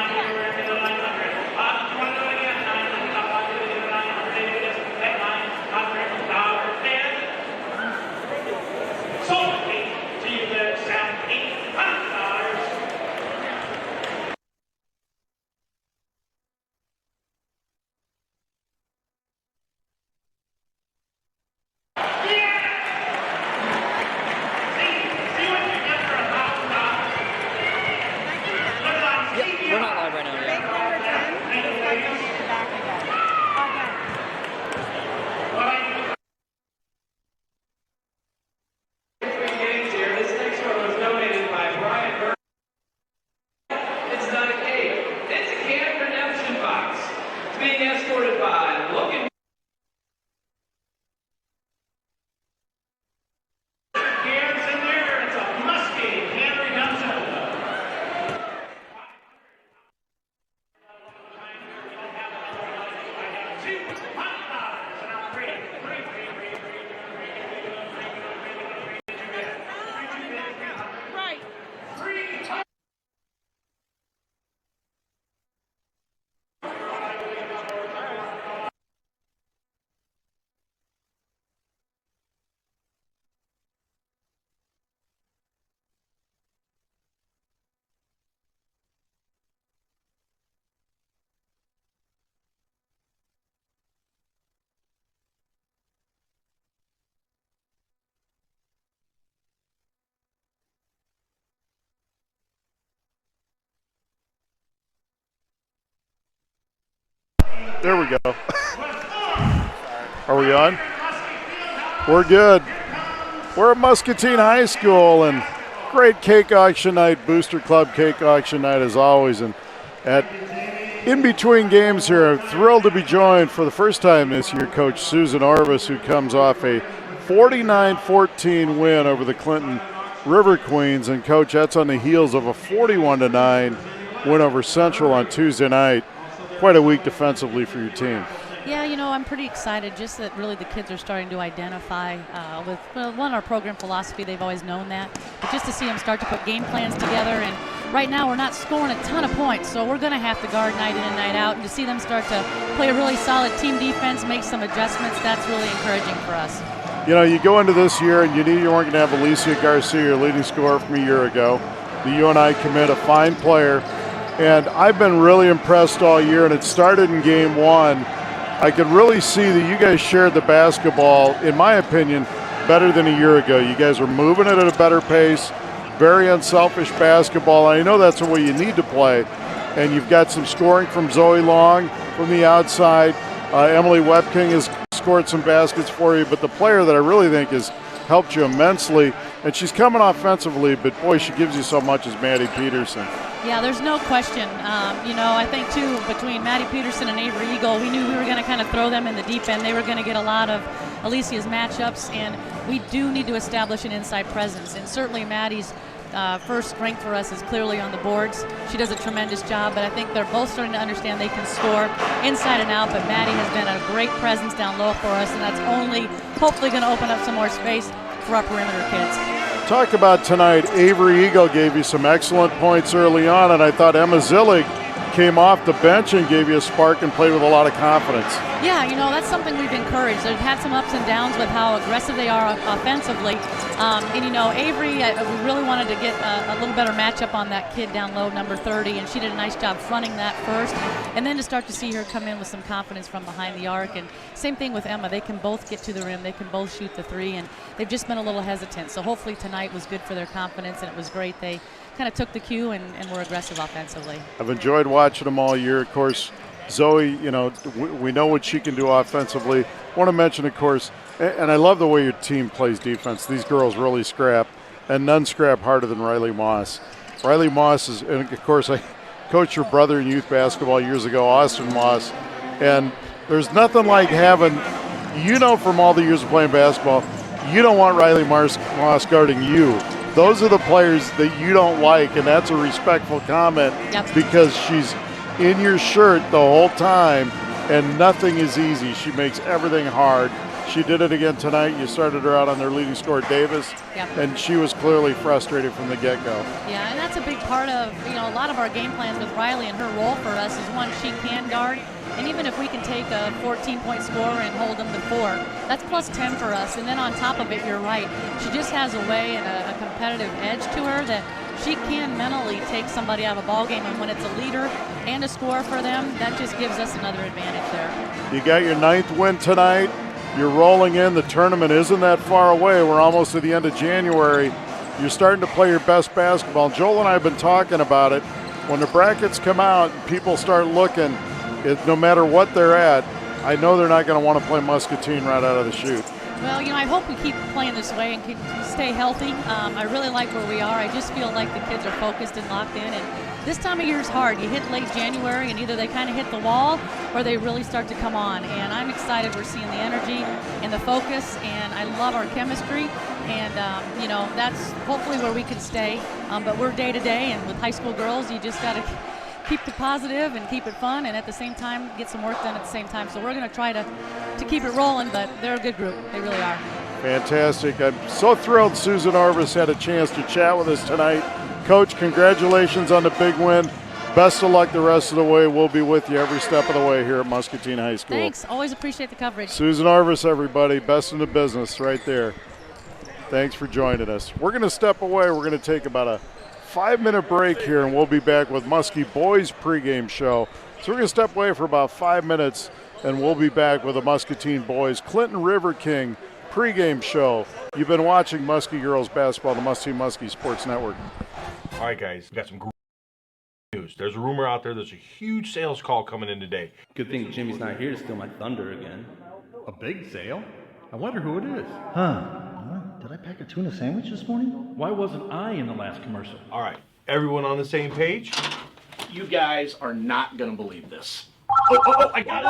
[SPEAKER 1] There we go. Are we on? We're good. We're at Muscatine High School, and great cake auction night, Booster Club cake auction night as always. And in between games here, I'm thrilled to be joined for the first time this year, Coach Susan Orvis, who comes off a 49-14 win over the Clinton River Queens. And Coach, that's on the heels of a 41-9 win over Central on Tuesday night. Quite a week defensively for your team.
[SPEAKER 19] Yeah, I'm pretty excited just that really the kids are starting to identify with, our program philosophy. They've always known that. But just to see them start to put game plans together. And right now we're not scoring a ton of points, so we're going to have to guard night in and night out. And to see them start to play a really solid team defense, make some adjustments, that's really encouraging for us.
[SPEAKER 1] You go into this year and you knew you weren't going to have Alicia Garcia, your leading scorer from a year ago. The UNI commit, a fine player. And I've been really impressed all year, and it started in game one. I could really see that you guys shared the basketball, in my opinion, better than a year ago. You guys were moving it at a better pace, very unselfish basketball. I know that's the way you need to play. And you've got some scoring from Zoe Long from the outside. Emily Webking has scored some baskets for you, but the player that I really think has helped you immensely, and she's coming offensively, but boy, she gives you so much, is Maddie Peterson.
[SPEAKER 19] Yeah, there's no question. I think, too, between Maddie Peterson and Avery Eagle, we knew we were going to kind of throw them in the deep end. They were going to get a lot of Alicia's matchups, and we do need to establish an inside presence. And certainly Maddie's first strength for us is clearly on the boards. She does a tremendous job, but I think they're both starting to understand they can score inside and out, but Maddie has been a great presence down low for us, and that's only hopefully going to open up some more space for our perimeter kids.
[SPEAKER 1] Talk about tonight. Avery Eagle gave you some excellent points early on, and I thought Emma Zillig came off the bench and gave you a spark and played with a lot of confidence.
[SPEAKER 19] Yeah, that's something we've encouraged. They've had some ups and downs with how aggressive they are offensively. Avery, we really wanted to get a little better matchup on that kid down low, number 30, and she did a nice job fronting that first. And then to start to see her come in with some confidence from behind the arc. And same thing with Emma. They can both get to the rim. They can both shoot the three, and they've just been a little hesitant. So hopefully tonight was good for their confidence, and it was great. They kind of took the cue and were aggressive offensively.
[SPEAKER 1] I've enjoyed watching them all year. Of course, Zoe, we know what she can do offensively. I want to mention, of course, and I love the way your team plays defense. These girls really scrap, and none scrap harder than Riley Moss. Riley Moss is, and of course, I coached her brother in youth basketball years ago, Austin Moss, and there's nothing like having, from all the years of playing basketball, you don't want Riley Moss guarding you. Those are the players that you don't like, and that's a respectful comment.
[SPEAKER 19] Yep.
[SPEAKER 1] Because she's in your shirt the whole time, and nothing is easy. She makes everything hard. She did it again tonight. You started her out on their leading scorer, Davis, and she was clearly frustrated from the get-go.
[SPEAKER 19] Yeah, and that's a big part of, a lot of our game plans with Riley, and her role for us is one, she can guard, and even if we can take a 14-point score and hold them to 4, that's plus 10 for us. And then on top of it, you're right, she just has a way and a competitive edge to her that she can mentally take somebody out of a ball game, and when it's a leader and a scorer for them, that just gives us another advantage there.
[SPEAKER 1] You got your 9th win tonight. You're rolling in. The tournament isn't that far away. We're almost at the end of January. You're starting to play your best basketball. Joel and I have been talking about it. When the brackets come out, people start looking, no matter what they're at, I know they're not going to want to play Muscatine right out of the chute.
[SPEAKER 19] Well, I hope we keep playing this way and stay healthy. I really like where we are. I just feel like the kids are focused and locked in. And this time of year is hard. You hit late January, and either they kind of hit the wall or they really start to come on. And I'm excited. We're seeing the energy and the focus, and I love our chemistry. And, that's hopefully where we can stay. But we're day to day, and with high school girls, you just got to keep the positive and keep it fun, and at the same time get some work done at the same time. So we're going to try to keep it rolling, but they're a good group. They really are.
[SPEAKER 1] Fantastic. I'm so thrilled Susan Orvis had a chance to chat with us tonight. Coach, congratulations on the big win. Best of luck the rest of the way. We'll be with you every step of the way here at Muscatine High School.
[SPEAKER 19] Thanks. Always appreciate the coverage.
[SPEAKER 1] Susan Orvis, everybody. Best in the business right there. Thanks for joining us. We're going to step away. We're going to take about a 5-minute break here, and we'll be back with Muskie Boys pregame show. So we're going to step away for about 5 minutes, and we'll be back with the Muscatine Boys Clinton River King pregame show. You've been watching Muskie Girls Basketball, the Muskie Sports Network.
[SPEAKER 10] All right, guys, we got some news. news. There's a rumor out there there's a huge sales call coming in today.
[SPEAKER 12] Good thing Jimmy's not here to steal my thunder again. A big sale? I wonder who it is.
[SPEAKER 18] Did I pack a tuna sandwich this morning?
[SPEAKER 12] Why wasn't I in the last commercial?
[SPEAKER 10] All right, everyone on the same page?
[SPEAKER 13] You guys are not going to believe this. I got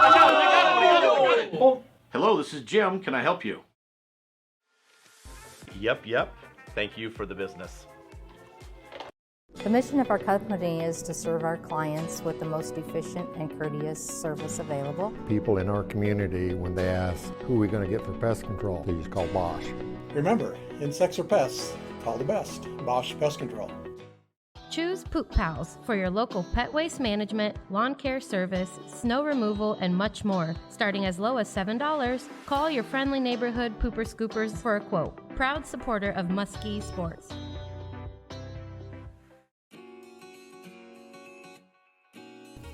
[SPEAKER 13] it. Oh, hello, this is Jim. Can I help you?
[SPEAKER 14] Yep. Thank you for the business.
[SPEAKER 15] The mission of our company is to serve our clients with the most efficient and courteous service available.
[SPEAKER 16] People in our community, when they ask, who are we going to get for pest control, they just call Bosch.
[SPEAKER 17] Remember, insects or pests, call the best. Bosch Pest Control.
[SPEAKER 3] Choose Poop Pals for your local pet waste management, lawn care service, snow removal, and much more. Starting as low as $7, call your friendly neighborhood pooper scoopers for a quote. Proud supporter of Muskie sports.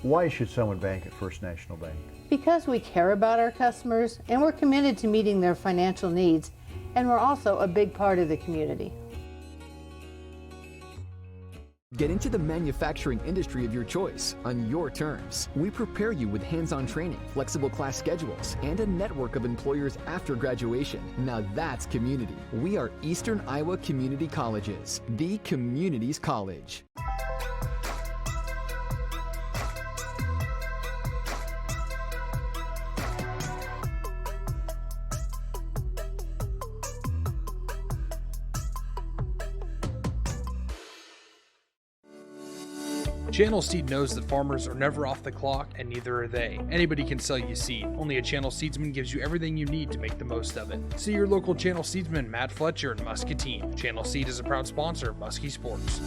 [SPEAKER 4] Why should someone bank at First National Bank?
[SPEAKER 5] Because we care about our customers and we're committed to meeting their financial needs, and we're also a big part of the community.
[SPEAKER 6] Get into the manufacturing industry of your choice on your terms. We prepare you with hands-on training, flexible class schedules, and a network of employers after graduation. Now that's community. We are Eastern Iowa Community Colleges, the community's college.
[SPEAKER 8] Channel Seed knows that farmers are never off the clock, and neither are they. Anybody can sell you seed. Only a Channel Seedsman gives you everything you need to make the most of it. See your local Channel Seedsman, Matt Fletcher in Muscatine. Channel Seed is a proud sponsor of Muskie Sports.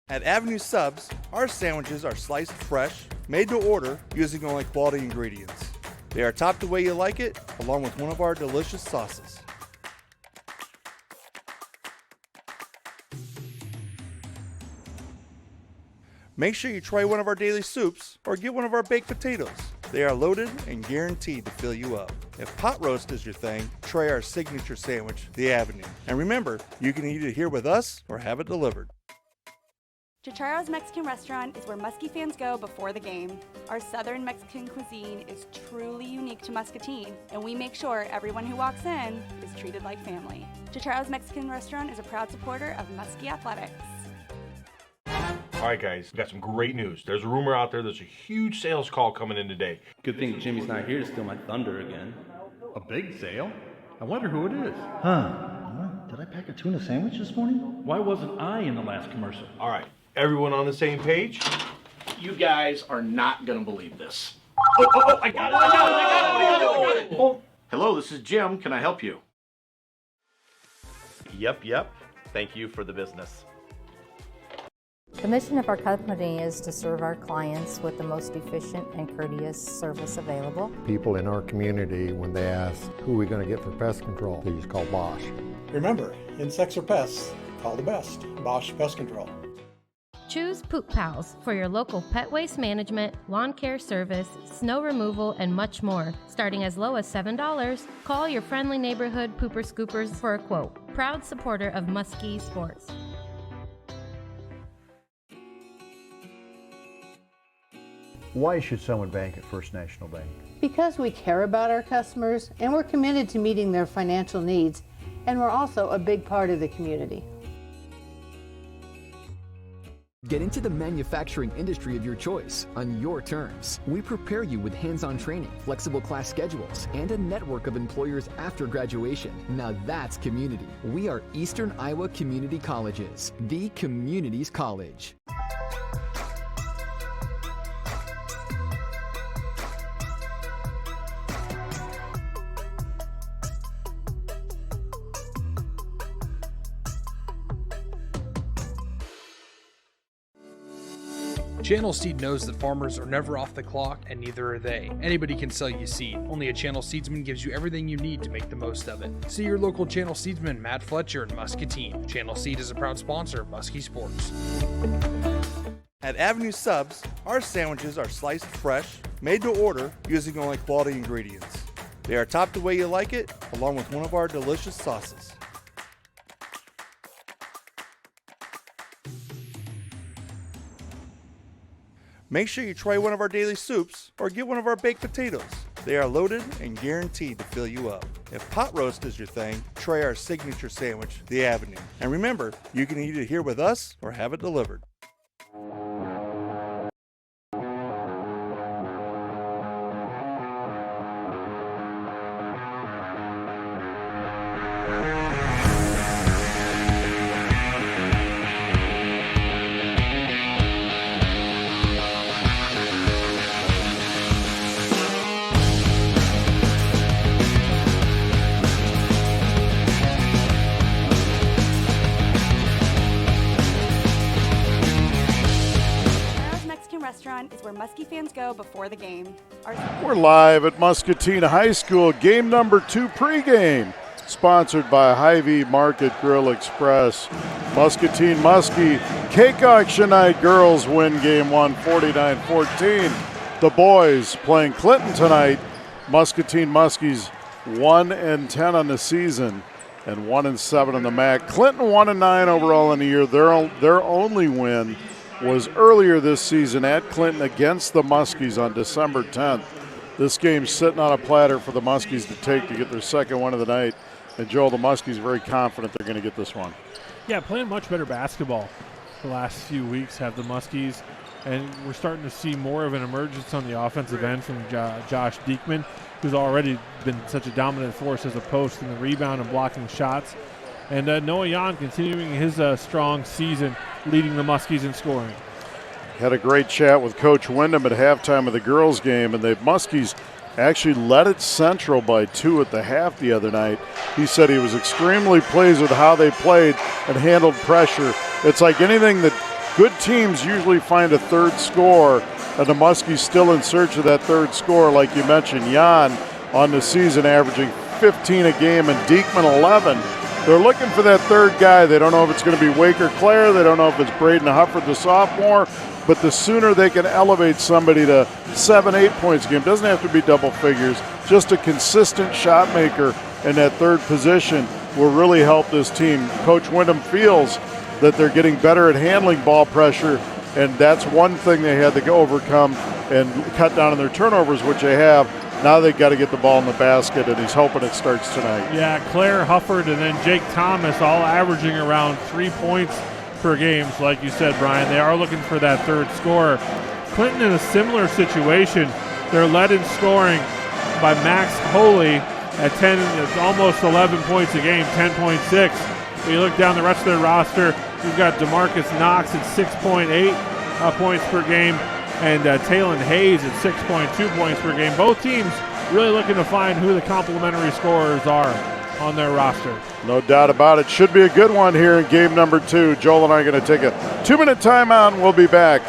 [SPEAKER 7] At Avenue Subs, our sandwiches are sliced fresh, made to order, using only quality ingredients. They are topped the way you like it, along with one of our delicious sauces. Make sure you try one of our daily soups or get one of our baked potatoes. They are loaded and guaranteed to fill you up. If pot roast is your thing, try our signature sandwich, the Avenue. And remember, you can eat it here with us or have it delivered.
[SPEAKER 9] Chicharros Mexican Restaurant is where Muskie fans go before the game. Our Southern Mexican cuisine is truly unique to Muscatine, and we make sure everyone who walks in is treated like family. Chicharros Mexican Restaurant is a proud supporter of Muskie Athletics.
[SPEAKER 10] All right, guys, we got some great news. There's a rumor out there there's a huge sales call coming in today.
[SPEAKER 12] Good thing Jimmy's not here to steal my thunder again. A big sale? I wonder who it is.
[SPEAKER 18] Did I pack a tuna sandwich this morning?
[SPEAKER 12] Why wasn't I in the last commercial?
[SPEAKER 10] All right, everyone on the same page?
[SPEAKER 13] You guys are not going to believe this. I got it. Oh, hello, this is Jim. Can I help you?
[SPEAKER 14] Yep. Thank you for the business.
[SPEAKER 15] The mission of our company is to serve our clients with the most efficient and courteous service available.
[SPEAKER 16] People in our community, when they ask, who are we going to get for pest control, they just call Bosch.
[SPEAKER 17] Remember, insects or pests, call the best. Bosch Pest Control.
[SPEAKER 3] Choose Poop Pals for your local pet waste management, lawn care service, snow removal, and much more. Starting as low as $7, call your friendly neighborhood pooper scoopers for a quote. Proud supporter of Muskie sports.
[SPEAKER 4] Why should someone bank at First National Bank?
[SPEAKER 5] Because we care about our customers and we're committed to meeting their financial needs, and we're also a big part of the community.
[SPEAKER 6] Get into the manufacturing industry of your choice on your terms. We prepare you with hands-on training, flexible class schedules, and a network of employers after graduation. Now that's community. We are Eastern Iowa Community Colleges, the community's college.
[SPEAKER 8] Channel Seed knows that farmers are never off the clock, and neither are they. Anybody can sell you seed. Only a Channel Seedsman gives you everything you need to make the most of it. See your local Channel Seedsman, Matt Fletcher in Muscatine. Channel Seed is a proud sponsor of Muskie Sports.
[SPEAKER 7] At Avenue Subs, our sandwiches are sliced fresh, made to order, using only quality ingredients. They are topped the way you like it, along with one of our delicious sauces. Make sure you try one of our daily soups or get one of our baked potatoes. They are loaded and guaranteed to fill you up. If pot roast is your thing, try our signature sandwich, the Avenue. And remember, you can eat it here with us or have it delivered.
[SPEAKER 9] Restaurant is where Muskie fans go before the game.
[SPEAKER 1] We're live at Muscatine High School, game number 2 pregame, sponsored by Hy-Vee Market Grill Express. Muscatine Muskie cake auction night. Girls win game 1, 49-14. The boys playing Clinton tonight. Muscatine Muskies 1-10 on the season and 1-7 on the MAC. Clinton 1-9 overall in the year. Their only win was earlier this season at Clinton against the Muskies on December 10th. This game's sitting on a platter for the Muskies to take to get their second win of the night. And Joel, the Muskies very confident they're going to get this one.
[SPEAKER 2] Yeah, playing much better basketball the last few weeks have the Muskies. And we're starting to see more of an emergence on the offensive end from Josh Diekman, who's already been such a dominant force as a post in the rebound and blocking shots. And Noah Jan continuing his strong season, leading the Muskies in scoring.
[SPEAKER 1] Had a great chat with Coach Wyndham at halftime of the girls' game, and the Muskies actually led it Central by 2 at the half the other night. He said he was extremely pleased with how they played and handled pressure. It's like anything that good teams usually find a third score, and the Muskies still in search of that third score. Like you mentioned, Jan on the season averaging 15 a game and Diekman 11. They're looking for that third guy. They don't know if it's going to be Wake or Claire. They don't know if it's Braden Hufford, the sophomore. But the sooner they can elevate somebody to 7-8 points a game, doesn't have to be double figures, just a consistent shot maker in that third position will really help this team. Coach Wyndham feels that they're getting better at handling ball pressure, and that's one thing they had to go overcome and cut down on their turnovers, which they have. Now they've got to get the ball in the basket, and he's hoping it starts tonight.
[SPEAKER 2] Yeah, Claire Hufford and then Jake Thomas all averaging around 3 points per game. So like you said, Brian, they are looking for that third scorer. Clinton in a similar situation. They're led in scoring by Max Holy at 10, almost 11 points a game, 10.6. When you look down the rest of their roster, you've got DeMarcus Knox at 6.8 points per game, and Talon Hayes at 6.2 points per game. Both teams really looking to find who the complementary scorers are on their roster.
[SPEAKER 1] No doubt about it. Should be a good one here in game number 2. Joel and I are going to take a 2-minute timeout, and we'll be back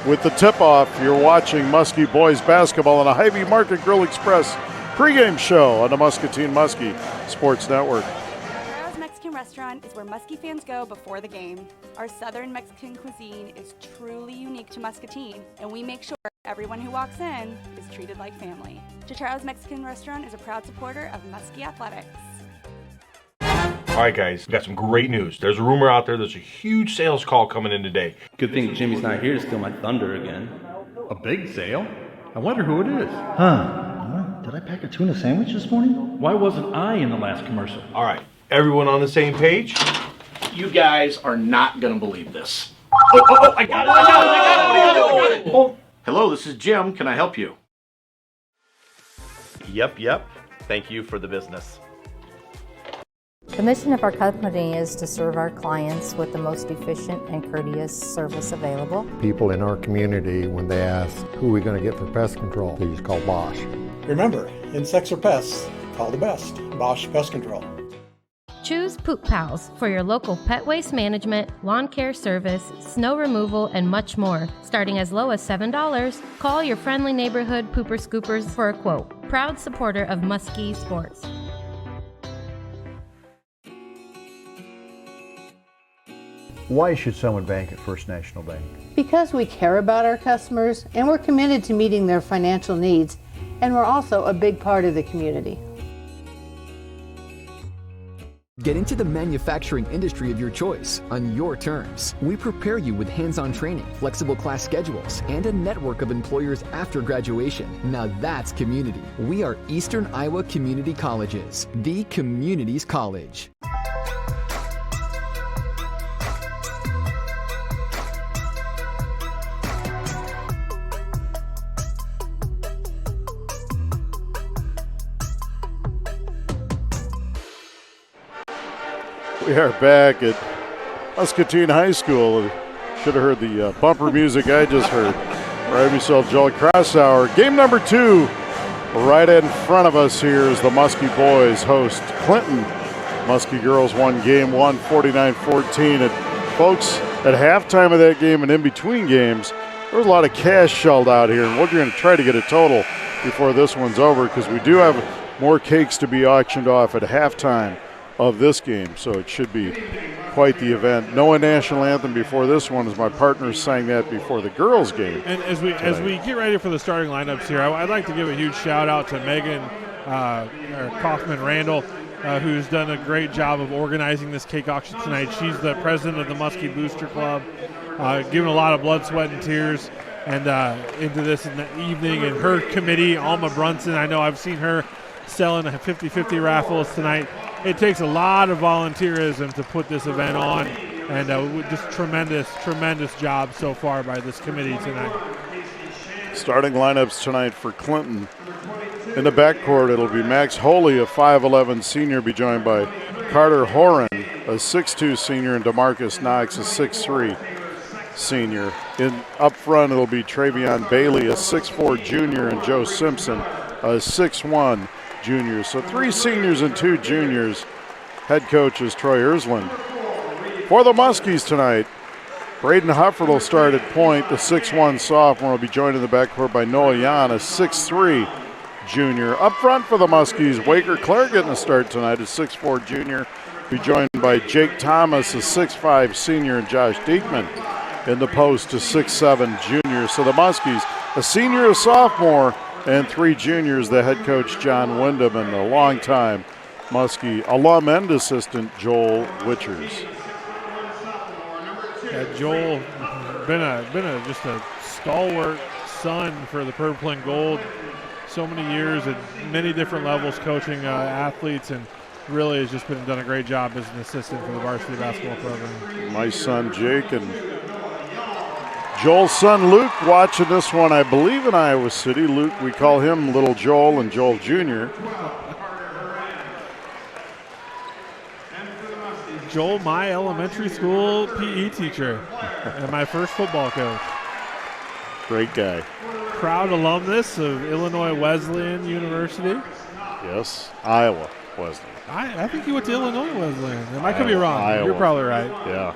[SPEAKER 1] with the tip-off. You're watching Muskie boys basketball on a Hy-Vee Market Grill Express pregame show on the Muscatine Muskie Sports Network.
[SPEAKER 9] Chicharros Mexican Restaurant is where Muskie fans go before the game. Our Southern Mexican cuisine is truly unique to Muscatine, and we make sure everyone who walks in is treated like family. Chicharros Mexican Restaurant is a proud supporter of Muskie Athletics.
[SPEAKER 10] All right, guys, we got some great news. There's a rumor out there there's a huge sales call coming in today.
[SPEAKER 12] Good thing Jimmy's not here to steal my thunder again. A big sale? I wonder who it is.
[SPEAKER 18] Did I pack a tuna sandwich this morning?
[SPEAKER 12] Why wasn't I in the last commercial?
[SPEAKER 10] All right, everyone on the same page?
[SPEAKER 13] You guys are not going to believe this. Oh, I got it. Oh, hello, this is Jim. Can I help you?
[SPEAKER 14] Yep. Thank you for the business.
[SPEAKER 15] The mission of our company is to serve our clients with the most efficient and courteous service available.
[SPEAKER 16] People in our community, when they ask, who are we going to get for pest control, they just call Bosch.
[SPEAKER 17] Remember, insects or pests, call the best, Bosch Pest Control.
[SPEAKER 3] Choose Poop Pals for your local pet waste management, lawn care service, snow removal, and much more. Starting as low as $7, call your friendly neighborhood pooper scoopers for a quote. Proud supporter of Muskie Sports.
[SPEAKER 4] Why should someone bank at First National Bank?
[SPEAKER 5] Because we care about our customers and we're committed to meeting their financial needs, and we're also a big part of the community.
[SPEAKER 6] Get into the manufacturing industry of your choice on your terms. We prepare you with hands-on training, flexible class schedules, and a network of employers after graduation. Now that's community. We are Eastern Iowa Community Colleges, the community's college.
[SPEAKER 1] We are back at Muscatine High School. Should have heard the bumper music I just heard. Grab yourself, Joel Crosshour. Game number 2. Right in front of us here is the Muskie boys host Clinton. Muskie girls won game 1, 49-14. And folks, at halftime of that game and in between games, there was a lot of cash shelled out here. And we're going to try to get a total before this one's over because we do have more cakes to be auctioned off at halftime of this game, so it should be quite the event. No national anthem before this one, as my partners sang that before the girls' game.
[SPEAKER 2] And as we get ready for the starting lineups here, I'd like to give a huge shout out to Megan Kaufman-Randall, who's done a great job of organizing this cake auction tonight. She's the president of the Muskie Booster Club, giving a lot of blood, sweat, and tears and into this in the evening. And her committee, Alma Brunson, I know I've seen her selling 50-50 raffles tonight. It takes a lot of volunteerism to put this event on, and just tremendous job so far by this committee tonight.
[SPEAKER 1] Starting lineups tonight for Clinton. In the backcourt, it'll be Max Holy, a 5'11 senior, be joined by Carter Horan, a 6'2 senior, and DeMarcus Knox, a 6'3 senior. Up front, it'll be Travion Bailey, a 6'4 junior, and Joe Simpson, a 6'1 junior. So 3 seniors and 2 juniors. Head coach is Troy Ersland. For the Muskies tonight, Braden Hufford will start at point. The 6'1 sophomore will be joined in the backcourt by Noah Yan, a 6'3 junior. Up front for the Muskies, Waker Clare getting a start tonight, a 6'4 junior. Be joined by Jake Thomas, a 6'5 senior, and Josh Diekman in the post, a 6'7 junior. So the Muskies, a senior, a sophomore, and 3 juniors, the head coach John Wyndham and the longtime Muskie alum and assistant Joel Witchers.
[SPEAKER 2] Yeah, Joel been just a stalwart son for the Purple and Gold. So many years at many different levels coaching athletes, and really has just done a great job as an assistant for the varsity basketball program.
[SPEAKER 1] My son Jake and Joel's son Luke watching this one, I believe, in Iowa City. Luke, we call him Little Joel and Joel Jr.
[SPEAKER 2] Joel, my elementary school PE teacher and my first football coach.
[SPEAKER 1] Great guy.
[SPEAKER 2] Proud alumnus of Illinois Wesleyan University.
[SPEAKER 1] Yes, Iowa Wesleyan.
[SPEAKER 2] I think he went to Illinois Wesleyan. I could be wrong.
[SPEAKER 1] Iowa.
[SPEAKER 2] You're probably right.
[SPEAKER 1] Yeah.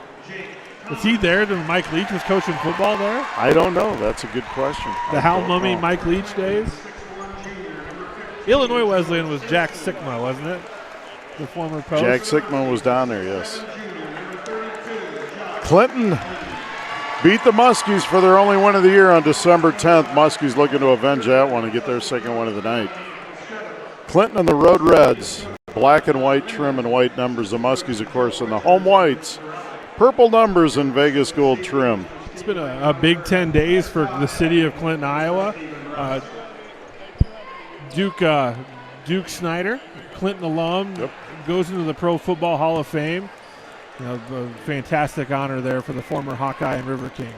[SPEAKER 2] Was he there when Mike Leach was coaching football there?
[SPEAKER 1] I don't know. That's a good question.
[SPEAKER 2] The Hal Mummy, Mike Leach days? Illinois Wesleyan was Jack Sikma, wasn't it? The former coach?
[SPEAKER 1] Jack Sikma was down there, yes. Clinton beat the Muskies for their only win of the year on December 10th. Muskies looking to avenge that one and get their second win of the night. Clinton and the Road Reds, black and white trim and white numbers. The Muskies, of course, in the home whites. Purple numbers and Vegas gold trim.
[SPEAKER 2] It's been a big 10 days for the city of Clinton, Iowa. Duke Snyder, Clinton alum, goes into the Pro Football Hall of Fame. A fantastic honor there for the former Hawkeye and River King.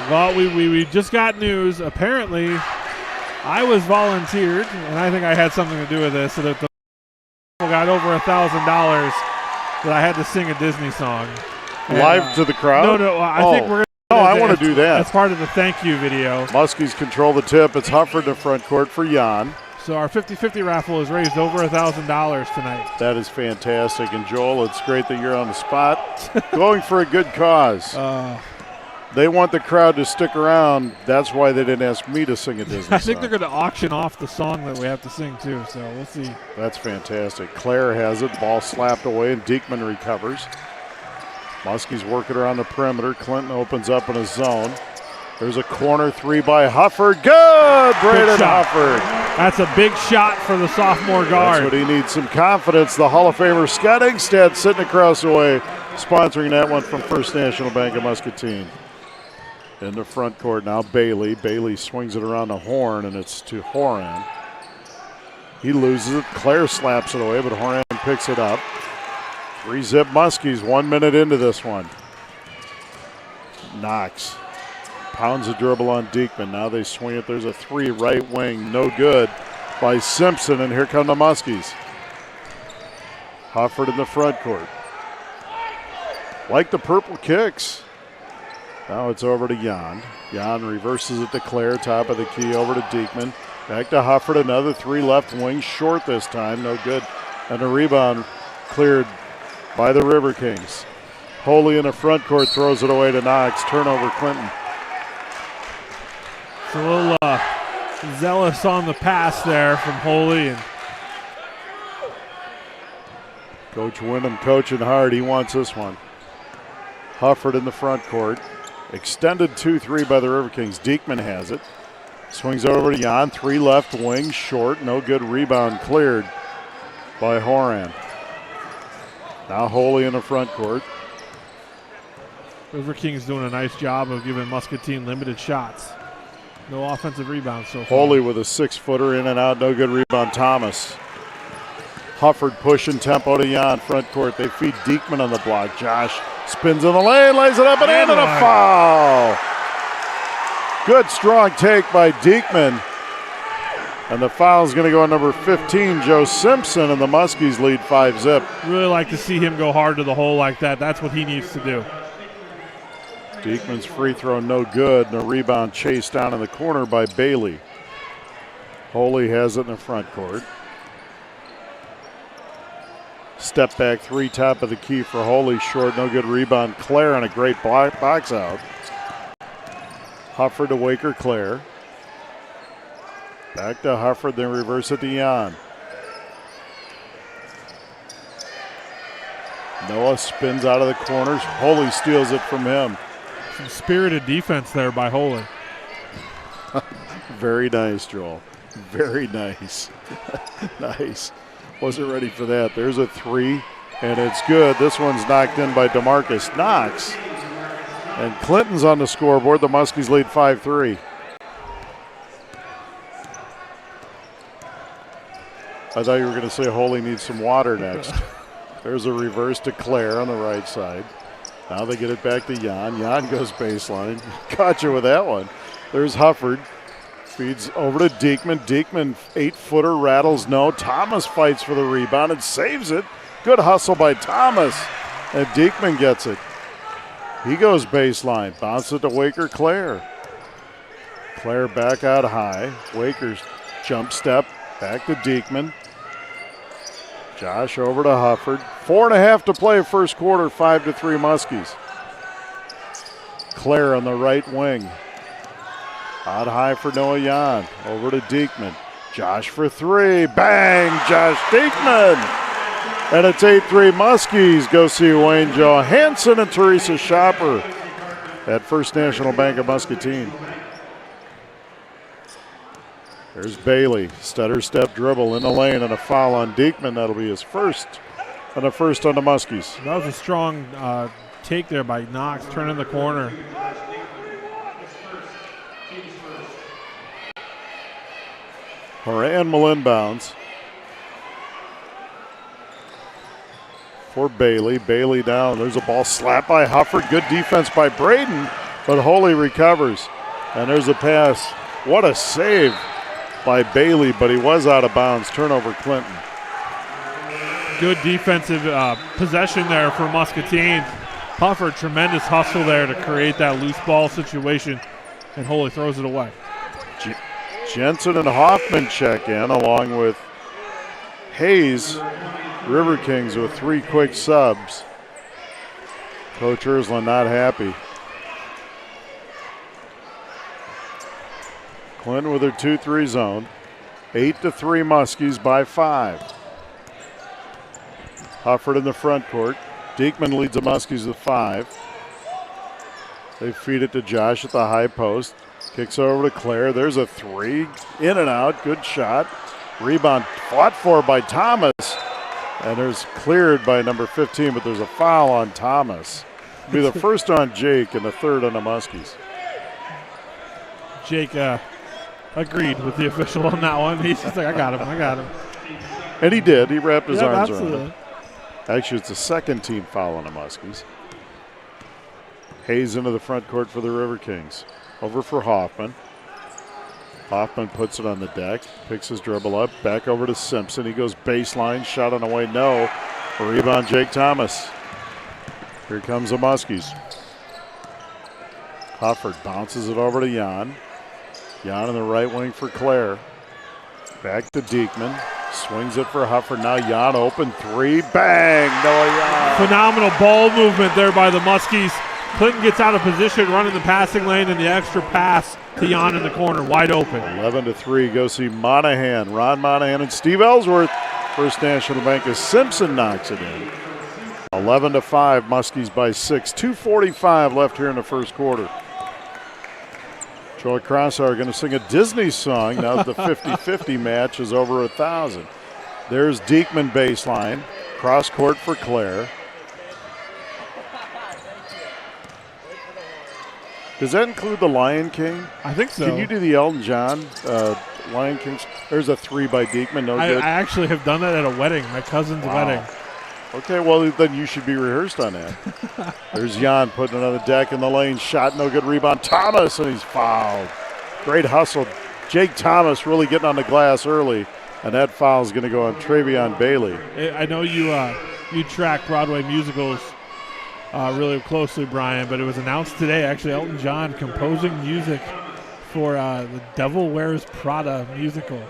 [SPEAKER 2] Well, we just got news. Apparently, I was volunteered, and I think I had something to do with this, so that the got over $1,000 that I had to sing a Disney song.
[SPEAKER 1] Live to the crowd?
[SPEAKER 2] No, I think we're going to
[SPEAKER 1] I want to do that.
[SPEAKER 2] That's part of the thank you video.
[SPEAKER 1] Muskies control the tip. It's Hufford in front court for Jan.
[SPEAKER 2] So our 50-50 raffle has raised over $1,000 tonight.
[SPEAKER 1] That is fantastic. And Joel, it's great that you're on the spot. Going for a good cause. They want the crowd to stick around. That's why they didn't ask me to sing a Disney song.
[SPEAKER 2] I think they're going to auction off the song that we have to sing too, so we'll see.
[SPEAKER 1] That's fantastic. Claire has it. Ball slapped away, and Diekman recovers. Muskies working around the perimeter. Clinton opens up in a zone. There's a corner three by Hufford. Good, Braden Hufford.
[SPEAKER 2] That's a big shot for the sophomore guard.
[SPEAKER 1] That's what he needs, some confidence. The Hall of Famer Scott Engstad sitting across the way, sponsoring that one from First National Bank of Muscatine. In the front court now, Bailey. Bailey swings it around the horn, and it's to Horan. He loses it. Claire slaps it away, but Horan picks it up. 3-zip Muskies, 1 minute into this one. Knox pounds the dribble on Diekman. Now they swing it. There's a three right wing. No good by Simpson, and here come the Muskies. Hufford in the front court. Like the purple kicks. Now it's over to Jan. Jan reverses it to Claire, top of the key, over to Diekman. Back to Hufford, another three left wing, short this time, no good. And a rebound cleared by the River Kings. Holy in the front court throws it away to Knox. Turnover, Clinton.
[SPEAKER 2] It's a little zealous on the pass there from Holy. And
[SPEAKER 1] Coach Wyndham coaching hard. He wants this one. Hufford in the front court. Extended 2-3 by the River Kings. Diekman has it. Swings over to Jan. Three left wing, short. No good. Rebound cleared by Horan. Now Holy in the front court.
[SPEAKER 2] River Kings doing a nice job of giving Muscatine limited shots. No offensive rebounds so far.
[SPEAKER 1] Holy with a 6-footer in and out. No good rebound. Thomas. Hufford pushing tempo to Jan. Front court. They feed Diekman on the block. Josh spins in the lane, lays it up and in, and a foul. Good strong take by Diekman. And the foul is going to go on number 15, Joe Simpson, and the Muskies lead 5-zip.
[SPEAKER 2] Really like to see him go hard to the hole like that. That's what he needs to do.
[SPEAKER 1] Diekman's free throw no good, and a rebound chased down in the corner by Bailey. Holy has it in the front court. Step back three, top of the key for Holy, short, no good rebound. Claire on a great box out. Hufford to Waker, Claire. Back to Hufford, then reverse it to Jan. Noah spins out of the corners. Holy steals it from him.
[SPEAKER 2] Some spirited defense there by Holy.
[SPEAKER 1] Very nice, Joel. Very nice. Nice. Wasn't ready for that. There's a three, and it's good. This one's knocked in by DeMarcus Knox. And Clinton's on the scoreboard. The Muskies lead 5-3. I thought you were going to say Holy needs some water next. There's a reverse to Claire on the right side. Now they get it back to Jan. Jan goes baseline. Caught you with that one. There's Hufford. Feeds over to Diekman. Diekman, 8-footer, rattles no. Thomas fights for the rebound and saves it. Good hustle by Thomas. And Diekman gets it. He goes baseline. Bounce it to Waker, Claire. Claire back out high. Waker's jump step. Back to Diekman. Josh over to Hufford. 4.5 to play first quarter. 5-3 Muskies. Claire on the right wing. Out high for Noah Jan. Over to Diekman. Josh for three. Bang! Josh Diekman. And it's 8-3 Muskies. Go see Wayne Johansson and Teresa Shopper at First National Bank of Muscatine. There's Bailey. Stutter step dribble in the lane and a foul on Diekman. That'll be his first. And a first on the Muskies.
[SPEAKER 2] That was a strong take there by Knox, turning the corner.
[SPEAKER 1] Horan will inbounds for Bailey. Bailey down. There's a ball slapped by Hufford. Good defense by Braden, but Holy recovers. And there's a pass. What a save by Bailey, but he was out of bounds. Turnover, Clinton.
[SPEAKER 2] Good defensive possession there for Muscatine. Hufford, tremendous hustle there to create that loose ball situation, and Holy throws it away.
[SPEAKER 1] Jensen and Hoffman check in along with Hayes. River Kings with three quick subs. Coach Ersland not happy. Clinton with her 2-3 zone. 8-3 Muskies by 5. Hufford in the front court. Diekman leads the Muskies with 5. They feed it to Josh at the high post. Kicks over to Claire. There's a three. In and out. Good shot. Rebound fought for by Thomas. And there's cleared by number 15, but there's a foul on Thomas. It'll be the first on Jake and the third on the Muskies.
[SPEAKER 2] Jake agreed with the official on that one. He's just like, I got him.
[SPEAKER 1] And he did. He wrapped his arms
[SPEAKER 2] absolutely.
[SPEAKER 1] around him. Actually, it's the second team foul on the Muskies. Hayes into the front court for the River Kings. Over for Hoffman. Hoffman puts it on the deck, picks his dribble up, back over to Simpson. He goes baseline, shot on the way, no. Rebound, Jake Thomas. Here comes the Muskies. Hufford bounces it over to Jan. Jan in the right wing for Claire. Back to Diekman. Swings it for Hufford. Now Jan open three. Bang! Noah Jan.
[SPEAKER 2] Phenomenal ball movement there by the Muskies. Clinton gets out of position, running the passing lane, and the extra pass to Jan in the corner, wide open.
[SPEAKER 1] 11-3. Go see Monahan, Ron Monahan, and Steve Ellsworth. First National Bank as Simpson knocks it in. 11-5. Muskies by 6. 2:45 left here in the first quarter. Joel Crossauer going to sing a Disney song now that the 50-50 match is over 1,000. There's Diekman baseline. Cross court for Claire. Does that include the Lion King?
[SPEAKER 2] I think so.
[SPEAKER 1] Can you do the Elton John Lion King? There's a three by Diekman. No good.
[SPEAKER 2] I actually have done that at a wedding, my cousin's wedding.
[SPEAKER 1] Okay, well, then you should be rehearsed on that. There's Jan putting it on the deck in the lane. Shot, no good. Rebound, Thomas, and he's fouled. Great hustle. Jake Thomas really getting on the glass early, and that foul is going to go on Travion Bailey.
[SPEAKER 2] I know you track Broadway musicals really closely, Brian, but it was announced today, actually, Elton John composing music for the Devil Wears Prada musical.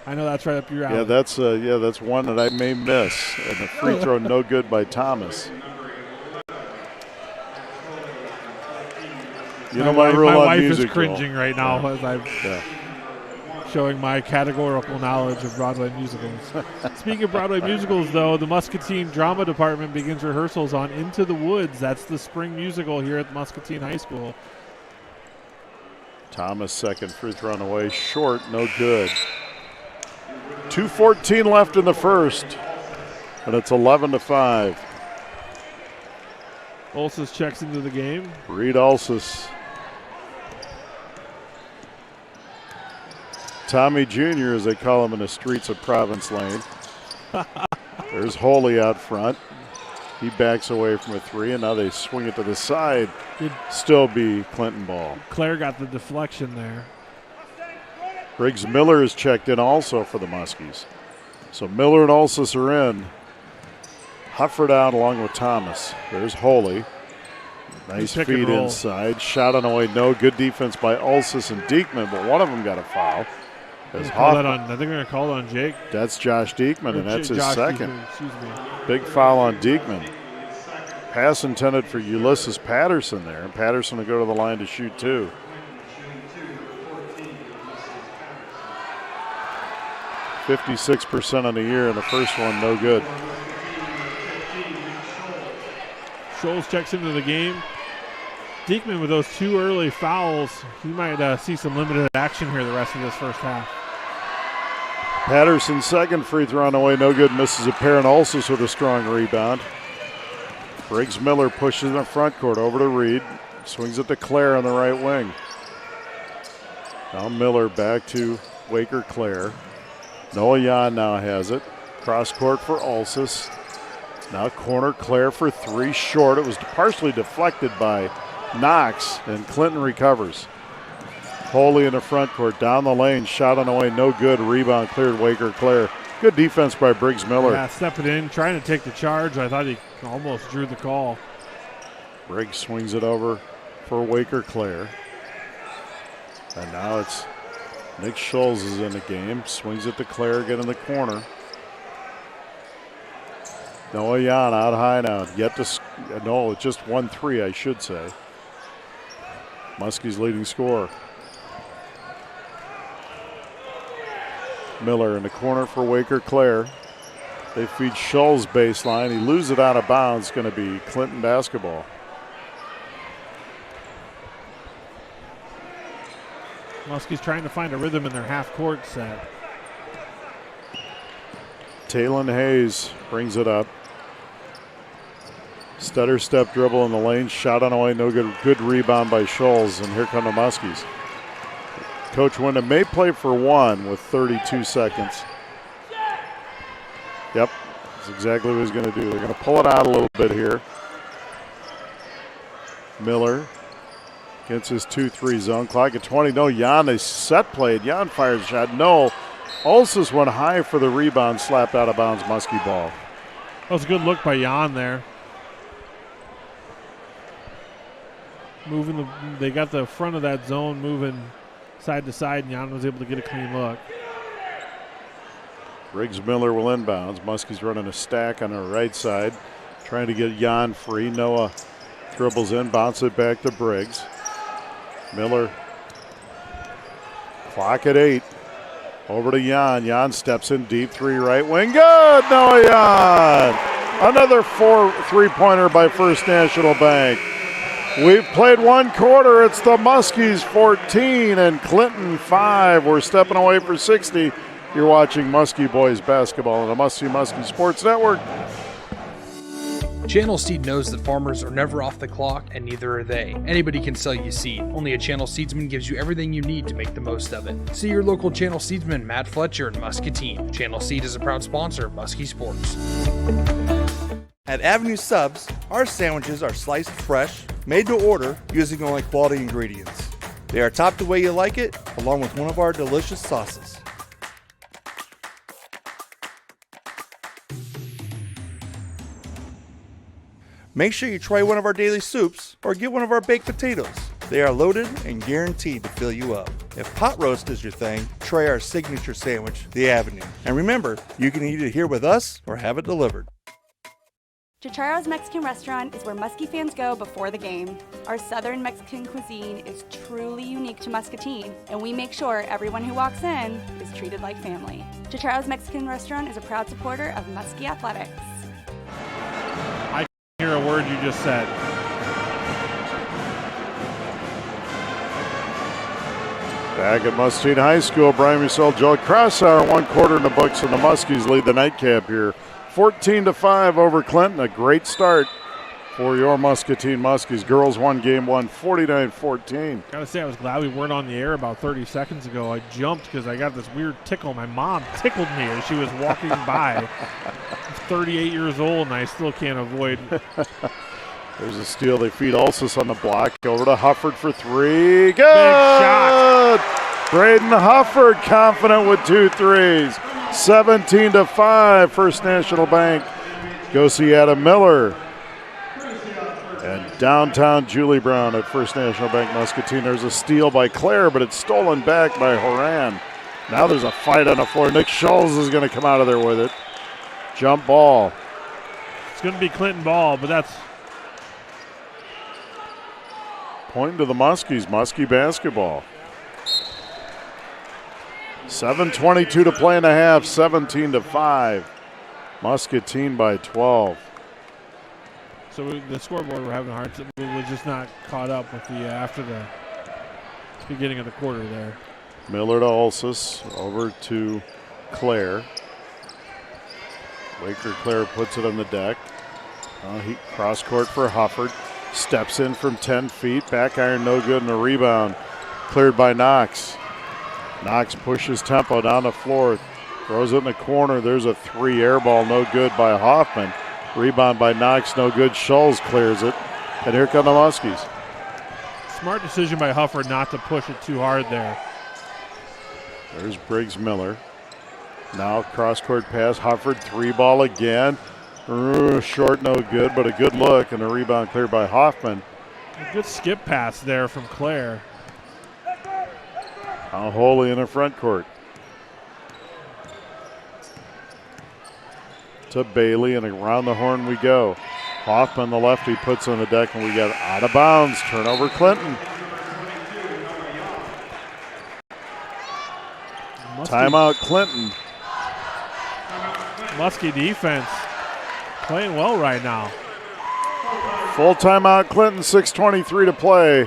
[SPEAKER 2] I know that's right up your alley.
[SPEAKER 1] Yeah, that's one that I may miss. And the free throw no good by Thomas. You know my rule on
[SPEAKER 2] wife
[SPEAKER 1] music,
[SPEAKER 2] is cringing right now as I'm showing my categorical knowledge of Broadway musicals. Speaking of Broadway musicals, though, the Muscatine Drama Department begins rehearsals on Into the Woods. That's the spring musical here at Muscatine High School.
[SPEAKER 1] Thomas second free throw on the way. Short, no good. 2:14 left in the first, and it's 11-5.
[SPEAKER 2] Ulsis checks into the game.
[SPEAKER 1] Reed Ulsis. Tommy Jr., as they call him in the streets of Province Lane. There's Holy out front. He backs away from a three, and now they swing it to the side. Still be Clinton ball.
[SPEAKER 2] Claire got the deflection there.
[SPEAKER 1] Briggs Miller is checked in also for the Muskies. So Miller and Ulsis are in. Hufford out along with Thomas. There's Holy. Nice feed inside. Shot on the way. No good defense by Ulsis and Diekman, but one of them got a foul.
[SPEAKER 2] I think they're going to call it on Jake.
[SPEAKER 1] That's Josh Diekman, and that's his second.
[SPEAKER 2] Excuse me.
[SPEAKER 1] Big foul on Diekman. Pass intended for Ulysses Patterson there, and Patterson will go to the line to shoot two. .56% on the year, and the first one no good.
[SPEAKER 2] Scholes checks into the game. Diekman with those two early fouls, he might see some limited action here the rest of this first half.
[SPEAKER 1] Patterson second free throw on the way, no good, misses a pair, and also with a strong rebound. Briggs Miller pushes in the front court over to Reed, swings it to Claire on the right wing. Now Miller back to Waker Claire. Noah Jan now has it. Cross court for Ulsis. Now corner Claire for three, short. It was partially deflected by Knox, and Clinton recovers. Holy in the front court, down the lane, shot on the way, no good. Rebound cleared Waker Claire. Good defense by Briggs Miller.
[SPEAKER 2] Yeah, stepping in, trying to take the charge. I thought he almost drew the call.
[SPEAKER 1] Briggs swings it over for Waker Claire. And now it's Nick Scholes is in the game. Swings it to Claire again in the corner. Noah Jan out high now. Yet to no, it's just 1-3, I should say. Muskie's leading scorer. Miller in the corner for Waker Claire. They feed Scholes baseline. He loses it out of bounds. Going to be Clinton basketball.
[SPEAKER 2] Muskies trying to find a rhythm in their half-court set.
[SPEAKER 1] Talon Hayes brings it up. Stutter step dribble in the lane, shot on the way, no good. Good rebound by Scholes, and here come the Muskies. Coach Wyndham may play for one with 32 seconds. Yep, that's exactly what he's going to do. They're going to pull it out a little bit here. Miller gets his 2-3 zone. Clock at 20. No, Jan is set played. Jan fires a shot. No. Olsis went high for the rebound, slapped out of bounds. Muskie ball.
[SPEAKER 2] That was a good look by Jan there. They got the front of that zone moving side to side, and Jan was able to get a clean look.
[SPEAKER 1] Briggs Miller will inbounds. Muskie's running a stack on the right side, trying to get Jan free. Noah dribbles in, bounces it back to Briggs. Miller. Clock at 8. Over to Jan. Jan steps in deep, 3 right wing. Good! Noah Jan! Another 4 3-pointer by First National Bank. We've played one quarter. It's the Muskies 14 and Clinton 5. We're stepping away for 60. You're watching Muskie Boys basketball on the Muskie Sports Network.
[SPEAKER 8] Channel Seed knows that farmers are never off the clock, and neither are they. Anybody can sell you seed. Only a Channel Seedsman gives you everything you need to make the most of it. See your local Channel Seedsman, Matt Fletcher in Muscatine. Channel Seed is a proud sponsor of Muskie Sports.
[SPEAKER 7] At Avenue Subs, our sandwiches are sliced fresh, made to order, using only quality ingredients. They are topped the way you like it, along with one of our delicious sauces. Make sure you try one of our daily soups or get one of our baked potatoes. They are loaded and guaranteed to fill you up. If pot roast is your thing, try our signature sandwich, the Avenue. And remember, you can eat it here with us or have it delivered.
[SPEAKER 9] Chicharros Mexican Restaurant is where Muskie fans go before the game. Our Southern Mexican cuisine is truly unique to Muscatine, and we make sure everyone who walks in is treated like family. Chicharros Mexican Restaurant is a proud supporter of Muskie Athletics.
[SPEAKER 2] I can hear a word you just said.
[SPEAKER 1] Back at Muscatine High School, Brian Musell, Joel Crossauer, 1 quarter in the books, and the Muskies lead the nightcap here. 14-5 over Clinton. A great start for your Muscatine Muskies. Girls won game 1, 49-14.
[SPEAKER 2] Gotta say, I was glad we weren't on the air about 30 seconds ago. I jumped because I got this weird tickle. My mom tickled me as she was walking by. I'm 38 years old, and I still can't avoid.
[SPEAKER 1] There's a steal. They feed Ulsis on the block. Over to Hufford for 3. Good!
[SPEAKER 2] Big shot.
[SPEAKER 1] Braden Hufford confident with 2 threes. 17-5, First National Bank. Go see Adam Miller. And downtown Julie Brown at First National Bank Muscatine. There's a steal by Claire, but it's stolen back by Horan. Now there's a fight on the floor. Nick Scholes is going to come out of there with it. Jump ball.
[SPEAKER 2] It's going to be Clinton ball, but that's
[SPEAKER 1] pointing to the Muskies. Muskie basketball. 7:22 to play in the half, 17-5. Muscatine by 12.
[SPEAKER 2] So the scoreboard we're having a hard time. We were just not caught up with the after the beginning of the quarter there.
[SPEAKER 1] Miller to Ulsis, over to Claire. Waker Claire puts it on the deck. He cross court for Hufford. Steps in from 10 feet. Back iron no good, and a rebound cleared by Knox. Knox pushes tempo down the floor, throws it in the corner. There's a 3 air ball, no good by Hoffman. Rebound by Knox, no good. Scholes clears it, and here come the Muskies.
[SPEAKER 2] Smart decision by Hufford not to push it too hard there.
[SPEAKER 1] There's Briggs Miller. Now cross-court pass, Hufford, 3 ball again. Short, no good, but a good look, and a rebound cleared by Hoffman.
[SPEAKER 2] A good skip pass there from Claire.
[SPEAKER 1] Now Holy in the front court. To Bailey, and around the horn we go. Hoffman, the lefty, puts on the deck, and we got out of bounds. Turnover Clinton. Timeout Clinton.
[SPEAKER 2] Muskie defense playing well right now.
[SPEAKER 1] Full timeout Clinton, 6:23 to play.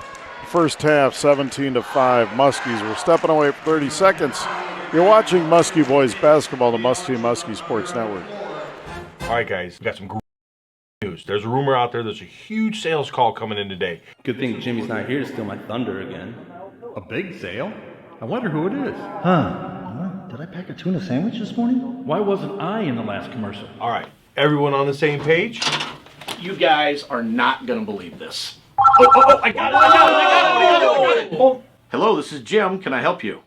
[SPEAKER 1] first half, 17-5. Muskies were stepping away for 30 seconds. You're watching Muskie Boys basketball, the Muskie Sports Network.
[SPEAKER 10] All right, guys, we got some news. There's a rumor out there there's a huge sales call coming in today.
[SPEAKER 12] Good thing Jimmy's not here to steal my thunder again. A big sale? I wonder who it is.
[SPEAKER 18] Did I pack a tuna sandwich this morning?
[SPEAKER 12] Why wasn't I in the last commercial?
[SPEAKER 10] All right, everyone on the same page?
[SPEAKER 13] You guys are not going to believe this. Oh, I got it. Oh. Hello, this is Jim. Can I help you?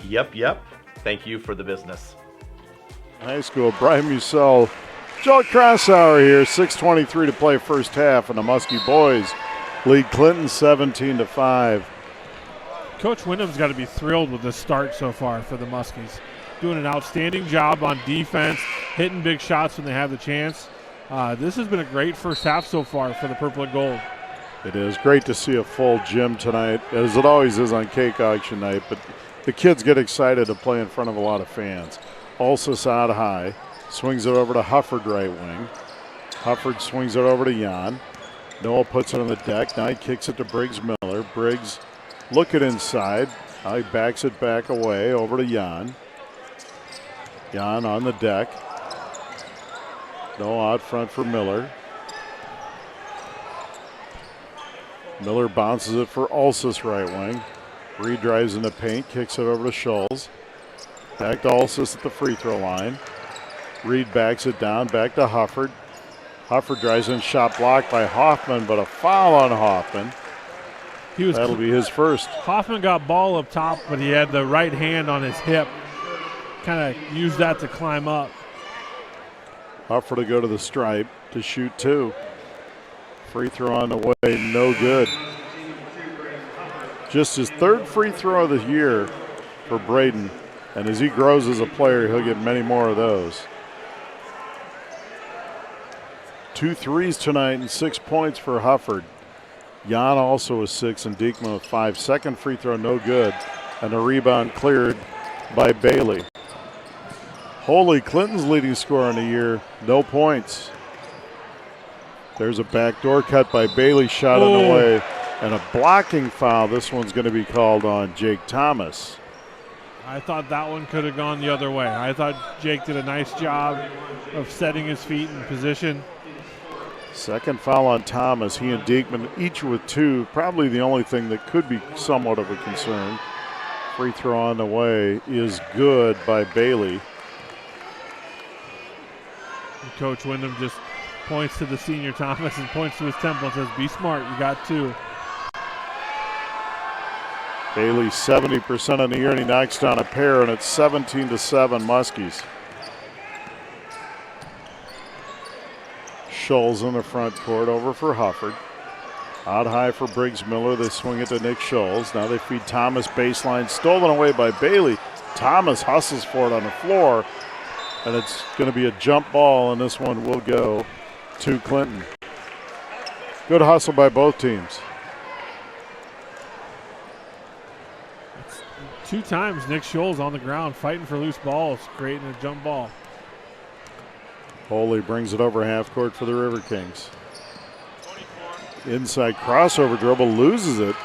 [SPEAKER 14] Yep. Thank you for the business.
[SPEAKER 1] High school, Brian Musell, Joel Crossauer here. 6:23 to play first half, and the Muskie Boys lead Clinton 17-5.
[SPEAKER 2] Coach Wyndham's got to be thrilled with this start so far for the Muskies. Doing an outstanding job on defense, hitting big shots when they have the chance. This has been a great first half so far for the Purple and Gold.
[SPEAKER 1] It is great to see a full gym tonight, as it always is on cake auction night, but the kids get excited to play in front of a lot of fans. Alsus out high, swings it over to Hufford right wing. Hufford swings it over to Jan. Noah puts it on the deck. Now he kicks it to Briggs Miller. Briggs looking inside. Now he backs it back away over to Jan. Jan on the deck. Noah out front for Miller. Miller bounces it for Alsus right wing. Reed drives in the paint, kicks it over to Scholes. Back to Alsus at the free throw line. Reed backs it down, back to Hufford. Hufford drives in, shot blocked by Hoffman, but a foul on Hoffman. That'll be his first.
[SPEAKER 2] Hoffman got ball up top, but he had the right hand on his hip. Kind of used that to climb up.
[SPEAKER 1] Hufford to go to the stripe to shoot two. Free throw on the way, no good. Just his third free throw of the year for Braden. And as he grows as a player, he'll get many more of those. 2 threes tonight and 6 points for Hufford. Jan also with 6 and Diekman with 5. Second free throw, no good. And a rebound cleared by Bailey. Holy, Clinton's leading scorer in the year, no points. There's a backdoor cut by Bailey, shot on the way. And a blocking foul. This one's going to be called on Jake Thomas.
[SPEAKER 2] I thought that one could have gone the other way. I thought Jake did a nice job of setting his feet in position.
[SPEAKER 1] Second foul on Thomas. He and Diekman each with 2. Probably the only thing that could be somewhat of a concern. Free throw on the way is good by Bailey.
[SPEAKER 2] And Coach Wyndham just points to the senior Thomas and points to his temple and says, be smart, you got 2.
[SPEAKER 1] Bailey 70% on the year, and he knocks down a pair, and it's 17-7 Muskies. Scholes in the front court, over for Hufford. Out high for Briggs Miller. They swing it to Nick Scholes. Now they feed Thomas baseline, stolen away by Bailey. Thomas hustles for it on the floor, and it's going to be a jump ball, and this one will go to Clinton. Good hustle by both teams.
[SPEAKER 2] 2 times Nick Scholes on the ground fighting for loose balls, creating a jump ball.
[SPEAKER 1] Foley brings it over half court for the River Kings. Inside crossover dribble, loses it.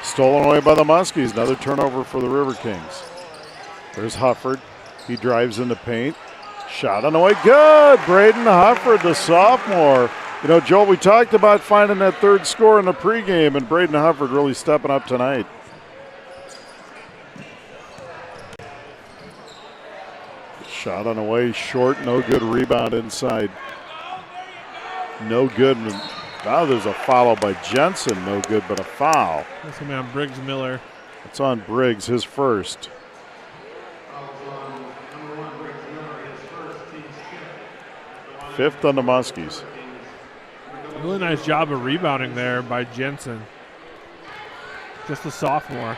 [SPEAKER 1] Stolen away by the Muskies. Another turnover for the River Kings. There's Hufford. He drives in the paint. Shot on the way, good! Braden Hufford, the sophomore. You know, Joel, we talked about finding that third score in the pregame, and Braden Hufford really stepping up tonight. Shot on the way, short, no good. Rebound inside. No good. Now there's a foul by Jensen, no good, but a foul.
[SPEAKER 2] That's going to be on Briggs Miller.
[SPEAKER 1] It's on Briggs, his first. Fifth on the Muskies.
[SPEAKER 2] Really nice job of rebounding there by Jensen. Just a sophomore.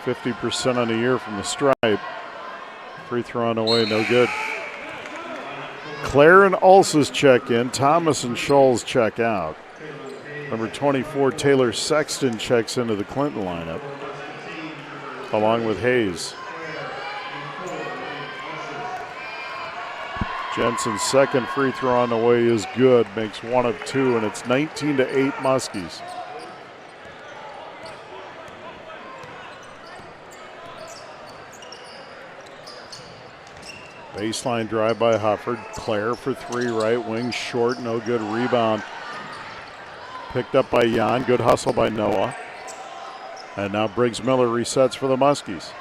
[SPEAKER 1] 50% on the year from the stripe. Free throw on the way, no good. Claire and Ulsus check in. Thomas and Scholes check out. Number 24, Taylor Sexton, checks into the Clinton lineup, along with Hayes. Jensen's second free throw on the way is good. Makes 1 of 2, and it's 19-8 Muskies. Baseline drive by Hufford. Claire for three, right wing, short, no good. Rebound picked up by Jan. Good hustle by Noah. And now Briggs Miller resets for the Muskies.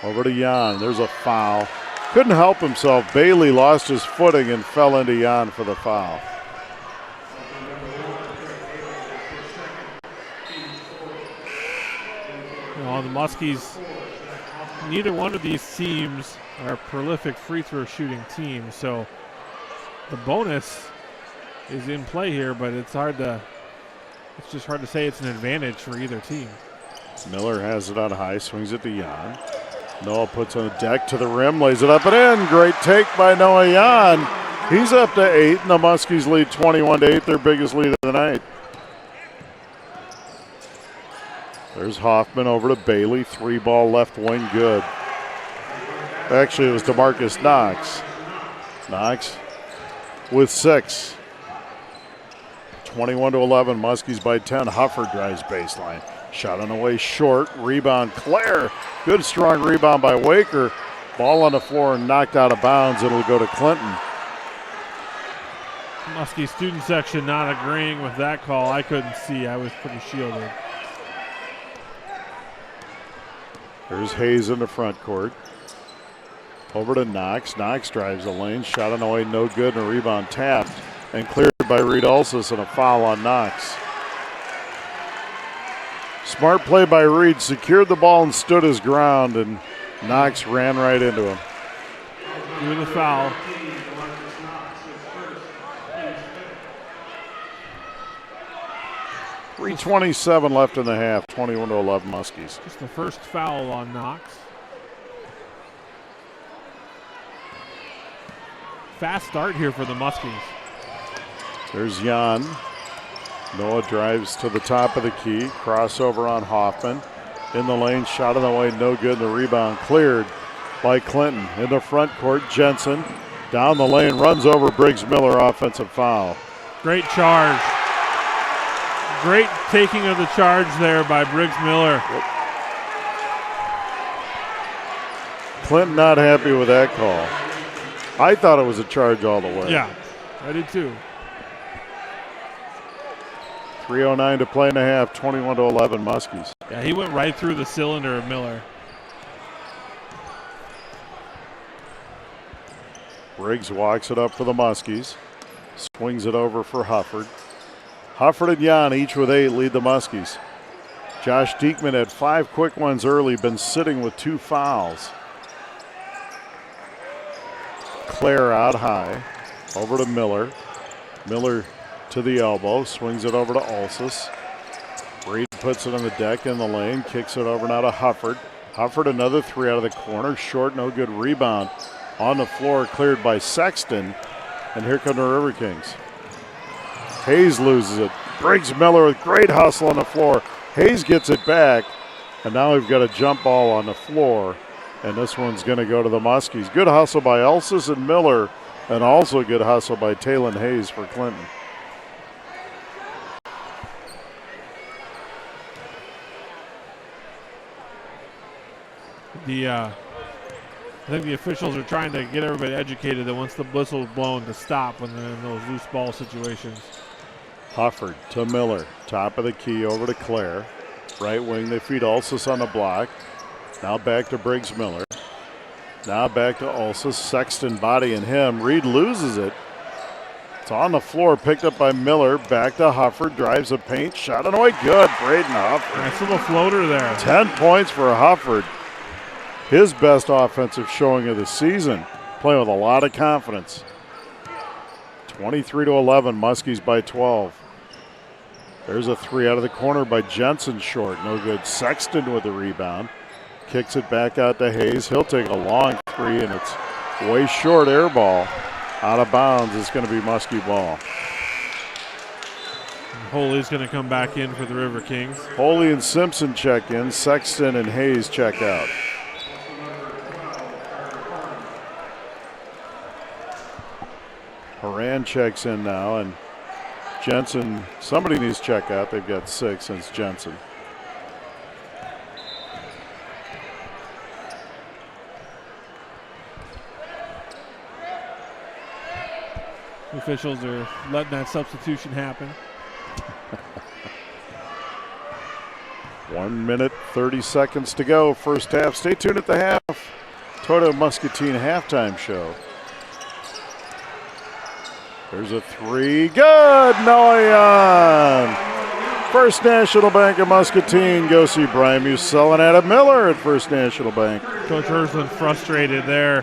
[SPEAKER 1] Over to Jan. There's a foul. Couldn't help himself. Bailey lost his footing and fell into Jan for the foul.
[SPEAKER 2] The Muskies, neither one of these teams are a prolific free throw shooting team, so the bonus is in play here, but it's just hard to say it's an advantage for either team.
[SPEAKER 1] Miller has it on high, swings it to Jan. Noah puts on the deck to the rim, lays it up and in. Great take by Noah Jan. He's up to 8, and the Muskies lead 21-8, their biggest lead of the night. There's Hoffman over to Bailey. 3-ball left wing, good. Actually, it was DeMarcus Knox. Knox with 6. 21-11, Muskies by 10. Hufford drives baseline. Shot on the way short. Rebound, Claire. Good strong rebound by Waker. Ball on the floor and knocked out of bounds. It'll go to Clinton.
[SPEAKER 2] Muskie student section not agreeing with that call. I couldn't see. I was pretty shielded.
[SPEAKER 1] There's Hayes in the front court. Over to Knox. Knox drives the lane. Shot on the way, no good, and a rebound tapped and cleared by Reed Ulsis, and a foul on Knox. Smart play by Reed. Secured the ball and stood his ground, and Knox ran right into him.
[SPEAKER 2] With a foul.
[SPEAKER 1] .327 left in the half, 21-11 Muskies.
[SPEAKER 2] Just the first foul on Knox. Fast start here for the Muskies.
[SPEAKER 1] There's Jan. Noah drives to the top of the key. Crossover on Hoffman. In the lane, shot in the way, no good. The rebound cleared by Clinton. In the front court, Jensen down the lane, runs over Briggs Miller, offensive foul.
[SPEAKER 2] Great charge. Great taking of the charge there by Briggs Miller.
[SPEAKER 1] Clinton not happy with that call. I thought it was a charge all the way.
[SPEAKER 2] Yeah, I did too.
[SPEAKER 1] 3:09 to play in the half, 21-11 Muskies.
[SPEAKER 2] Yeah, he went right through the cylinder of Miller.
[SPEAKER 1] Briggs walks it up for the Muskies. Swings it over for Hufford. Hufford and Jan, each with 8, lead the Muskies. Josh Diekman had 5 quick ones early, been sitting with 2 fouls. Claire out high, over to Miller. Miller to the elbow, swings it over to Ulsis. Reed puts it on the deck in the lane, kicks it over now to Hufford. Hufford another 3 out of the corner, short, no good rebound. On the floor, cleared by Sexton, and here come the River Kings. Hayes loses it. Briggs Miller with great hustle on the floor. Hayes gets it back, and now we've got a jump ball on the floor, and this one's going to go to the Muskies. Good hustle by Ulsis and Miller, and also good hustle by Talon Hayes for Clinton.
[SPEAKER 2] I think the officials are trying to get everybody educated that once the whistle's blown to stop when they're in those loose ball situations.
[SPEAKER 1] Hufford to Miller, top of the key over to Claire. Right wing, they feed Ulsis on the block. Now back to Briggs Miller. Now back to Ulsis. Sexton bodying him. Reed loses it. It's on the floor, picked up by Miller. Back to Hufford, drives a paint, shot on the way. Good, Braden Hufford.
[SPEAKER 2] Nice little floater there.
[SPEAKER 1] 10 points for Hufford. His best offensive showing of the season. Playing with a lot of confidence. 23-11, Muskies by 12. There's a 3 out of the corner by Jensen, short, no good. Sexton with the rebound. Kicks it back out to Hayes. He'll take a long 3, and it's way short, air ball. Out of bounds. It's going to be Muskie ball.
[SPEAKER 2] Holy's going to come back in for the River Kings.
[SPEAKER 1] Holy and Simpson check in. Sexton and Hayes check out. Horan checks in now, and Jensen, somebody needs to check out. They've got 6 since Jensen.
[SPEAKER 2] The officials are letting that substitution happen.
[SPEAKER 1] 1 minute, 30 seconds to go. First half. Stay tuned at the half. Toto Muscatine halftime show. There's a three. Good. Noyan. First National Bank of Muscatine. Go see Brian Musell and Adam Miller at First National Bank.
[SPEAKER 2] Coach Ersland frustrated there.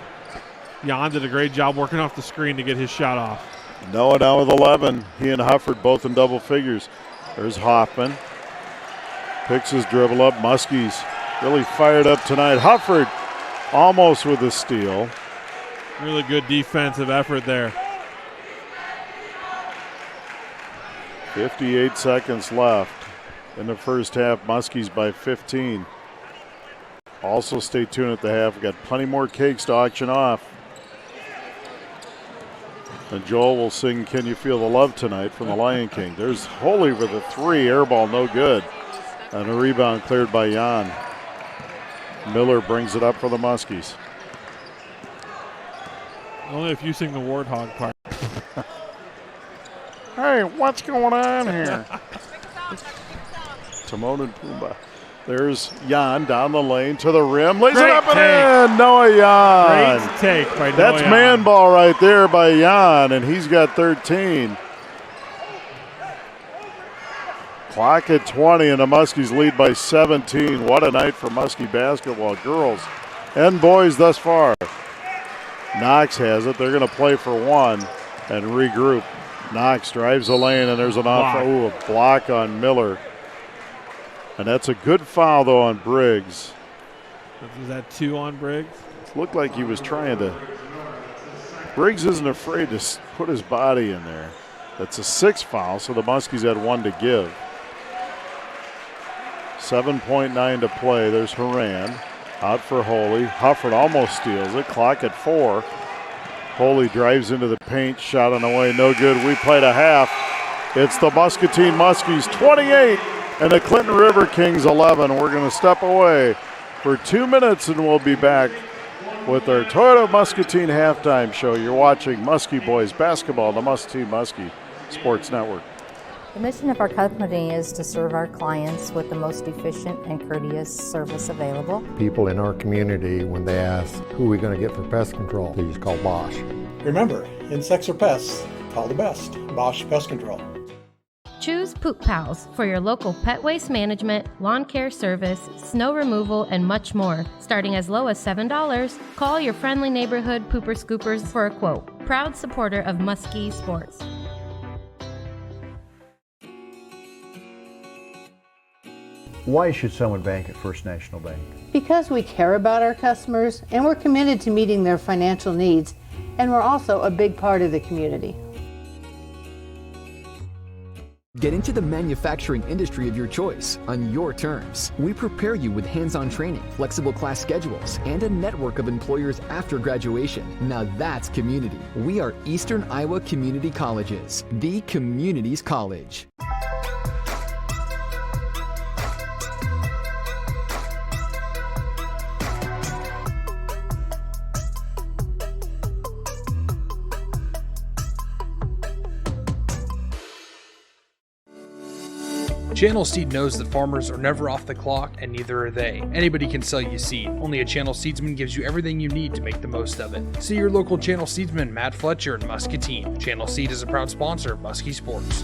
[SPEAKER 2] Jan did a great job working off the screen to get his shot off.
[SPEAKER 1] Noah now with 11. He and Hufford both in double figures. There's Hoffman. Picks his dribble up. Muskies really fired up tonight. Hufford almost with a steal.
[SPEAKER 2] Really good defensive effort there.
[SPEAKER 1] 58 seconds left in the first half. Muskies by 15. Also stay tuned at the half. We've got plenty more cakes to auction off. And Joel will sing Can You Feel the Love Tonight from the Lion King. There's Holy with a three. Air ball no good. And a rebound cleared by Jan. Miller brings it up for the Muskies.
[SPEAKER 2] Only if you sing the Warthog part.
[SPEAKER 1] Hey, what's going on here? Timon and Pumbaa. There's Jan down the lane to the rim. Lays it up and in. Noah Jan.
[SPEAKER 2] Great take by Noah
[SPEAKER 1] That's
[SPEAKER 2] Jan.
[SPEAKER 1] man ball right there by Jan, and he's got 13. Clock at 20, and the Muskies lead by 17. What a night for Muskie basketball, girls and boys thus far. Knox has it. They're going to play for one and regroup. Knox drives the lane, and there's an a block on Miller. And that's a good foul, though, on Briggs.
[SPEAKER 2] Is that 2 on Briggs?
[SPEAKER 1] It looked like he was trying to. Briggs isn't afraid to put his body in there. That's a 6th foul, so the Muskies had 1 to give. 7.9 to play. There's Horan out for Holy. Hufford almost steals it. Clock at 4. Holy drives into the paint. Shot on the way. No good. We played a half. It's the Muscatine Muskies 28 and the Clinton River Kings 11. We're going to step away for 2 minutes and we'll be back with our Toyota Muscatine halftime show. You're watching Muskie Boys basketball on the Muscatine Muskie Sports Network.
[SPEAKER 15] The mission of our company is to serve our clients with the most efficient and courteous service available.
[SPEAKER 16] People in our community, when they ask, who are we going to get for pest control, they just call Bosch.
[SPEAKER 17] Remember, insects or pests, call the best, Bosch Pest Control.
[SPEAKER 3] Choose Poop Pals for your local pet waste management, lawn care service, snow removal, and much more. Starting as low as $7, call your friendly neighborhood pooper scoopers for a quote. Proud supporter of Muskie Sports.
[SPEAKER 4] Why should someone bank at First National Bank?
[SPEAKER 5] Because we care about our customers and we're committed to meeting their financial needs, and we're also a big part of the community.
[SPEAKER 6] Get into the manufacturing industry of your choice on your terms. We prepare you with hands-on training, flexible class schedules, and a network of employers after graduation. Now that's community. We are Eastern Iowa Community Colleges, the community's college.
[SPEAKER 8] Channel Seed knows that farmers are never off the clock, and neither are they. Anybody can sell you seed. Only a Channel Seedsman gives you everything you need to make the most of it. See your local Channel Seedsman, Matt Fletcher in Muscatine. Channel Seed is a proud sponsor of Muskie Sports.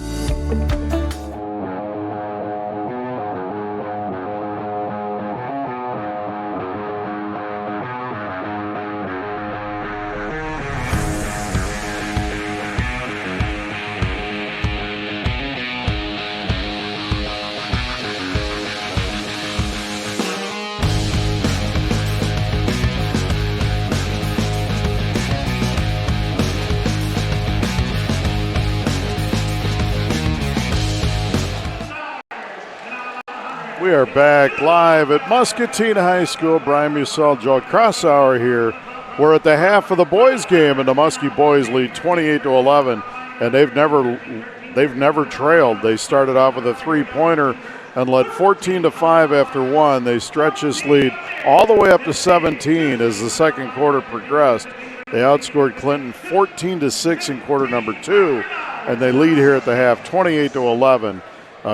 [SPEAKER 1] We are back live at Muscatine High School. Brian Musell, Joel Crossauer here. We're at the half of the boys' game, and the Muskie boys lead 28-11, and they've never trailed. They started off with a three-pointer and led 14-5 after one. They stretched this lead all the way up to 17 as the second quarter progressed. They outscored Clinton 14-6 in quarter number 2, and they lead here at the half 28-11.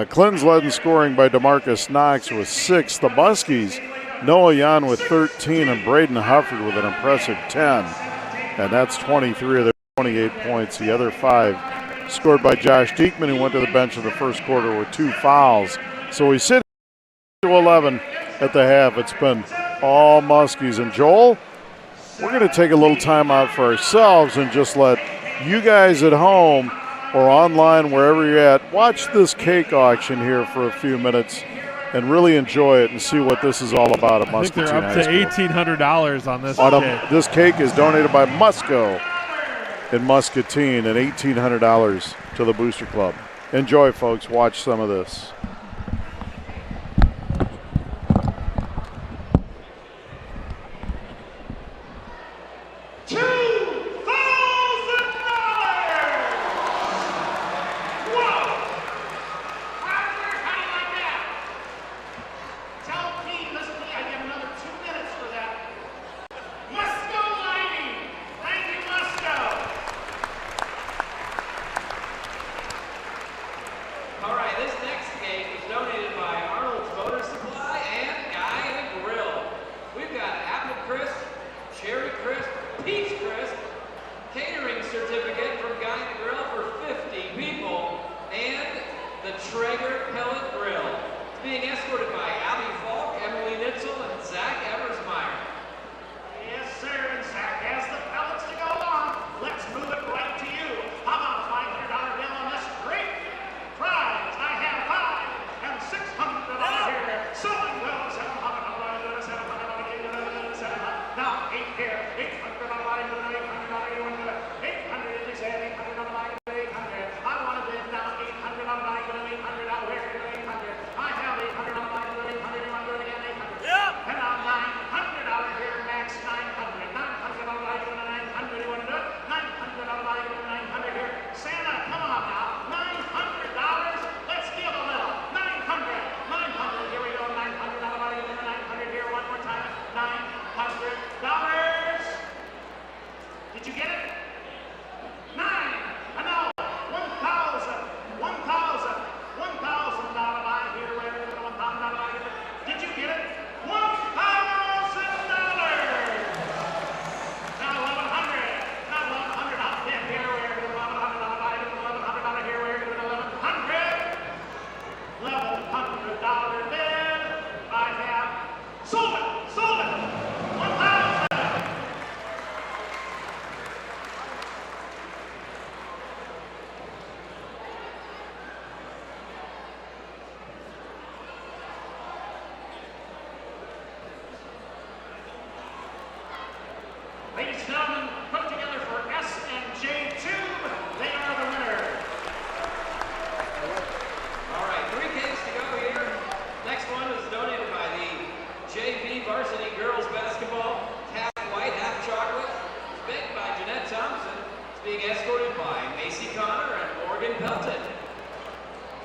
[SPEAKER 1] Clinton's led in scoring by DeMarcus Knox with 6. The Muskies, Noah Yan with 13 and Braden Hufford with an impressive 10. And that's 23 of their 28 points. The other 5 scored by Josh Diekman, who went to the bench in the first quarter with 2 fouls. So we sit to 11 at the half. It's been all Muskies. And Joel, we're going to take a little time out for ourselves and just let you guys at home or online, wherever you're at, watch this cake auction here for a few minutes and really enjoy it and see what this is all about at Muscatine
[SPEAKER 2] High School. They're up to $1,800 on this cake.
[SPEAKER 1] This cake is donated by Musco in Muscatine, and $1,800 to the Booster Club. Enjoy, folks. Watch some of this.
[SPEAKER 20] Ladies and gentlemen, put together for S and J2, they are the winner.
[SPEAKER 21] All right, 3 cakes to go here. Next one is donated by the JV Varsity Girls Basketball. Half white, half chocolate. It's baked by Jeanette Thompson. It's being escorted by Macy Connor and Morgan Pelton.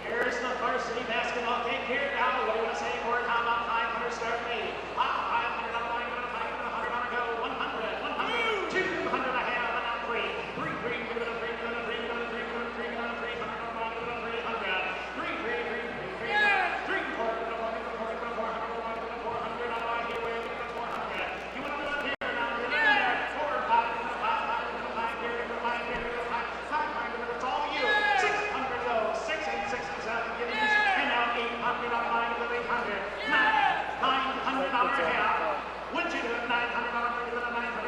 [SPEAKER 20] Here's the varsity basketball cake here now. What do you want to say for it? How about 500 start made? 500 on the line, 500 on the go, 100, 200 I have, and now 3. 3, give it a 3, give it a 3, give it a 3, give it a 3, give it a 300 on the line, give it a 300. 3, 4, give it a 400 on the line, give it a 400 on the line, here, where give it a 400. You want to do it here now? Give it there. 4, 5, give it a 5, give it a 5, here, give it a 5, here, give it a 5, 500, it's all you. 600 goes, 6 and 6 is out, give it and now 800 on the line, give it 800. $900 half. Would you do it? $900, give it a $900,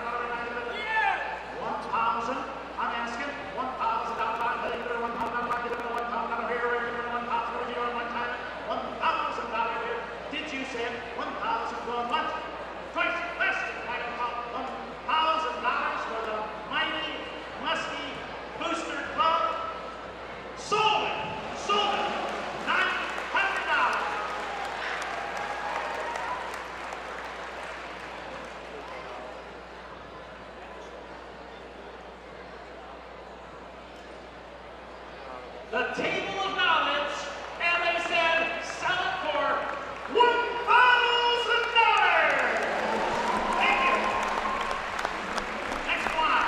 [SPEAKER 20] 1,000. I'm asking $1,000. Give it a $1,000. Give it a $1,000 here. Give it a $1,000. Would you do it one time? $1,000 here. Did you say it? 1,000 going once, twice, less. $1,000 for the mighty Muskie Booster Club. Sold it. Sold it. $900. The table of knowledge, and they said, sell it for $1,000. Thank you. Next one.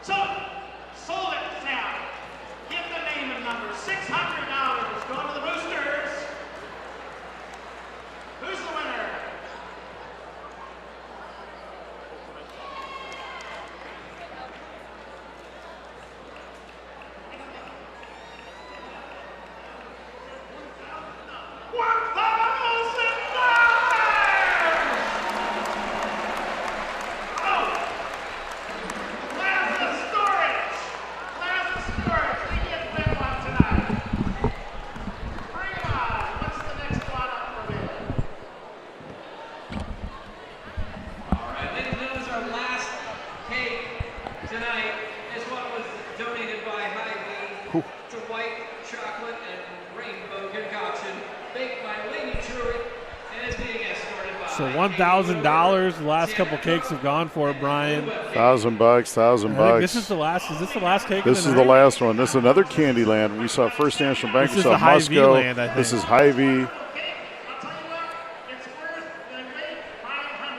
[SPEAKER 20] So, sold it now. Give the name and number. $600 going to the Boosters. Who's the winner?
[SPEAKER 2] So $1,000. The last couple cakes have gone for Brian.
[SPEAKER 1] $1,000, $1,000.
[SPEAKER 2] This is the last. Is this the last cake?
[SPEAKER 1] This is the last one. This is another Candyland. We saw First National Bank.
[SPEAKER 2] This
[SPEAKER 1] We
[SPEAKER 2] is
[SPEAKER 1] saw
[SPEAKER 2] the Hy-Vee
[SPEAKER 1] Musco.
[SPEAKER 2] land, I think.
[SPEAKER 1] This is Hy-Vee.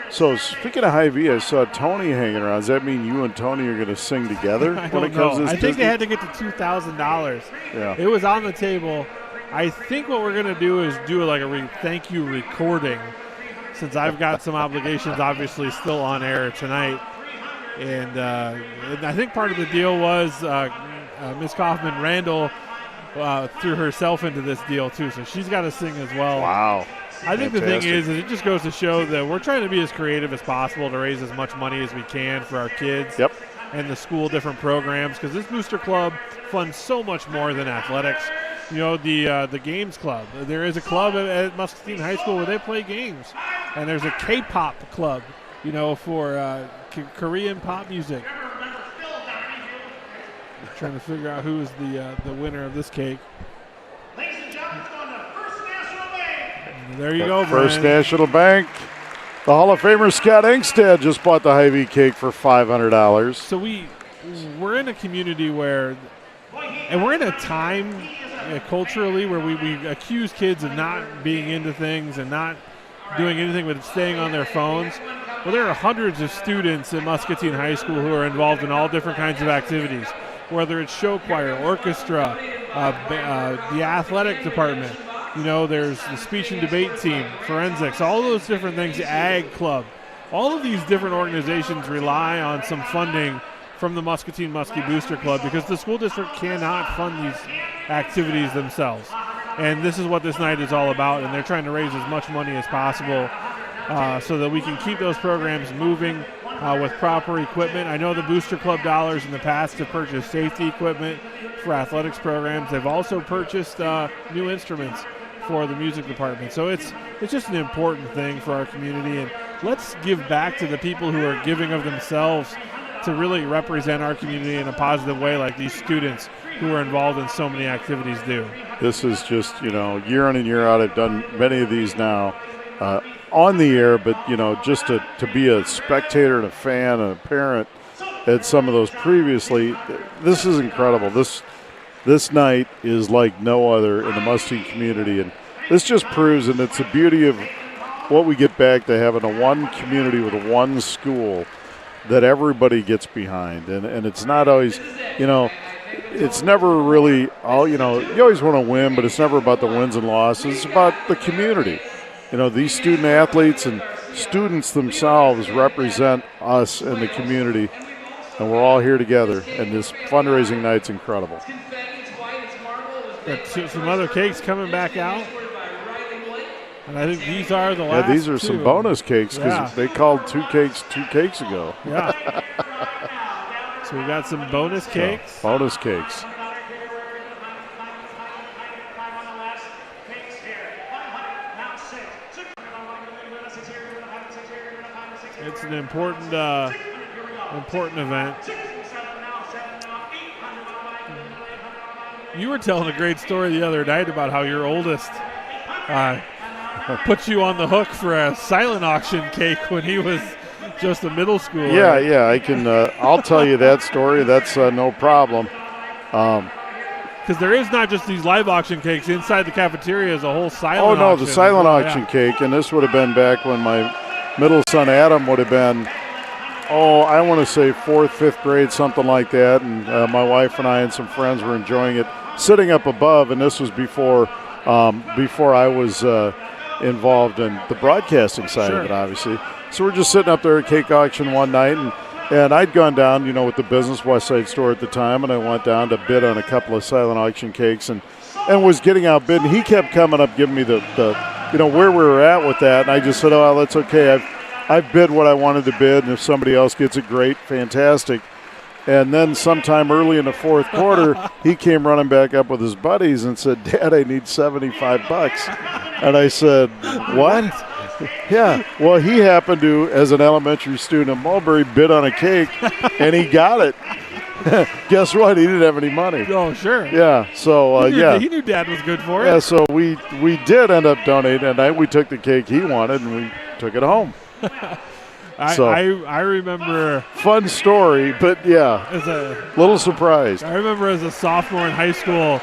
[SPEAKER 1] So speaking of Hy-Vee, I saw Tony hanging around. Does that mean you and Tony are going to sing together when it comes to this?
[SPEAKER 2] I think they had to get to $2,000.
[SPEAKER 1] Yeah.
[SPEAKER 2] It was on the table. I think what we're going to do is do like a thank you recording, since I've got some obligations obviously still on air tonight. And I think part of the deal was Miss Kaufman-Randall threw herself into this deal too, so she's got to sing as well.
[SPEAKER 1] Wow.
[SPEAKER 2] I think the thing is it just goes to show that we're trying to be as creative as possible to raise as much money as we can for our kids.
[SPEAKER 1] Yep.
[SPEAKER 2] And the school different programs, because this booster club funds so much more than athletics. You know, the games club. There is a club at Muscatine High School where they play games, and there's a K-pop club, you know, for Korean pop music. I'm trying to figure out who is the winner of this cake. There you go, Brian.
[SPEAKER 1] First National Bank. The Hall of Famer Scott Engstad just bought the Hy-Vee cake for $500.
[SPEAKER 2] So we're in a community where, and we're in a time culturally where we accuse kids of not being into things and not doing anything but staying on their phones. Well, there are hundreds of students at Muscatine High School who are involved in all different kinds of activities, whether it's show choir, orchestra, the athletic department. You know, there's the speech and debate team, forensics, all those different things, the ag club. All of these different organizations rely on some funding from the Muscatine Muskie Booster Club because the school district cannot fund these activities themselves. And this is what this night is all about, and they're trying to raise as much money as possible so that we can keep those programs moving with proper equipment. I know the Booster Club dollars in the past have purchased safety equipment for athletics programs. They've also purchased new instruments for the music department. So it's just an important thing for our community, and let's give back to the people who are giving of themselves to really represent our community in a positive way, like these students who are involved in so many activities do.
[SPEAKER 1] This is just, you know, year in and year out. I've done many of these now on the air, but, you know, just to be a spectator and a fan and a parent at some of those previously, this is incredible. This night is like no other in the Muskie community, and this just proves, and it's the beauty of what we get back to having a one community with a one school that everybody gets behind, and it's not always, you know, it's never really all, you know, you always want to win, but it's never about the wins and losses. It's about the community. You know, these student athletes and students themselves represent us and the community, and we're all here together, and this fundraising night's incredible.
[SPEAKER 2] Got some other cakes coming back out. And I think these are the last.
[SPEAKER 1] Yeah, these are
[SPEAKER 2] two.
[SPEAKER 1] some bonus cakes because they called two cakes ago.
[SPEAKER 2] Yeah. So we got some bonus cakes.
[SPEAKER 1] So, bonus cakes.
[SPEAKER 2] It's an important event. You were telling a great story the other night about how your oldest put you on the hook for a silent auction cake when he was just a middle schooler.
[SPEAKER 1] Yeah, I can. I'll tell you that story. That's no problem.
[SPEAKER 2] Because there is not just these live auction cakes. Inside the cafeteria is a whole silent auction.
[SPEAKER 1] Oh, no, the silent auction cake. And this would have been back when my middle son Adam would have been, I want to say 4th, 5th grade, something like that. And my wife and I and some friends were enjoying it, sitting up above. And this was before I was involved in the broadcasting side of it, obviously. So we're just sitting up there at cake auction one night, and I'd gone down, with the business West Side store at the time, and I went down to bid on a couple of silent auction cakes and was getting outbid. And he kept coming up, giving me the where we were at with that. And I just said, oh, that's okay. I've bid what I wanted to bid, and if somebody else gets it, great, fantastic. And then sometime early in the 4th quarter, he came running back up with his buddies and said, Dad, I need $75. And I said, what? Yeah, well, he happened to, as an elementary student in Mulberry, bid on a cake, and he got it. Guess what? He didn't have any money.
[SPEAKER 2] Oh, sure.
[SPEAKER 1] Yeah, so,
[SPEAKER 2] He knew Dad was good for it.
[SPEAKER 1] Yeah, so we did end up donating, and we took the cake he wanted, and we took it home.
[SPEAKER 2] I remember.
[SPEAKER 1] Fun story, but yeah,
[SPEAKER 2] as a
[SPEAKER 1] little surprised.
[SPEAKER 2] I remember as a sophomore in high school,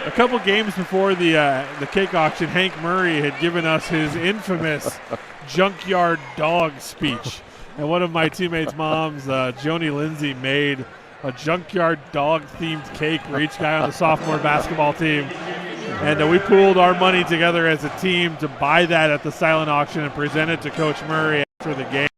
[SPEAKER 2] a couple games before the cake auction, Hank Murray had given us his infamous junkyard dog speech. And one of my teammates' moms, Joni Lindsay, made a junkyard dog-themed cake for each guy on the sophomore basketball team. And we pooled our money together as a team to buy that at the silent auction and present it to Coach Murray after the game.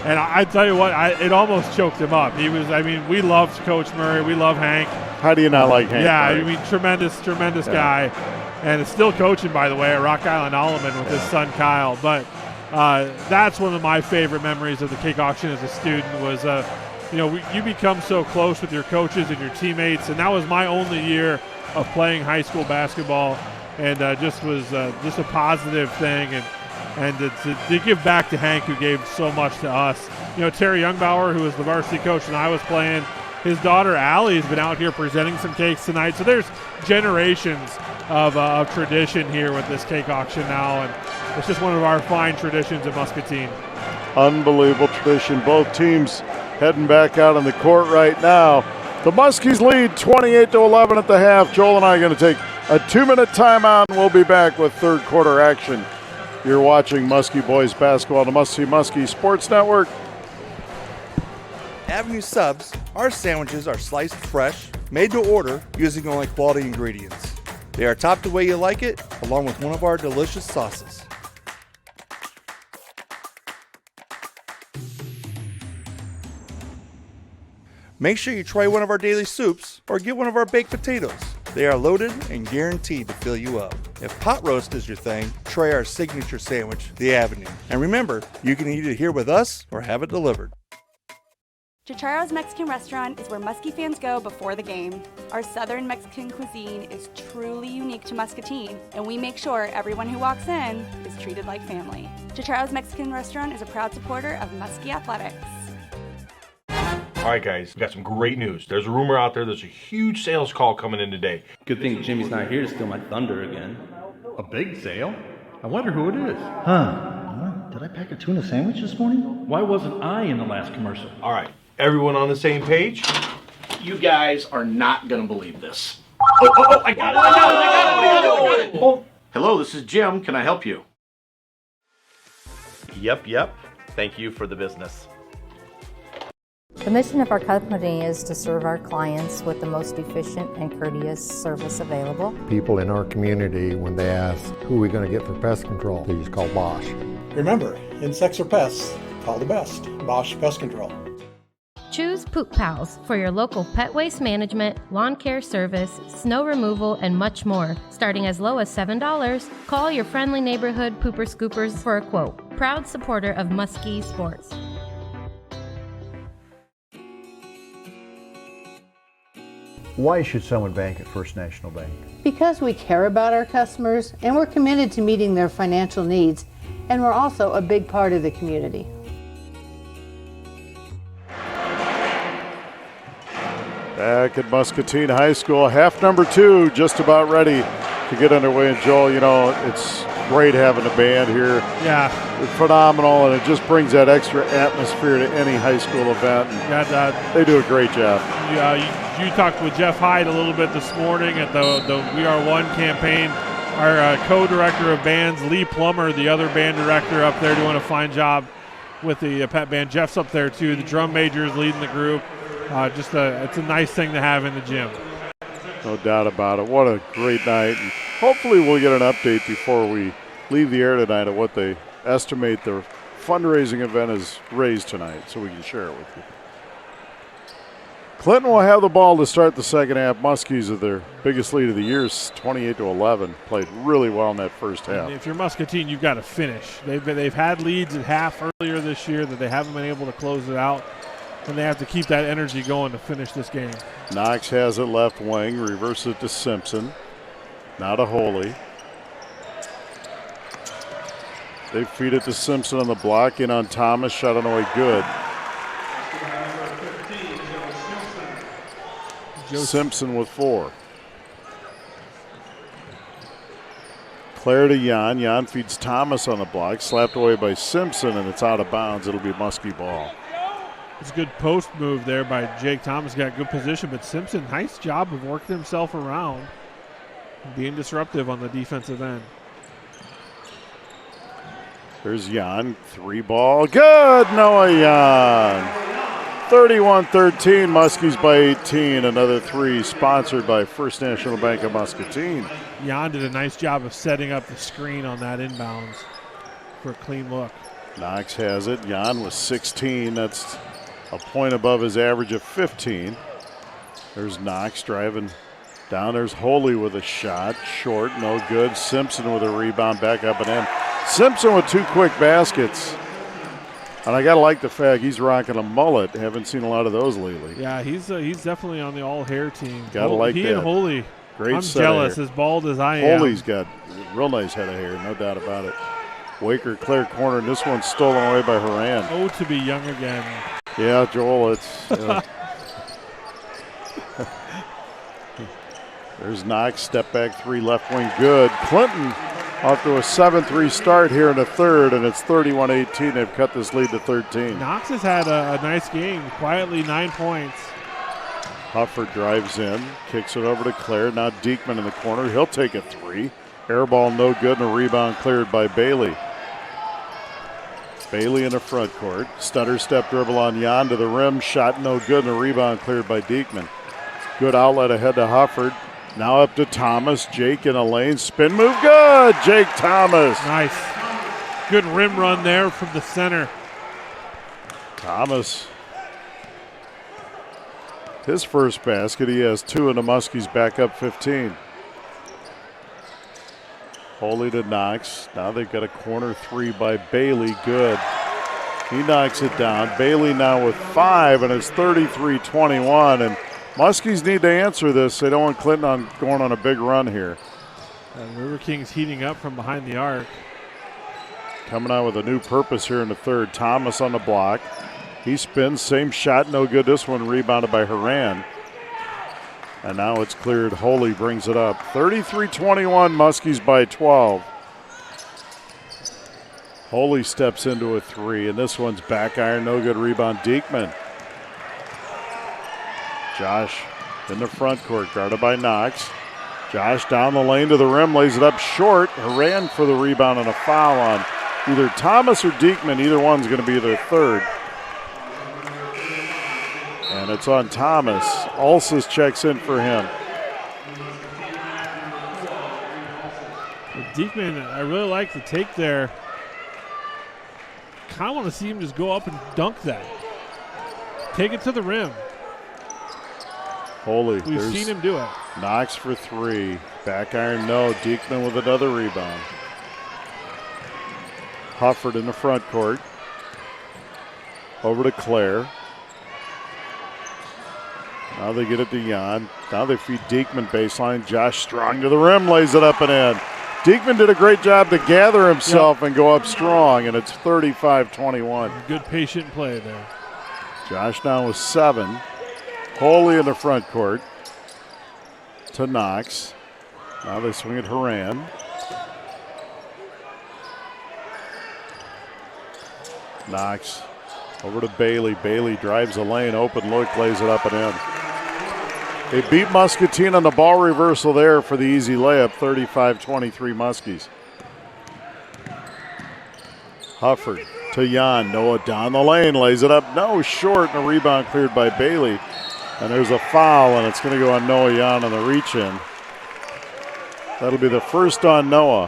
[SPEAKER 2] And I tell you what, it almost choked him up. We loved Coach Murray. We love Hank.
[SPEAKER 1] How do you not like Hank?
[SPEAKER 2] Yeah,
[SPEAKER 1] Murray?
[SPEAKER 2] Tremendous guy. And is still coaching, by the way, at Rock Island Alleman with his son Kyle. But that's one of my favorite memories of the cake auction as a student was, you become so close with your coaches and your teammates. And that was my only year of playing high school basketball. And just was just a positive thing. And to give back to Hank, who gave so much to us. Terry Youngbauer, who was the varsity coach when I was playing, his daughter Allie has been out here presenting some cakes tonight. So there's generations of tradition here with this cake auction now, and it's just one of our fine traditions at Muscatine.
[SPEAKER 1] Unbelievable tradition. Both teams heading back out on the court right now. The Muskies lead 28-11 at the half. Joel and I are going to take a 2-minute timeout, and we'll be back with third quarter action. You're watching Muskie Boys Basketball on the Muskie Sports Network.
[SPEAKER 7] Avenue Subs, our sandwiches are sliced fresh, made to order, using only quality ingredients. They are topped the way you like it, along with one of our delicious sauces. Make sure you try one of our daily soups or get one of our baked potatoes. They are loaded and guaranteed to fill you up. If pot roast is your thing, try our signature sandwich, the Avenue. And remember, you can eat it here with us or have it delivered.
[SPEAKER 9] Chicharros Mexican Restaurant is where Muskie fans go before the game. Our Southern Mexican cuisine is truly unique to Muscatine, and we make sure everyone who walks in is treated like family. Chicharros Mexican Restaurant is a proud supporter of Muskie Athletics.
[SPEAKER 10] All right, guys, we got some great news. There's a rumor out there there's a huge sales call coming in today.
[SPEAKER 12] Good thing Jimmy's not here to steal my thunder again. A big sale? I wonder who it is.
[SPEAKER 18] Did I pack a tuna sandwich this morning?
[SPEAKER 12] Why wasn't I in the last commercial?
[SPEAKER 10] All right, everyone on the same page?
[SPEAKER 13] You guys are not going to believe this. I got it. Oh, hello, this is Jim. Can I help you?
[SPEAKER 14] Yep. Thank you for the business.
[SPEAKER 15] The mission of our company is to serve our clients with the most efficient and courteous service available.
[SPEAKER 16] People in our community, when they ask, who are we going to get for pest control, they just call Bosch.
[SPEAKER 17] Remember, insects or pests, call the best, Bosch Pest Control.
[SPEAKER 3] Choose Poop Pals for your local pet waste management, lawn care service, snow removal, and much more. Starting as low as $7, call your friendly neighborhood pooper scoopers for a quote. Proud supporter of Muskie Sports.
[SPEAKER 4] Why should someone bank at First National Bank?
[SPEAKER 5] Because we care about our customers and we're committed to meeting their financial needs, and we're also a big part of the community.
[SPEAKER 1] Back at Muscatine High School, half number 2 just about ready to get underway. And Joel, it's great having the band here.
[SPEAKER 2] Yeah.
[SPEAKER 1] They're phenomenal, and it just brings that extra atmosphere to any high school event. They do a great job.
[SPEAKER 2] You talked with Jeff Hyde a little bit this morning at the We Are One campaign. Our co-director of bands, Lee Plummer, the other band director up there, doing a fine job with the pep band. Jeff's up there too. The drum major is leading the group. It's a nice thing to have in the gym.
[SPEAKER 1] No doubt about it. What a great night. And hopefully we'll get an update before we leave the air tonight of what they estimate the fundraising event is raised tonight so we can share it with you. Clinton will have the ball to start the second half. Muskies are their biggest lead of the year, 28-11. Played really well in that first half.
[SPEAKER 2] And if you're Muscatine, you've got to finish. They've had leads at half earlier this year that they haven't been able to close it out, and they have to keep that energy going to finish this game.
[SPEAKER 1] Knox has it left wing, reverses it to Simpson. Now to Holy. They feed it to Simpson on the block, in on Thomas, shot on the way good. Simpson with 4. Claire to Jan. Jan feeds Thomas on the block, slapped away by Simpson, and it's out of bounds. It'll be Muskie ball.
[SPEAKER 2] It's a good post move there by Jake Thomas. Got good position, but Simpson, nice job of working himself around, being disruptive on the defensive end.
[SPEAKER 1] There's Jan. 3 ball. Good. Noah Jan. 31-13. Muskies by 18. Another 3 sponsored by First National Bank of Muscatine.
[SPEAKER 2] Jan did a nice job of setting up the screen on that inbounds for a clean look.
[SPEAKER 1] Knox has it. Jan was 16. That's a point above his average of 15. There's Knox driving down. There's Holy with a shot. Short, no good. Simpson with a rebound, back up and in. Simpson with 2 quick baskets. And I got to like the fact he's rocking a mullet. Haven't seen a lot of those lately.
[SPEAKER 2] Yeah, he's definitely on the all-hair team.
[SPEAKER 1] Got to like
[SPEAKER 2] he
[SPEAKER 1] that.
[SPEAKER 2] And Holy.
[SPEAKER 1] Great
[SPEAKER 2] I'm
[SPEAKER 1] set
[SPEAKER 2] jealous,
[SPEAKER 1] of hair.
[SPEAKER 2] as bald as I am.
[SPEAKER 1] Holy's got a real nice head of hair, no doubt about it. Waker clear corner, and this one's stolen away by Horan.
[SPEAKER 2] Oh, to be young again.
[SPEAKER 1] Yeah, Joel, it's... There's Knox, step back 3, left wing, good. Clinton off to a 7-3 start here in the third, and it's 31-18. They've cut this lead to 13.
[SPEAKER 2] Knox has had a nice game, quietly 9 points.
[SPEAKER 1] Hufford drives in, kicks it over to Claire. Now Diekman in the corner. He'll take a 3. Air ball no good, and a rebound cleared by Bailey. Bailey in the front court. Stutter step dribble on Jan to the rim. Shot no good, and a rebound cleared by Diekman. Good outlet ahead to Hufford. Now up to Thomas. Jake in a lane. Spin move good. Jake Thomas.
[SPEAKER 2] Nice. Good rim run there from the center.
[SPEAKER 1] Thomas. His first basket. He has 2, and the Muskies back up 15. Holy to Knox. Now they've got a corner 3 by Bailey. Good. He knocks it down. Bailey now with 5, and it's 33-21. And Muskies need to answer this. They don't want Clinton going on a big run here.
[SPEAKER 2] River Kings heating up from behind the arc.
[SPEAKER 1] Coming out with a new purpose here in the third. Thomas on the block. He spins. Same shot, no good. This one rebounded by Horan. And now it's cleared. Holy brings it up. 33-21, Muskies by 12. Holy steps into a 3, and this one's back iron, no good. Rebound, Diekman. Josh in the front court, guarded by Knox. Josh down the lane to the rim, lays it up short. Horan for the rebound and a foul on either Thomas or Diekman. Either one's going to be their third. And it's on Thomas. Ulsis checks in for him.
[SPEAKER 2] Diekman, I really like the take there. Kind of want to see him just go up and dunk that. Take it to the rim.
[SPEAKER 1] Holy.
[SPEAKER 2] We've seen him do it.
[SPEAKER 1] Knox for 3. Back iron, no. Diekman with another rebound. Hufford in the front court. Over to Claire. Now they get it to Jan. Now they feed Diekman baseline. Josh Strong to the rim, lays it up and in. Diekman did a great job to gather himself and go up strong, and it's 35-21.
[SPEAKER 2] Good patient play there.
[SPEAKER 1] Josh now with 7. Holy in the front court to Knox. Now they swing at Horan. Knox over to Bailey. Bailey drives the lane, open look, lays it up and in. They beat Muscatine on the ball reversal there for the easy layup, 35-23 Muskies. Hufford to Jan. Noah down the lane, lays it up. No, short, and a rebound cleared by Bailey. And there's a foul, and it's going to go on Noah Jan on the reach-in. That'll be the first on Noah.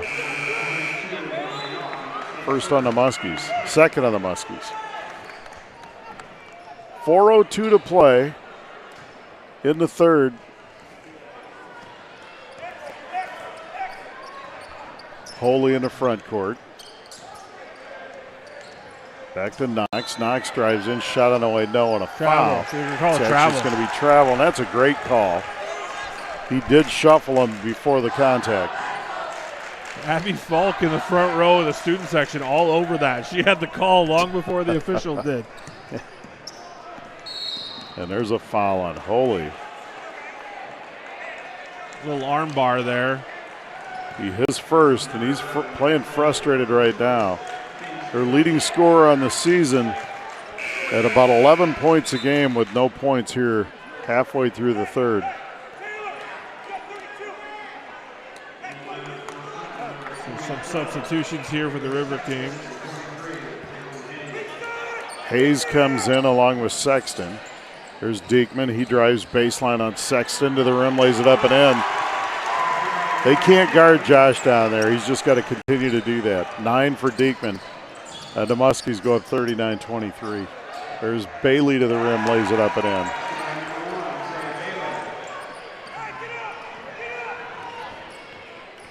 [SPEAKER 1] First on the Muskies. Second on the Muskies. 4:02 to play in the third. Holy in the front court. Back to Knox. Knox drives in, shot on the way, no, and a foul.
[SPEAKER 2] So you can call it
[SPEAKER 1] It's
[SPEAKER 2] travel.
[SPEAKER 1] going to be travel, and that's a great call. He did shuffle him before the contact.
[SPEAKER 2] Abby Falk in the front row of the student section all over that. She had the call long before the official did.
[SPEAKER 1] And there's a foul on Holy.
[SPEAKER 2] Little arm bar there.
[SPEAKER 1] His first, and he's playing frustrated right now. Their leading scorer on the season at about 11 points a game with no points here halfway through the third.
[SPEAKER 2] So some substitutions here for the River King.
[SPEAKER 1] Hayes comes in along with Sexton. There's Diekman. He drives baseline on Sexton to the rim, lays it up and in. They can't guard Josh down there. He's just got to continue to do that. 9 for Diekman. The Muskies go up 39-23. There's Bailey to the rim, lays it up and in.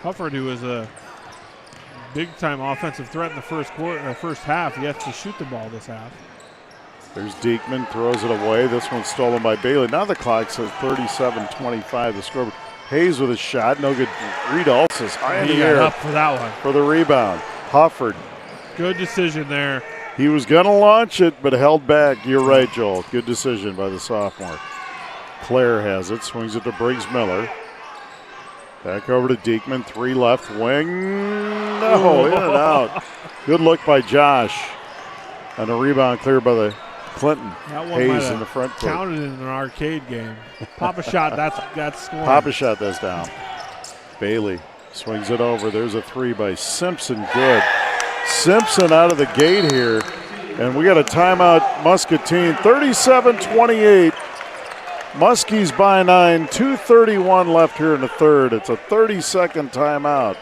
[SPEAKER 2] Hufford, who was a big-time offensive threat in the first half, he has to shoot the ball this half.
[SPEAKER 1] There's Diekman, throws it away. This one's stolen by Bailey. Now the clock says 37-25. The score. Hayes with a shot, no good. Reed Ulsis high in the air
[SPEAKER 2] up for that one.
[SPEAKER 1] For the rebound. Hufford.
[SPEAKER 2] Good decision there.
[SPEAKER 1] He was going to launch it, but held back. You're right, Joel. Good decision by the sophomore. Claire has it, swings it to Briggs Miller. Back over to Diekman, 3 left, wing. No, in and out. Good look by Josh. And a rebound cleared by the Clinton.
[SPEAKER 2] That one
[SPEAKER 1] Hayes in the front court.
[SPEAKER 2] Counted in an arcade game. Pop a shot, that's scoring.
[SPEAKER 1] Pop a shot, that's down. Bailey swings it over. There's a 3 by Simpson. Good. Simpson out of the gate here. And we got a timeout, Muscatine. 37-28. Muskies by 9. 2:31 left here in the third. It's a 30-second timeout.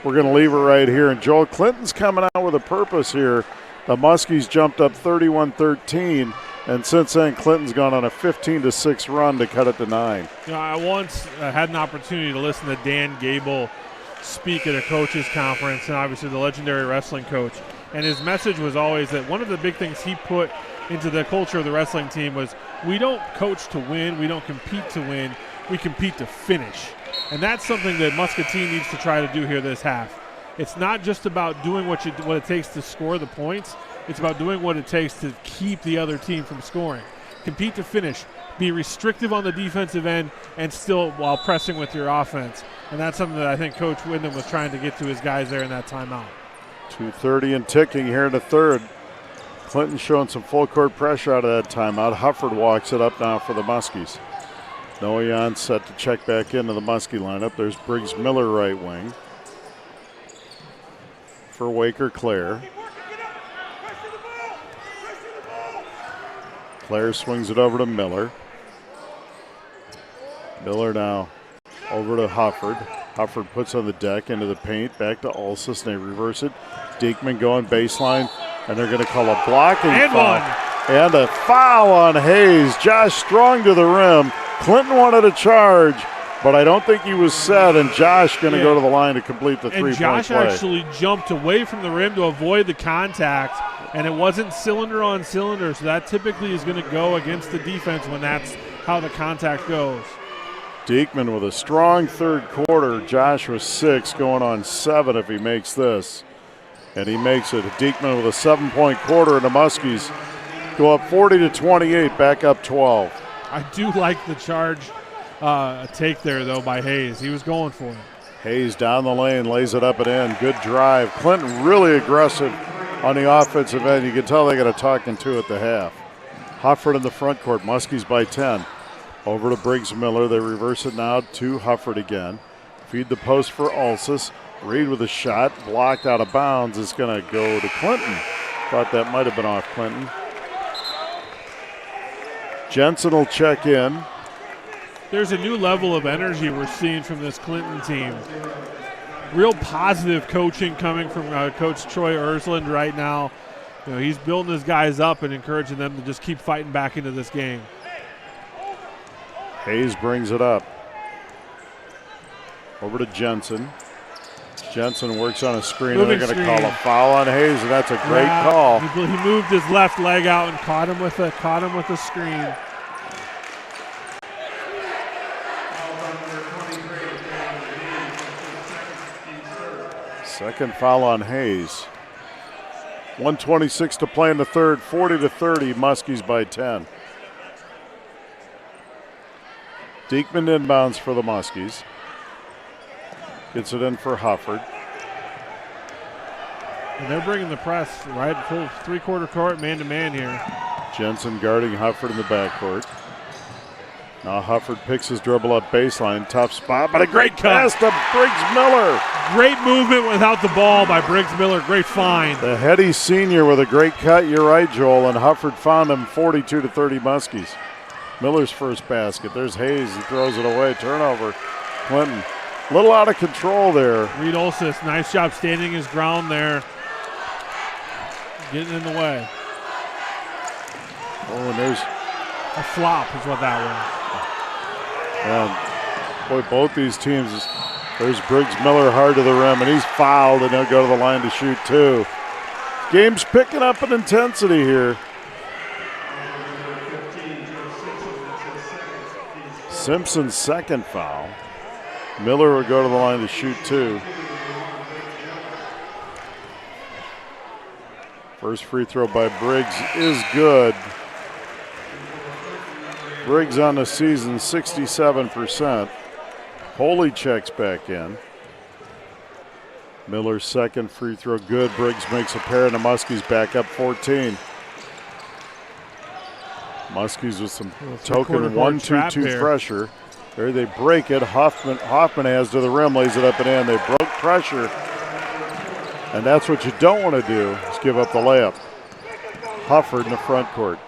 [SPEAKER 1] We're going to leave it right here. And Joel Clinton's coming out with a purpose here. The Muskies jumped up 31-13, and since then Clinton's gone on a 15-6 run to cut it to 9.
[SPEAKER 2] You know, I once had an opportunity to listen to Dan Gable speak at a coaches conference, and obviously the legendary wrestling coach. And his message was always that one of the big things he put into the culture of the wrestling team was we don't coach to win, we don't compete to win, we compete to finish. And that's something that Muscatine needs to try to do here this half. It's not just about doing what it takes to score the points. It's about doing what it takes to keep the other team from scoring. Compete to finish. Be restrictive on the defensive end and still while pressing with your offense. And that's something that I think Coach Wyndham was trying to get to his guys there in that timeout.
[SPEAKER 1] 2:30 and ticking here in the third. Clinton showing some full court pressure out of that timeout. Hufford walks it up now for the Muskies. Noah Jan set to check back into the Muskie lineup. There's Briggs Miller right wing. For Waker Claire. Claire swings it over to Miller. Miller now over to Hufford. Hufford puts on the deck into the paint. Back to Ulsis, and they reverse it. Diekman going baseline, and they're going to call a blocking foul. And a foul on Hayes. Josh Strong to the rim. Clinton wanted a charge, but I don't think he was set, and Josh going to go to the line to complete the three-point play.
[SPEAKER 2] And Josh actually jumped away from the rim to avoid the contact, and it wasn't cylinder on cylinder, so that typically is going to go against the defense when that's how the contact goes.
[SPEAKER 1] Diekman with a strong third quarter. Josh was 6, going on 7 if he makes this. And he makes it. Diekman with a 7-point quarter, and the Muskies go up 40-28, back up 12.
[SPEAKER 2] I do like the charge take there, though, by Hayes. He was going for it.
[SPEAKER 1] Hayes down the lane, lays it up and in. Good drive. Clinton really aggressive on the offensive end. You can tell they got a talking to at the half. Hufford in the front court. Muskies by 10. Over to Briggs Miller. They reverse it now to Hufford again. Feed the post for Ulsis. Reed with a shot. Blocked out of bounds. It's going to go to Clinton. Thought that might have been off Clinton. Jensen will check in.
[SPEAKER 2] There's a new level of energy we're seeing from this Clinton team. Real positive coaching coming from Coach Troy Ersland right now. You know, he's building his guys up and encouraging them to just keep fighting back into this game.
[SPEAKER 1] Hayes brings it up. Over to Jensen. Jensen works on a screen, and they're going to call a foul on Hayes, and that's a great call.
[SPEAKER 2] He moved his left leg out and caught him with a screen.
[SPEAKER 1] Second foul on Hayes. 1:26 to play in the third. 40-30, Muskies by 10. Diekman inbounds for the Muskies. Gets it in for Hufford.
[SPEAKER 2] And they're bringing the press right full three-quarter court, man-to-man here.
[SPEAKER 1] Jensen guarding Hufford in the backcourt. Now Hufford picks his dribble up baseline. Tough spot, but a great pass to Briggs Miller.
[SPEAKER 2] Great movement without the ball by Briggs Miller. Great find.
[SPEAKER 1] The heady senior with a great cut. You're right, Joel. And Hufford found him. 42-30 Muskies. Miller's first basket. There's Hayes. He throws it away. Turnover. Clinton. A little out of control there.
[SPEAKER 2] Reed Olsis, nice job standing his ground there. Getting in the way.
[SPEAKER 1] Oh, and there's
[SPEAKER 2] a flop is what that
[SPEAKER 1] was. Boy, both these teams, there's Briggs Miller hard to the rim, and he's fouled, and he'll go to the line to shoot two. Game's picking up in intensity here. Simpson's second foul. Miller will go to the line to shoot two. First free throw by Briggs is good. Briggs on the season, 67%. Holy checks back in. Miller's second free throw good. Briggs makes a pair, and the Muskies back up 14. Muskies with some token 1-2-2 pressure. There they break it. Hoffman has to the rim, lays it up and in. They broke pressure. And that's what you don't want to do, is give up the layup. Hufford in the front court.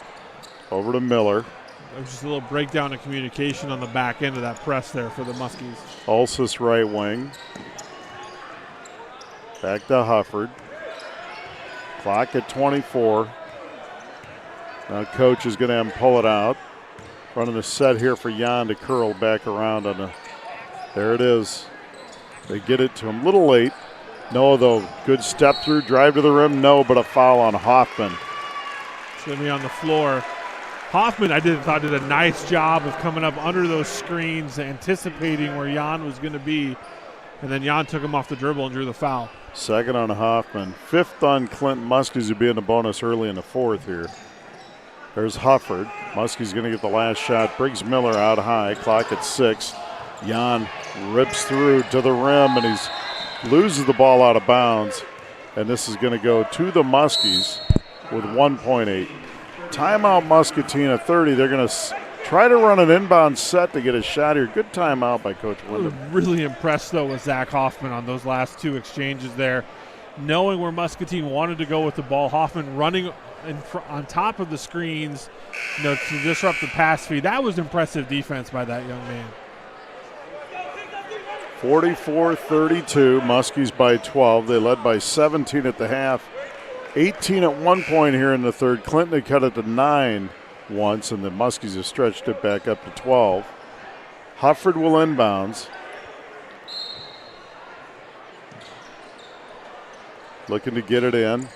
[SPEAKER 1] Over to Miller.
[SPEAKER 2] Just a little breakdown of communication on the back end of that press there for the Muskies.
[SPEAKER 1] Ulsis right wing. Back to Hufford. Clock at 24. Now coach is going to have him pull it out. Running a set here for Jan to curl back around on the. There it is. They get it to him a little late. No, though. Good step through, drive to the rim. No, but a foul on Hoffman.
[SPEAKER 2] It's going to be on the floor. Hoffman, I thought did a nice job of coming up under those screens, anticipating where Jan was going to be. And then Jan took him off the dribble and drew the foul.
[SPEAKER 1] Second on Hoffman. Fifth on Clinton. Muskies would be in the bonus early in the fourth here. There's Hufford. Muskie's going to get the last shot. Briggs Miller out high. Clock at 6. Jan rips through to the rim, and he loses the ball out of bounds. And this is going to go to the Muskies with 1.8. Timeout Muscatine at 30. They're going to try to run an inbound set to get a shot here. Good timeout by Coach Wyndham.
[SPEAKER 2] Really impressed, though, with Zach Hoffman on those last two exchanges there. Knowing where Muscatine wanted to go with the ball, Hoffman running on top of the screens, to disrupt the pass feed. That was impressive defense by that young man.
[SPEAKER 1] 44-32, Muskies by 12. They led by 17 at the half. 18 at one point here in the third. Clinton had cut it to 9 once, and the Muskies have stretched it back up to 12. Hufford will inbounds. Looking to get it in.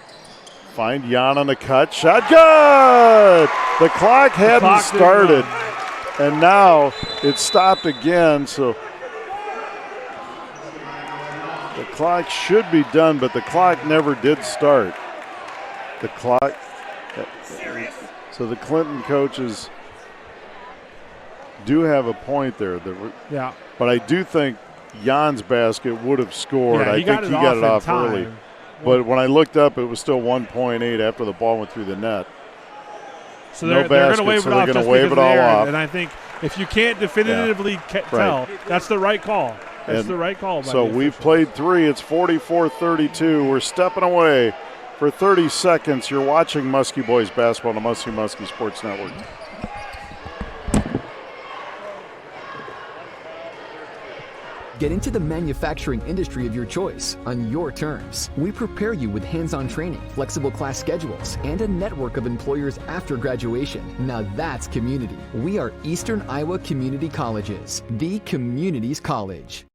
[SPEAKER 1] Find Jan on the cut. Shot good! The clock hadn't started. And now it stopped again, so the clock should be done, but the clock never did start. The clock. So the Clinton coaches do have a point there.
[SPEAKER 2] Yeah.
[SPEAKER 1] But I do think Jan's basket would have scored.
[SPEAKER 2] Yeah,
[SPEAKER 1] I think he got it off early. But when I looked up, it was still 1.8 after the ball went through the net.
[SPEAKER 2] So they're going to wave it off.
[SPEAKER 1] They're going to wave it all off.
[SPEAKER 2] And I think if you can't definitively tell, that's the right call. That's the right call.
[SPEAKER 1] So we've played 3. It's 44-32. We're stepping away for 30 seconds. You're watching Muskie Boys basketball on the Muskie Sports Network.
[SPEAKER 6] Get into the manufacturing industry of your choice on your terms. We prepare you with hands-on training, flexible class schedules, and a network of employers after graduation. Now that's community. We are Eastern Iowa Community Colleges, the community's college.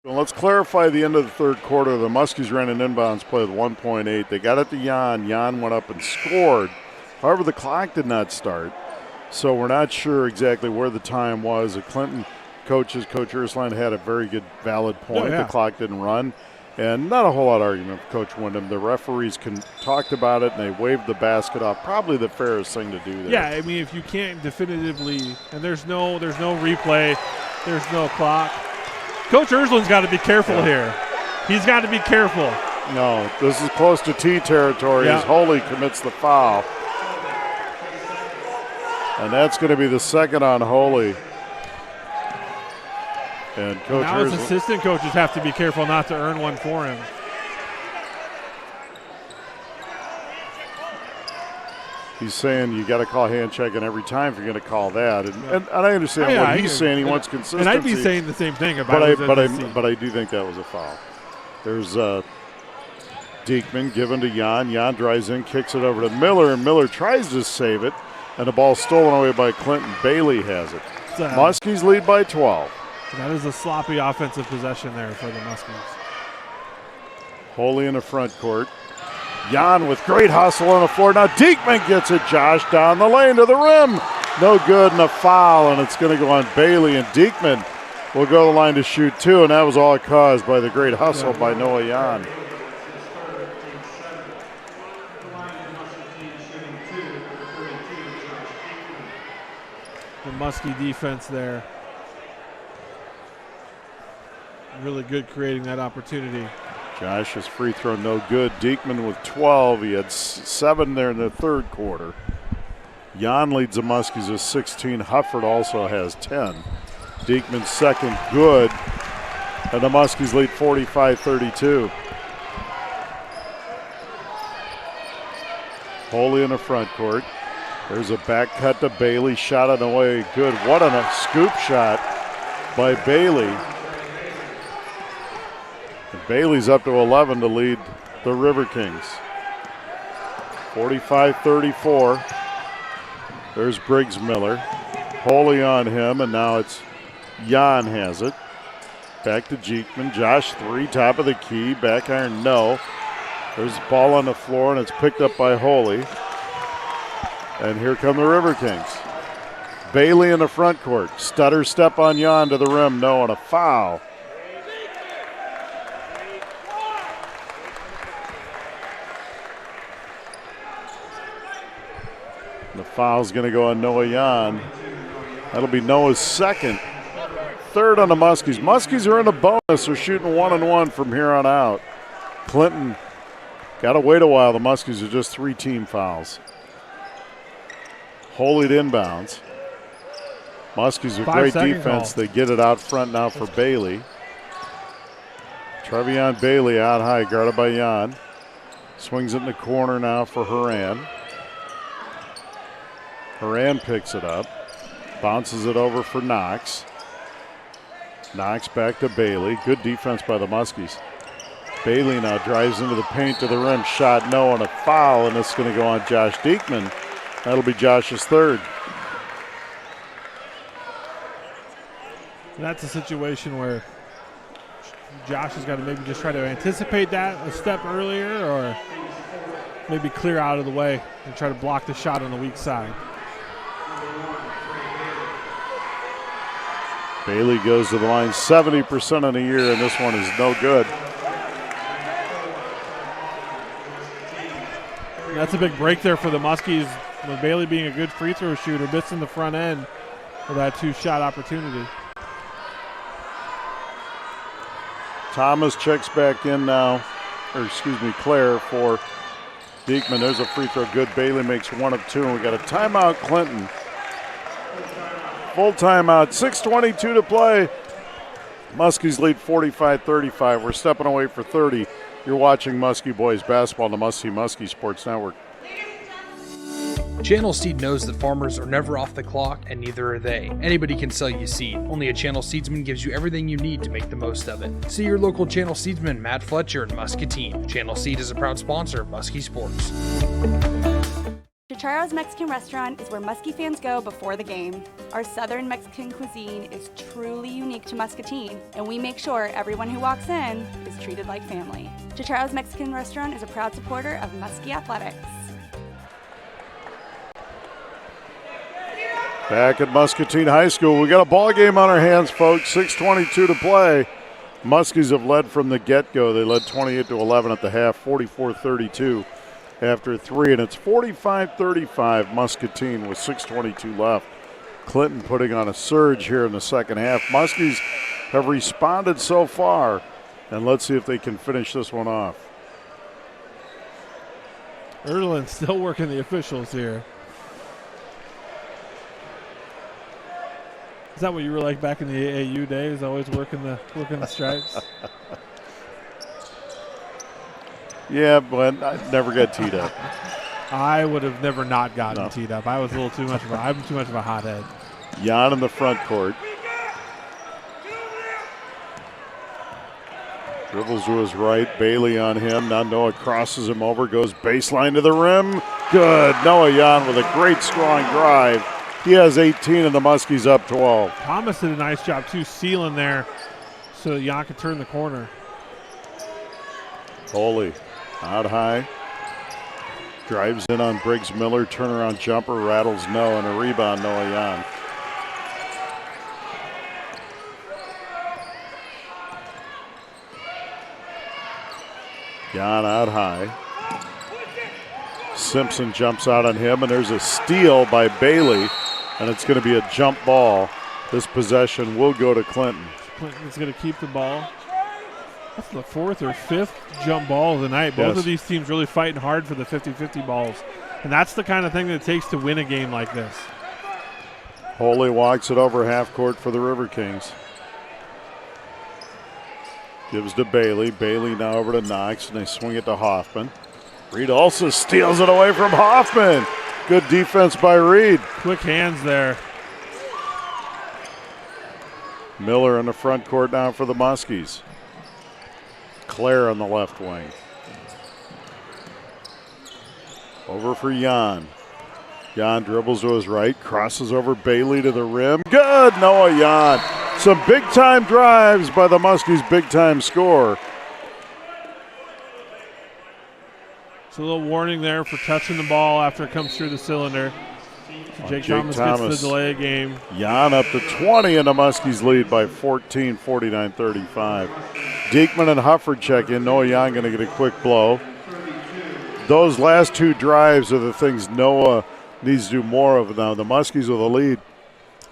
[SPEAKER 1] Well, let's clarify the end of the third quarter. The Muskies ran an inbounds play with 1.8. They got it to Jan. Jan went up and scored. However, the clock did not start, so we're not sure exactly where the time was. The Clinton coaches, Coach Ursline, had a very good, valid point. The clock didn't run, and not a whole lot of argument with Coach Wyndham. The referees talked about it, and they waved the basket off. Probably the fairest thing to do there.
[SPEAKER 2] Yeah, I mean, if you can't definitively, and there's no replay, there's no clock. Coach Urslin's got to be careful here. He's got to be careful.
[SPEAKER 1] No, this is close to T territory as Holy commits the foul. And that's going to be the second on Holy. And Coach
[SPEAKER 2] now his
[SPEAKER 1] Urslin,
[SPEAKER 2] assistant coaches have to be careful not to earn one for him.
[SPEAKER 1] he's saying you got to call hand checking every time if you're going to call that. And I understand what he's saying. He wants consistency.
[SPEAKER 2] And I'd be saying the same thing about it.
[SPEAKER 1] But I do think that was a foul. There's Diekman given to Jan. Jan drives in, kicks it over to Miller, and Miller tries to save it, and the ball's stolen away by Clinton. Bailey has it. Muskies lead by 12.
[SPEAKER 2] That is a sloppy offensive possession there for the Muskies.
[SPEAKER 1] Holy in the front court. Jan with great hustle on the floor. Now Diekman gets it. Josh down the lane to the rim. No good, and a foul, and it's going to go on Bailey. And Diekman will go to the line to shoot two, and that was all caused by the great hustle by Noah Jan.
[SPEAKER 2] The Muskie defense there. Really good creating that opportunity.
[SPEAKER 1] Josh's free throw no good. Diekman with 12. He had 7 there in the third quarter. Jan leads the Muskies with 16. Hufford also has 10. Diekman's second good. And the Muskies lead 45-32. Holy in the front court. There's a back cut to Bailey. Shot it away. Good. What a scoop shot by Bailey. And Bailey's up to 11 to lead the River Kings. 45-34. There's Briggs Miller. Holy on him, and now it's Jan has it. Back to Diekman. Josh 3, top of the key. Back iron, no. There's the ball on the floor, and it's picked up by Holy. And here come the River Kings. Bailey in the front court. Stutter step on Jan to the rim, no, and a foul. The foul's going to go on Noah Jan. That'll be Noah's second. Third on the Muskies. Muskies are in a bonus. They're shooting 1-1 from here on out. Clinton got to wait a while. The Muskies are just 3 team fouls. Holy to inbounds. Muskies with great defense. They get it out front now for Bailey. Trevion Bailey out high, guarded by Jan. Swings it in the corner now for Horan. Horan picks it up. Bounces it over for Knox. Knox back to Bailey. Good defense by the Muskies. Bailey now drives into the paint to the rim. Shot no, and a foul, and it's going to go on Josh Diekman. That'll be Josh's third.
[SPEAKER 2] That's a situation where Josh has got to maybe just try to anticipate that a step earlier, or maybe clear out of the way and try to block the shot on the weak side.
[SPEAKER 1] Bailey goes to the line 70% in a year, and this one is no good.
[SPEAKER 2] And that's a big break there for the Muskies, with Bailey being a good free throw shooter, missing the front end of that two-shot opportunity.
[SPEAKER 1] Thomas checks back in now, or excuse me, Claire for Diekman. There's a free throw good. Bailey makes 1 of 2, and we got a timeout, Clinton. Full timeout, 6:22 to play. Muskies lead 45-35. We're stepping away for 30. You're watching Muskie Boys basketball on the Must See Muskie Sports Network.
[SPEAKER 8] Channel Seed knows that farmers are never off the clock, and neither are they. Anybody can sell you seed. Only a Channel Seedsman gives you everything you need to make the most of it. See your local Channel Seedsman, Matt Fletcher in Muscatine. Channel Seed is a proud sponsor of Muskie Sports.
[SPEAKER 9] Chicharros Mexican Restaurant is where Muskie fans go before the game. Our Southern Mexican cuisine is truly unique to Muscatine, and we make sure everyone who walks in is treated like family. Chicharros Mexican Restaurant is a proud supporter of Muskie Athletics.
[SPEAKER 1] Back at Muscatine High School, we got a ball game on our hands, folks. 6:22 to play. Muskies have led from the get-go. They led 28-11 at the half, 44-32 after 3, and it's 45-35 Muscatine with 6:22 left. Clinton putting on a surge here in the second half. Muskies have responded so far, and let's see if they can finish this one off.
[SPEAKER 2] Erlen still working the officials here. Is that what you were like back in the AAU days? Always working the stripes?
[SPEAKER 1] Yeah, but I never got teed up.
[SPEAKER 2] I would have never not gotten teed up. I was a little too much of I'm too much of a hothead.
[SPEAKER 1] Jan in the front court. Dribbles to his right. Bailey on him. Now Noah crosses him over. Goes baseline to the rim. Good. Noah Jan with a great strong drive. He has 18 and the Muskies up 12.
[SPEAKER 2] Thomas did a nice job too, sealing there so that Jan could turn the corner.
[SPEAKER 1] Foley out high. Drives in on Briggs Miller. Turnaround jumper. Rattles no, and a rebound Noah Jan. Jan out high. Simpson jumps out on him, and there's a steal by Bailey, and it's going to be a jump ball. This possession will go to Clinton.
[SPEAKER 2] Clinton's going to keep the ball. That's the 4th or 5th jump ball of the night. Both of these teams really fighting hard for the 50-50 balls, and that's the kind of thing that it takes to win a game like this.
[SPEAKER 1] Holy walks it over half court for the River Kings. Gives to Bailey. Bailey now over to Knox, and they swing it to Hoffman. Reed also steals it away from Hoffman. Good defense by Reed.
[SPEAKER 2] Quick hands there.
[SPEAKER 1] Miller in the front court now for the Muskies. Claire on the left wing. Over for Jan. Jan dribbles to his right, crosses over Bailey to the rim. Good, Noah Jan. Some big-time drives by the Muskies, big-time score.
[SPEAKER 2] So a little warning there for touching the ball after it comes through the cylinder. So Jake Thomas gets the delay game.
[SPEAKER 1] Jan up to 20, and the Muskies lead by 14, 49-35. Diekman and Hufford check in. Noah Jan going to get a quick blow. Those last two drives are the things Noah needs to do more of now. The Muskies with a lead.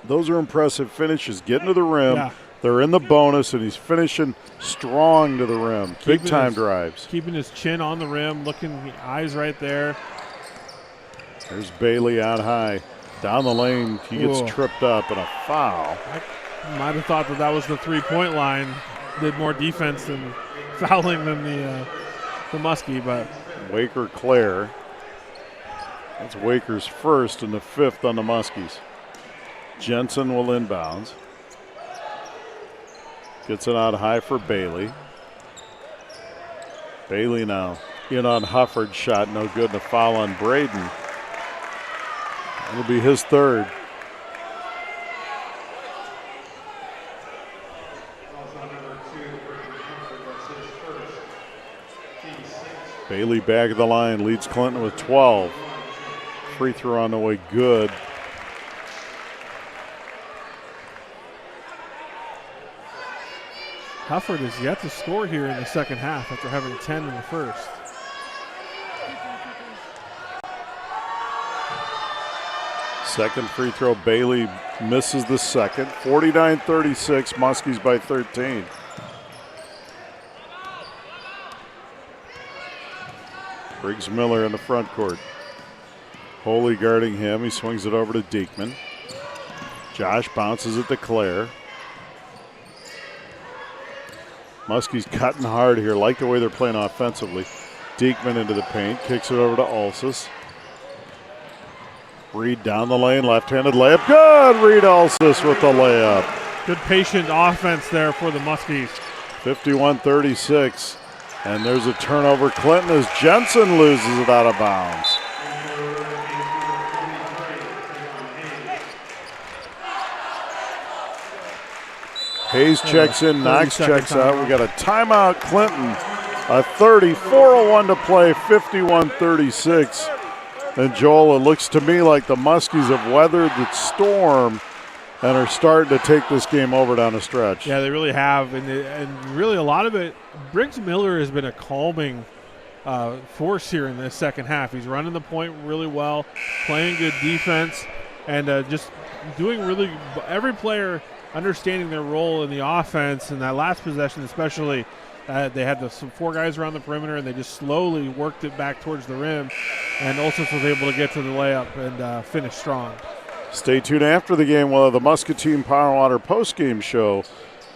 [SPEAKER 1] Those are impressive finishes. Getting to the rim. Yeah. They're in the bonus, and he's finishing strong to the rim. Big-time drives.
[SPEAKER 2] Keeping his chin on the rim, looking, eyes right there.
[SPEAKER 1] There's Bailey out high. Down the lane, he gets tripped up, and a foul.
[SPEAKER 2] I might have thought that was the three-point line. Did more defense than fouling than the Muskie, but.
[SPEAKER 1] Waker Claire. That's Waker's first and the 5th on the Muskies. Jensen will inbounds. Gets it out high for Bailey. Bailey now in on Hufford's shot. No good. And a foul on Braden. It'll be his 3rd. Bailey back of the line, leads Clinton with 12. Free throw on the way, good.
[SPEAKER 2] Hufford is yet to score here in the second half after having 10 in the first.
[SPEAKER 1] Second free throw, Bailey misses the second. 49-36, Muskies by 13. Briggs Miller in the front court. Holy guarding him. He swings it over to Diekman. Josh bounces it to Claire. Muskie's cutting hard here. Like the way they're playing offensively. Diekman into the paint. Kicks it over to Alsis. Reed down the lane. Left-handed layup. Good! Reed Alsis with the layup.
[SPEAKER 2] Good patient offense there for the Muskies.
[SPEAKER 1] 51-36. And there's a turnover. Clinton as Jensen loses it out of bounds. Hayes checks in, Knox checks out. We got a timeout, Clinton. A 4:01 to play, 51-36. And Joel, it looks to me like the Muskies have weathered the storm and are starting to take this game over down the stretch.
[SPEAKER 2] Yeah, they really have. And really a lot of it, Briggs Miller has been a calming force here in the second half. He's running the point really well, playing good defense, and just doing really every player understanding their role in the offense. In that last possession especially, they had some 4 guys around the perimeter, and they just slowly worked it back towards the rim. And Olseth was able to get to the layup and finish strong.
[SPEAKER 1] Stay tuned after the game. We'll have the Muscatine Power Water postgame show.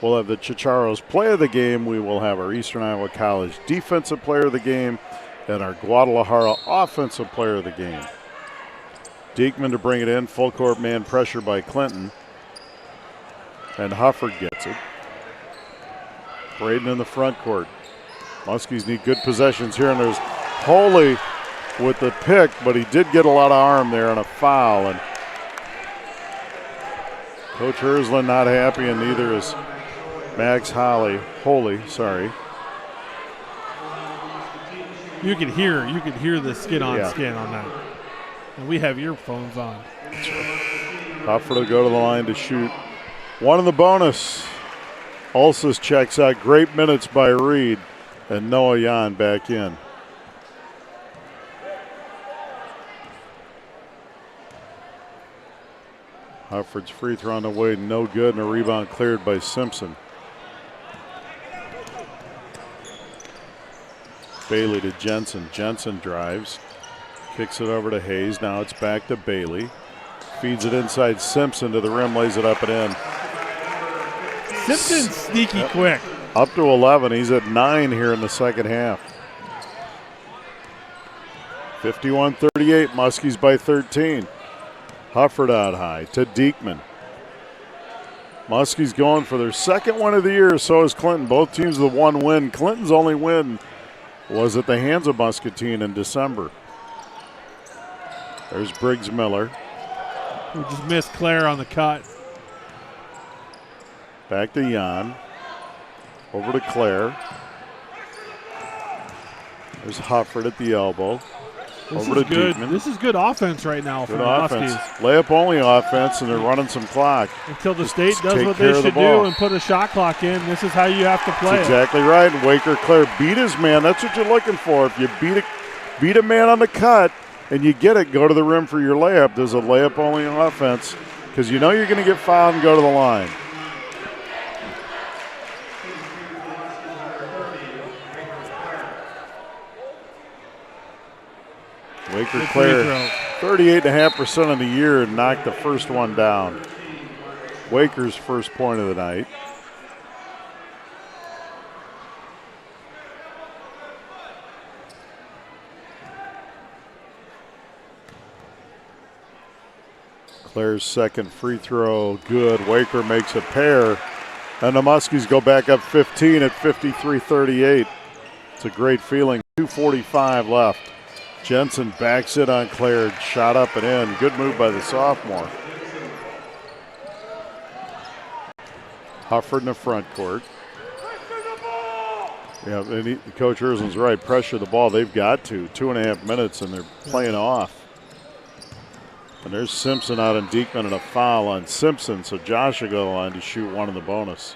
[SPEAKER 1] We'll have the Chicharros play of the game. We will have our Eastern Iowa College defensive player of the game and our Guadalajara offensive player of the game. Diekman to bring it in. Full court man pressure by Clinton. And Hufford gets it. Braden in the front court. Muskies need good possessions here, and there's Holy with the pick, but he did get a lot of arm there on a foul. And Coach Hersland not happy, and neither is Max Holy.
[SPEAKER 2] You could hear the skin on skin on that. And we have earphones on.
[SPEAKER 1] Hufford will go to the line to shoot. One in the bonus. Olsis checks out. Great minutes by Reed. And Noah Yan back in. Hufford's free throw on the way, no good, and a rebound cleared by Simpson. Bailey to Jensen. Jensen drives. Kicks it over to Hayes. Now it's back to Bailey. Feeds it inside Simpson to the rim, lays it up and in.
[SPEAKER 2] Simpson's sneaky quick.
[SPEAKER 1] Up to 11. He's at 9 here in the second half. 51-38. Muskies by 13. Hufford out high to Diekman. Muskies going for their second win of the year. So is Clinton. Both teams with 1 win. Clinton's only win was at the hands of Muscatine in December. There's Briggs Miller.
[SPEAKER 2] We just missed Claire on the cut.
[SPEAKER 1] Back to Jan. Over to Claire. There's Hufford at the elbow. Over to
[SPEAKER 2] good.
[SPEAKER 1] Diekman.
[SPEAKER 2] This is good offense right now for the Muskies.
[SPEAKER 1] Layup only offense, and they're running some clock.
[SPEAKER 2] Until the state does what they should do and put a shot clock in, this is how you have to play.
[SPEAKER 1] That's exactly right. And Waker Claire beat his man. That's what you're looking for. If you beat a man on the cut and you get it, go to the rim for your layup. There's a layup only offense because you know you're going to get fouled and go to the line. Waker Claire, 38.5% of the year, and knocked the first one down. Waker's first point of the night. Claire's second free throw, good. Waker makes a pair, and the Muskies go back up 15 at 53-38. It's a great feeling. 2:45 left. Jensen backs it on Claire, shot up and in. Good move by the sophomore. Hufford in the front court. Yeah, and Coach Hersland's right. Pressure the ball. They've got to. 2.5 minutes, and they're playing off. And there's Simpson out on Diekman and a foul on Simpson. So Josh will go to the line to shoot one in the bonus.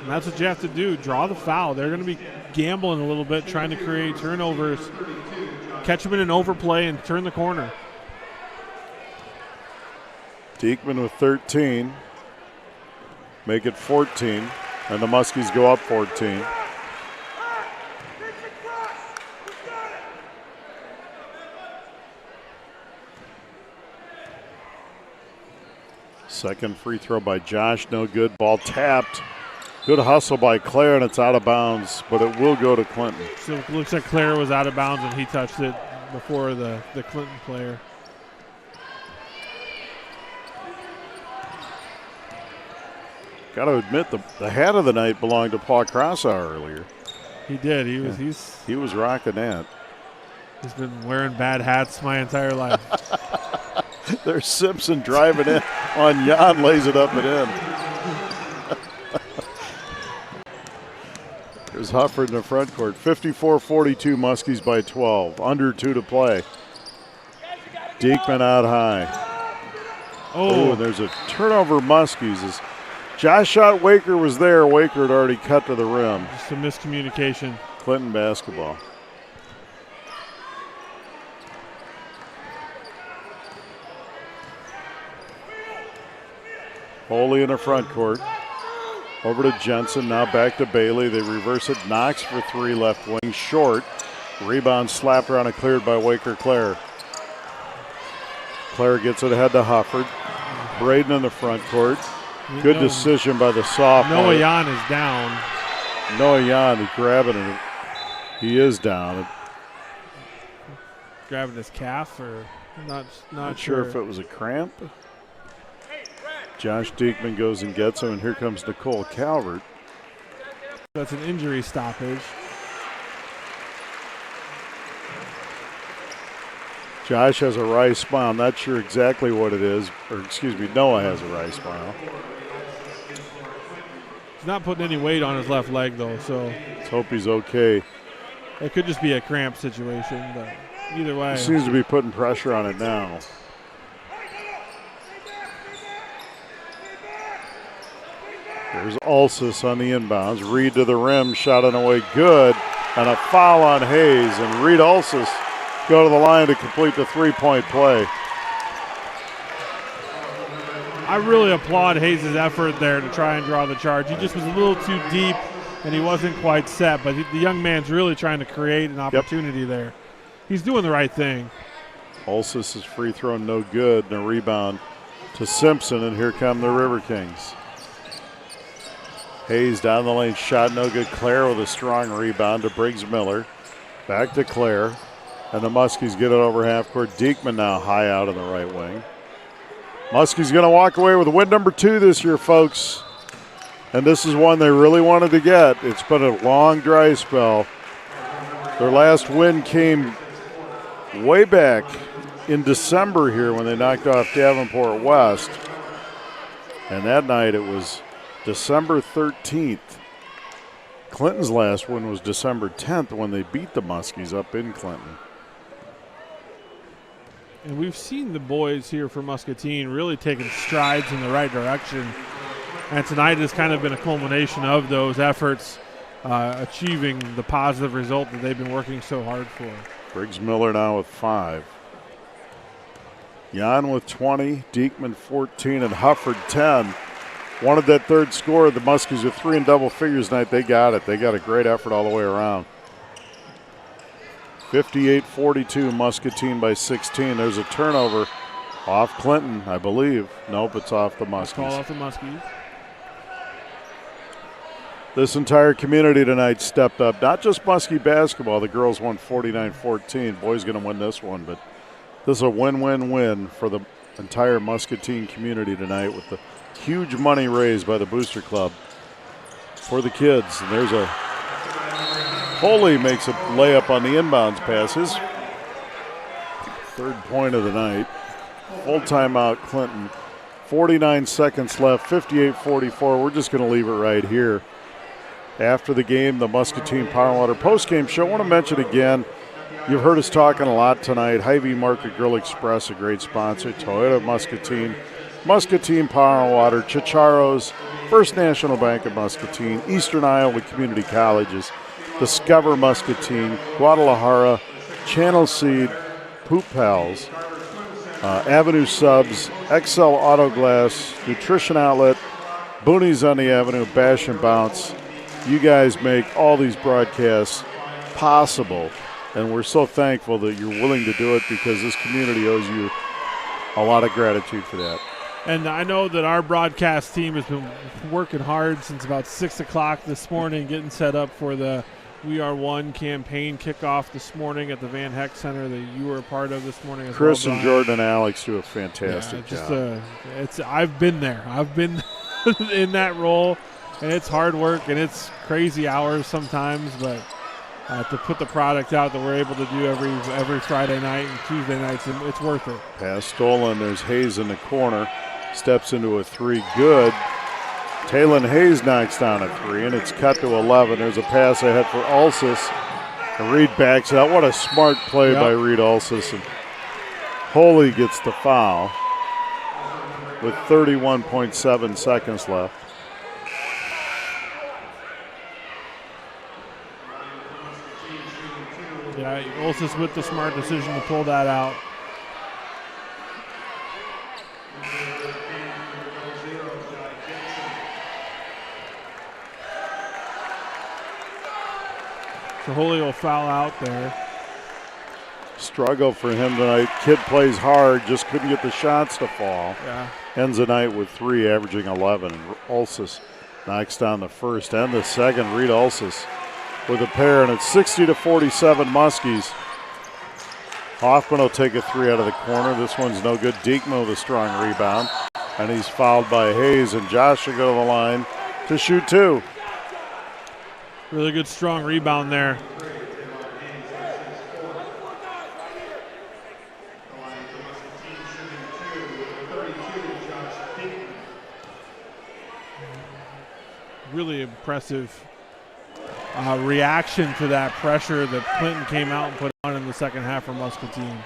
[SPEAKER 2] And that's what you have to do, draw the foul. They're going to be gambling a little bit, trying to create turnovers, catch them in an overplay, and turn the corner.
[SPEAKER 1] Diekman with 13. Make it 14. And the Muskies go up 14. Second free throw by Josh, no good. Ball tapped. Good hustle by Claire, and it's out of bounds, but it will go to Clinton.
[SPEAKER 2] So it looks like Claire was out of bounds and he touched it before the Clinton player.
[SPEAKER 1] Got to admit, the hat of the night belonged to Paul Crossauer earlier.
[SPEAKER 2] He did.
[SPEAKER 1] He was rocking that.
[SPEAKER 2] He's been wearing bad hats my entire life.
[SPEAKER 1] There's Simpson driving in on Jan, lays it up and in. There's Hufford in the front court. 54-42, Muskies by 12. Under 2 to play. Diekman out high. Oh, and there's a turnover, Muskies. As Josh shot, Waker was there. Waker had already cut to the rim.
[SPEAKER 2] Just a miscommunication.
[SPEAKER 1] Clinton basketball. Foley in the front court. Over to Jensen, now back to Bailey. They reverse it. Knox for 3, left wing, short. Rebound slapped around and cleared by Waker Claire. Claire gets it ahead to Hufford. Braden in the front court. Good decision by the sophomore.
[SPEAKER 2] Noah Jan is down.
[SPEAKER 1] Noah Jan is grabbing it. He is down.
[SPEAKER 2] Grabbing his calf, or not
[SPEAKER 1] sure if it was a cramp. Josh Diekman goes and gets him, and here comes Nicole Calvert.
[SPEAKER 2] That's an injury stoppage.
[SPEAKER 1] Josh has a wry smile. Not sure exactly what it is. Or, excuse me, Noah has a wry smile.
[SPEAKER 2] He's not putting any weight on his left leg, though, so.
[SPEAKER 1] Let's hope he's okay.
[SPEAKER 2] It could just be a cramp situation, but either way.
[SPEAKER 1] He seems to be putting pressure on it now. There's Ulsis on the inbounds. Reed to the rim, shot on the way, good. And a foul on Hayes, and Reed Ulsis go to the line to complete the three-point play.
[SPEAKER 2] I really applaud Hayes' effort there to try and draw the charge. He just was a little too deep, and he wasn't quite set. But the young man's really trying to create an opportunity there. He's doing the right thing.
[SPEAKER 1] Ulsis' free throw no good, and a rebound to Simpson, and here come the River Kings. Hayes down the lane, shot no good. Claire with a strong rebound to Briggs Miller. Back to Claire. And the Muskies get it over half court. Diekman now high out in the right wing. Muskies going to walk away with win number 2 this year, folks. And this is one they really wanted to get. It's been a long, dry spell. Their last win came way back in December here when they knocked off Davenport West. And that night it was December 13th. Clinton's last win was December 10th when they beat the Muskies up in Clinton.
[SPEAKER 2] And we've seen the boys here for Muscatine really taking strides in the right direction. And tonight has kind of been a culmination of those efforts, achieving the positive result that they've been working so hard for.
[SPEAKER 1] Briggs Miller now with 5. Jan with 20, Diekman 14, and Hufford 10. Wanted that third score. The Muskies with 3 in double figures tonight. They got it. They got a great effort all the way around. 58-42, Muscatine by 16. There's a turnover off Clinton, I believe. Nope, it's off the Muskies.
[SPEAKER 2] Call off the Muskies.
[SPEAKER 1] This entire community tonight stepped up. Not just Muskie basketball. The girls won 49-14. Boys going to win this one, but this is a win-win-win for the entire Muscatine community tonight with the huge money raised by the Booster Club for the kids. And there's a Foley makes a layup on the inbounds pass. His third point of the night. Full timeout, Clinton. 49 seconds left, 58-44. We're just going to leave it right here. After the game, the Muscatine Power and Water postgame show. I want to mention again, you've heard us talking a lot tonight. Hy-Vee Market Grill Express, a great sponsor. Toyota Muscatine, Muscatine Power and Water, Chicharros, First National Bank of Muscatine, Eastern Iowa Community Colleges, Discover Muscatine, Guadalajara, Channel Seed, Poop Pals, Avenue Subs, XL Auto Glass, Nutrition Outlet, Boonies on the Avenue, Bash and Bounce. You guys make all these broadcasts possible, and we're so thankful that you're willing to do it because this community owes you a lot of gratitude for that.
[SPEAKER 2] And I know that our broadcast team has been working hard since about 6 o'clock this morning, getting set up for the We Are One campaign kickoff this morning at the Van Heck Center that you were a part of this morning as
[SPEAKER 1] Chris
[SPEAKER 2] well,
[SPEAKER 1] and
[SPEAKER 2] Brian.
[SPEAKER 1] Jordan and Alex do a fantastic job.
[SPEAKER 2] I've been there. I've been in that role, and it's hard work, and it's crazy hours sometimes, but to put the product out that we're able to do every Friday night and Tuesday nights, it's worth it.
[SPEAKER 1] Pass stolen. There's Hayes in the corner. Steps into a three. Good. Talon Hayes knocks down a three, and it's cut to 11. There's a pass ahead for Ulsis. And Reed backs out. What a smart play by Reed Ulsis. And Holy gets the foul with 31.7 seconds left.
[SPEAKER 2] Yeah, Ulsis with the smart decision to pull that out. So Holy will foul out there.
[SPEAKER 1] Struggle for him tonight. Kid plays hard, just couldn't get the shots to fall.
[SPEAKER 2] Yeah.
[SPEAKER 1] Ends the night with 3, averaging 11. Ulsis knocks down the first and the second. Reed Ulsis with a pair, and it's 60-47 Muskies. Hoffman will take a 3 out of the corner. This one's no good. Diekman with a strong rebound, and he's fouled by Hayes, and Josh will go to the line to shoot 2.
[SPEAKER 2] Really good, strong rebound there. Really impressive reaction to that pressure that Clinton came out and put on in the second half for Muscatine.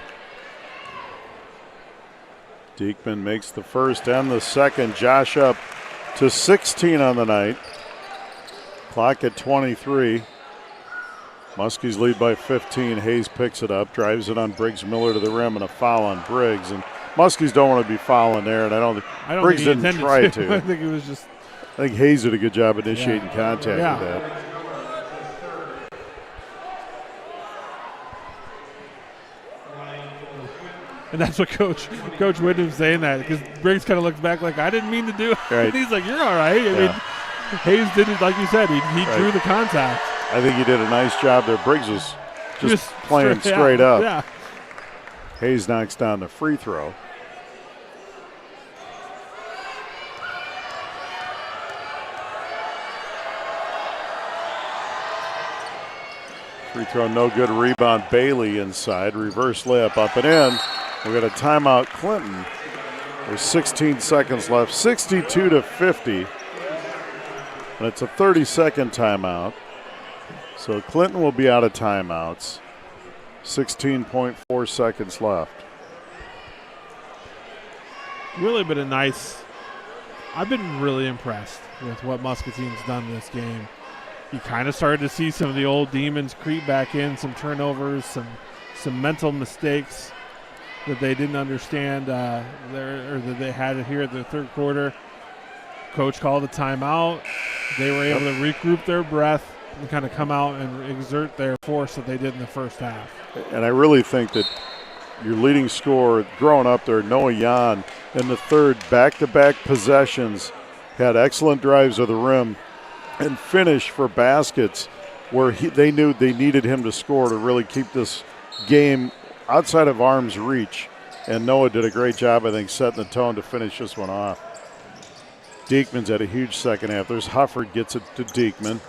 [SPEAKER 1] Diekman makes the first and the second. Josh up to 16 on the night. Clock at 23. Muskies lead by 15. Hayes picks it up, drives it on Briggs Miller to the rim, and a foul on Briggs. And Muskies don't want to be fouling there, and I don't think Briggs didn't try to.
[SPEAKER 2] I think it was just.
[SPEAKER 1] I think Hayes did a good job initiating contact with that.
[SPEAKER 2] And that's what Coach Whitman's saying that, because Briggs kind of looks back like, I didn't mean to do it.
[SPEAKER 1] Right.
[SPEAKER 2] And he's like, you're all right. I mean, Hayes did it, like you said, he drew the contact.
[SPEAKER 1] I think he did a nice job there. Briggs was just playing straight up.
[SPEAKER 2] Yeah.
[SPEAKER 1] Hayes knocks down the free throw. Free throw, no good. Rebound, Bailey inside. Reverse layup up and in. We got a timeout, Clinton. There's 16 seconds left, 62-50. And it's a 30-second timeout. So Clinton will be out of timeouts. 16.4 seconds left.
[SPEAKER 2] Really been a nice. I've been really impressed with what Muscatine's done this game. You kind of started to see some of the old demons creep back in, some turnovers, some mental mistakes that they didn't understand that they had here at the third quarter. Coach called a timeout. They were able to regroup their breath and kind of come out and exert their force that they did in the first half.
[SPEAKER 1] And I really think that your leading scorer growing up there, Noah Yan, in the third, back-to-back possessions, had excellent drives of the rim and finished for baskets where they knew they needed him to score to really keep this game outside of arm's reach. And Noah did a great job, I think, setting the tone to finish this one off. Diekman's had a huge second half. There's Hufford gets it to Diekman.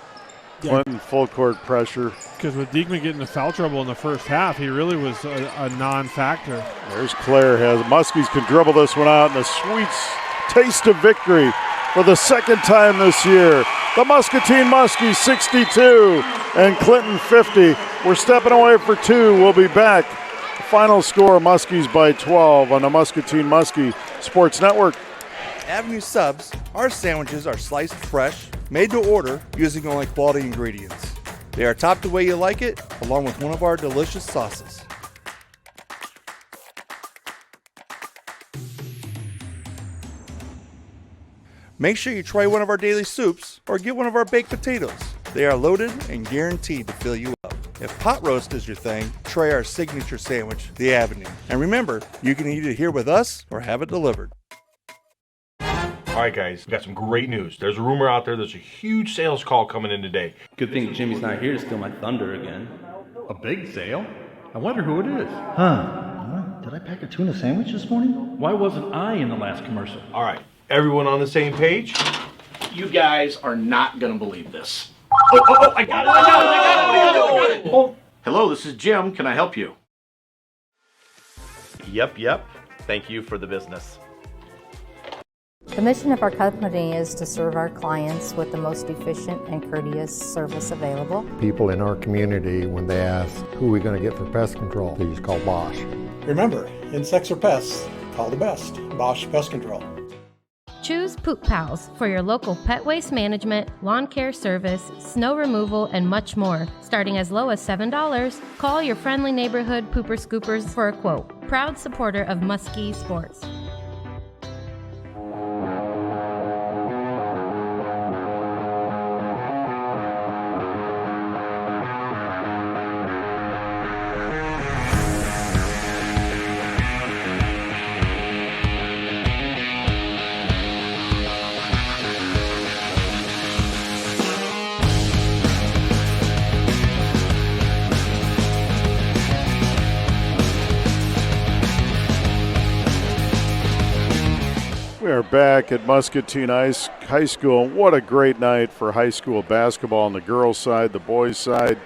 [SPEAKER 1] Clinton full court pressure.
[SPEAKER 2] Because with Diekman getting into foul trouble in the first half, he really was a non-factor.
[SPEAKER 1] There's Claire Muskies can dribble this one out, and a sweet taste of victory for the second time this year. The Muscatine Muskies 62 and Clinton 50. We're stepping away for 2. We'll be back. The final score, Muskies by 12 on the Muscatine Muskie Sports Network.
[SPEAKER 7] Avenue Subs, our sandwiches are sliced fresh, made to order using only quality ingredients. They are topped the way you like it, along with one of our delicious sauces. Make sure you try one of our daily soups or get one of our baked potatoes. They are loaded and guaranteed to fill you up. If pot roast is your thing, try our signature sandwich, the Avenue. And remember, you can eat it here with us or have it delivered.
[SPEAKER 10] All right, guys, we got some great news. There's a rumor out there there's a huge sales call coming in today.
[SPEAKER 12] Good thing Jimmy's not here to steal my thunder again. A big sale? I wonder who it is.
[SPEAKER 18] Did I pack a tuna sandwich this morning?
[SPEAKER 12] Why wasn't I in the last commercial?
[SPEAKER 10] All right, everyone on the same page?
[SPEAKER 13] You guys are not going to believe this. Oh, I got it. Oh, hello, this is Jim. Can I help you?
[SPEAKER 14] Yep. Thank you for the business.
[SPEAKER 15] The mission of our company is to serve our clients with the most efficient and courteous service available.
[SPEAKER 16] People in our community, when they ask, who are we going to get for pest control, they just call Bosch.
[SPEAKER 17] Remember, insects or pests, call the best. Bosch Pest Control.
[SPEAKER 3] Choose Poop Pals for your local pet waste management, lawn care service, snow removal, and much more. Starting as low as $7, call your friendly neighborhood pooper scoopers for a quote. Proud supporter of Muskie Sports.
[SPEAKER 1] We are back at Muscatine High School. What a great night for high school basketball on the girls' side, the boys' side,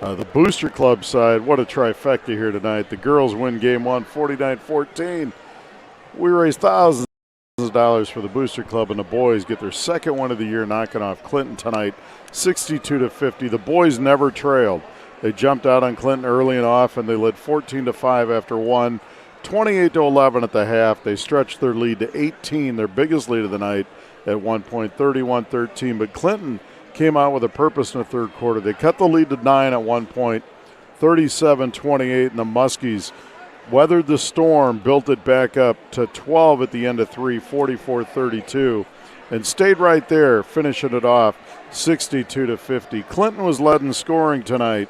[SPEAKER 1] the Booster Club side. What a trifecta here tonight. The girls win game one, 49-14. We raised thousands of dollars for the Booster Club, and the boys get their second win of the year, knocking off Clinton tonight, 62-50. The boys never trailed. They jumped out on Clinton early and often. They led 14-5 after one. 28-11 at the half. They stretched their lead to 18, their biggest lead of the night at one point, 31-13. But Clinton came out with a purpose in the third quarter. They cut the lead to 9 at one point, 37-28, and the Muskies weathered the storm, built it back up to 12 at the end of three, 44-32, and stayed right there, finishing it off 62-50. Clinton was led in scoring tonight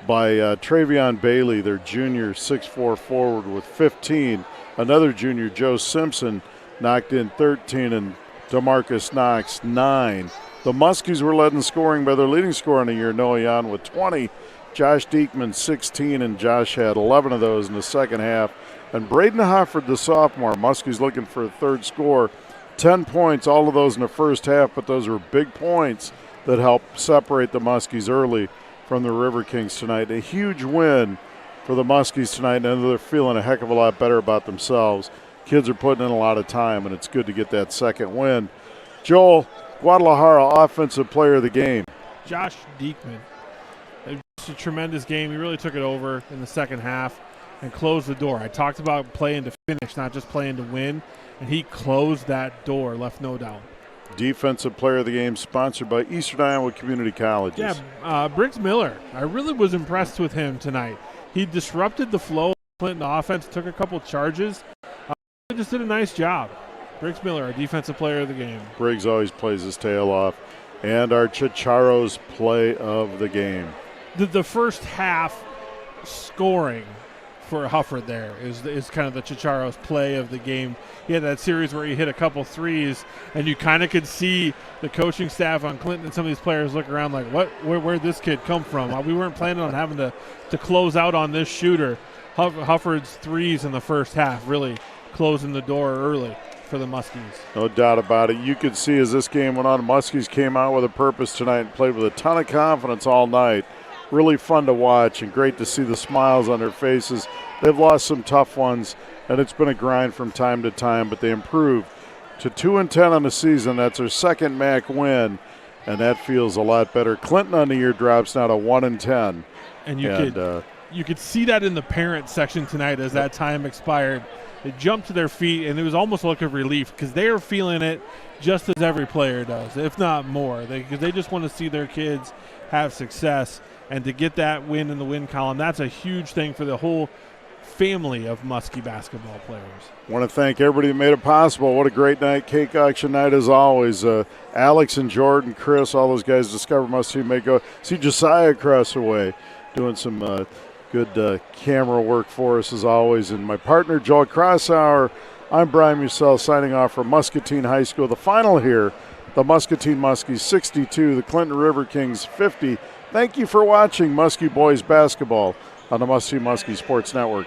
[SPEAKER 1] by Travion Bailey, their junior 6'4" forward, with 15. Another junior, Joe Simpson, knocked in 13, and DeMarcus Knox 9. The Muskies were led in scoring by their leading scorer in the year, Noah Yan, with 20. Josh Diekman 16, and Josh had 11 of those in the second half. And Braden Hofford, the sophomore, Muskies looking for a third score, 10 points, all of those in the first half, but those were big points that helped separate the Muskies early from the River Kings tonight. A huge win for the Muskies tonight, and they're feeling a heck of a lot better about themselves. Kids are putting in a lot of time, and it's good to get that second win. Joel, Guadalajara Offensive Player of the Game.
[SPEAKER 2] Josh Diekman. It's a tremendous game. He really took it over in the second half and closed the door. I talked about playing to finish, not just playing to win, and he closed that door, left no doubt.
[SPEAKER 1] Defensive Player of the Game, sponsored by Eastern Iowa Community Colleges.
[SPEAKER 2] Yeah, Briggs Miller. I really was impressed with him tonight. He disrupted the flow of Clinton offense, took a couple charges. He just did a nice job. Briggs Miller, our Defensive Player of the Game.
[SPEAKER 1] Briggs always plays his tail off. And our Chicharros Play of the Game.
[SPEAKER 2] The first half scoring for Hufford there is kind of the Chicharros Play of the Game. He had that series where he hit a couple threes, and you kind of could see the coaching staff on Clinton and some of these players look around like, where'd this kid come from? We weren't planning on having to close out on this shooter. Hufford's threes in the first half really closing the door early for the Muskies.
[SPEAKER 1] No doubt about it. You could see as this game went on, Muskies came out with a purpose tonight and played with a ton of confidence all night. Really fun to watch and great to see the smiles on their faces. They've lost some tough ones, and it's been a grind from time to time, but they improved to 2-10 on the season. That's their second MAC win, and that feels a lot better. Clinton on the year drops now to 1-10.
[SPEAKER 2] And you could you could see that in the parent section tonight as that time expired. They jumped to their feet, and it was almost like a relief because they are feeling it just as every player does, if not more. Because they just want to see their kids have success, and to get that win in the win column, that's a huge thing for the whole family of Muskie basketball players.
[SPEAKER 1] I want to thank everybody that made it possible. What a great night, cake auction night as always. Alex and Jordan, Chris, all those guys, Discover Muskie, may go see Josiah across the way doing some good camera work for us as always. And my partner, Joel Crossauer, I'm Brian Musell signing off from Muscatine High School. The final here, the Muscatine Muskies 62, the Clinton River Kings 50. Thank you for watching Muskie Boys Basketball on the Muskie Sports Network.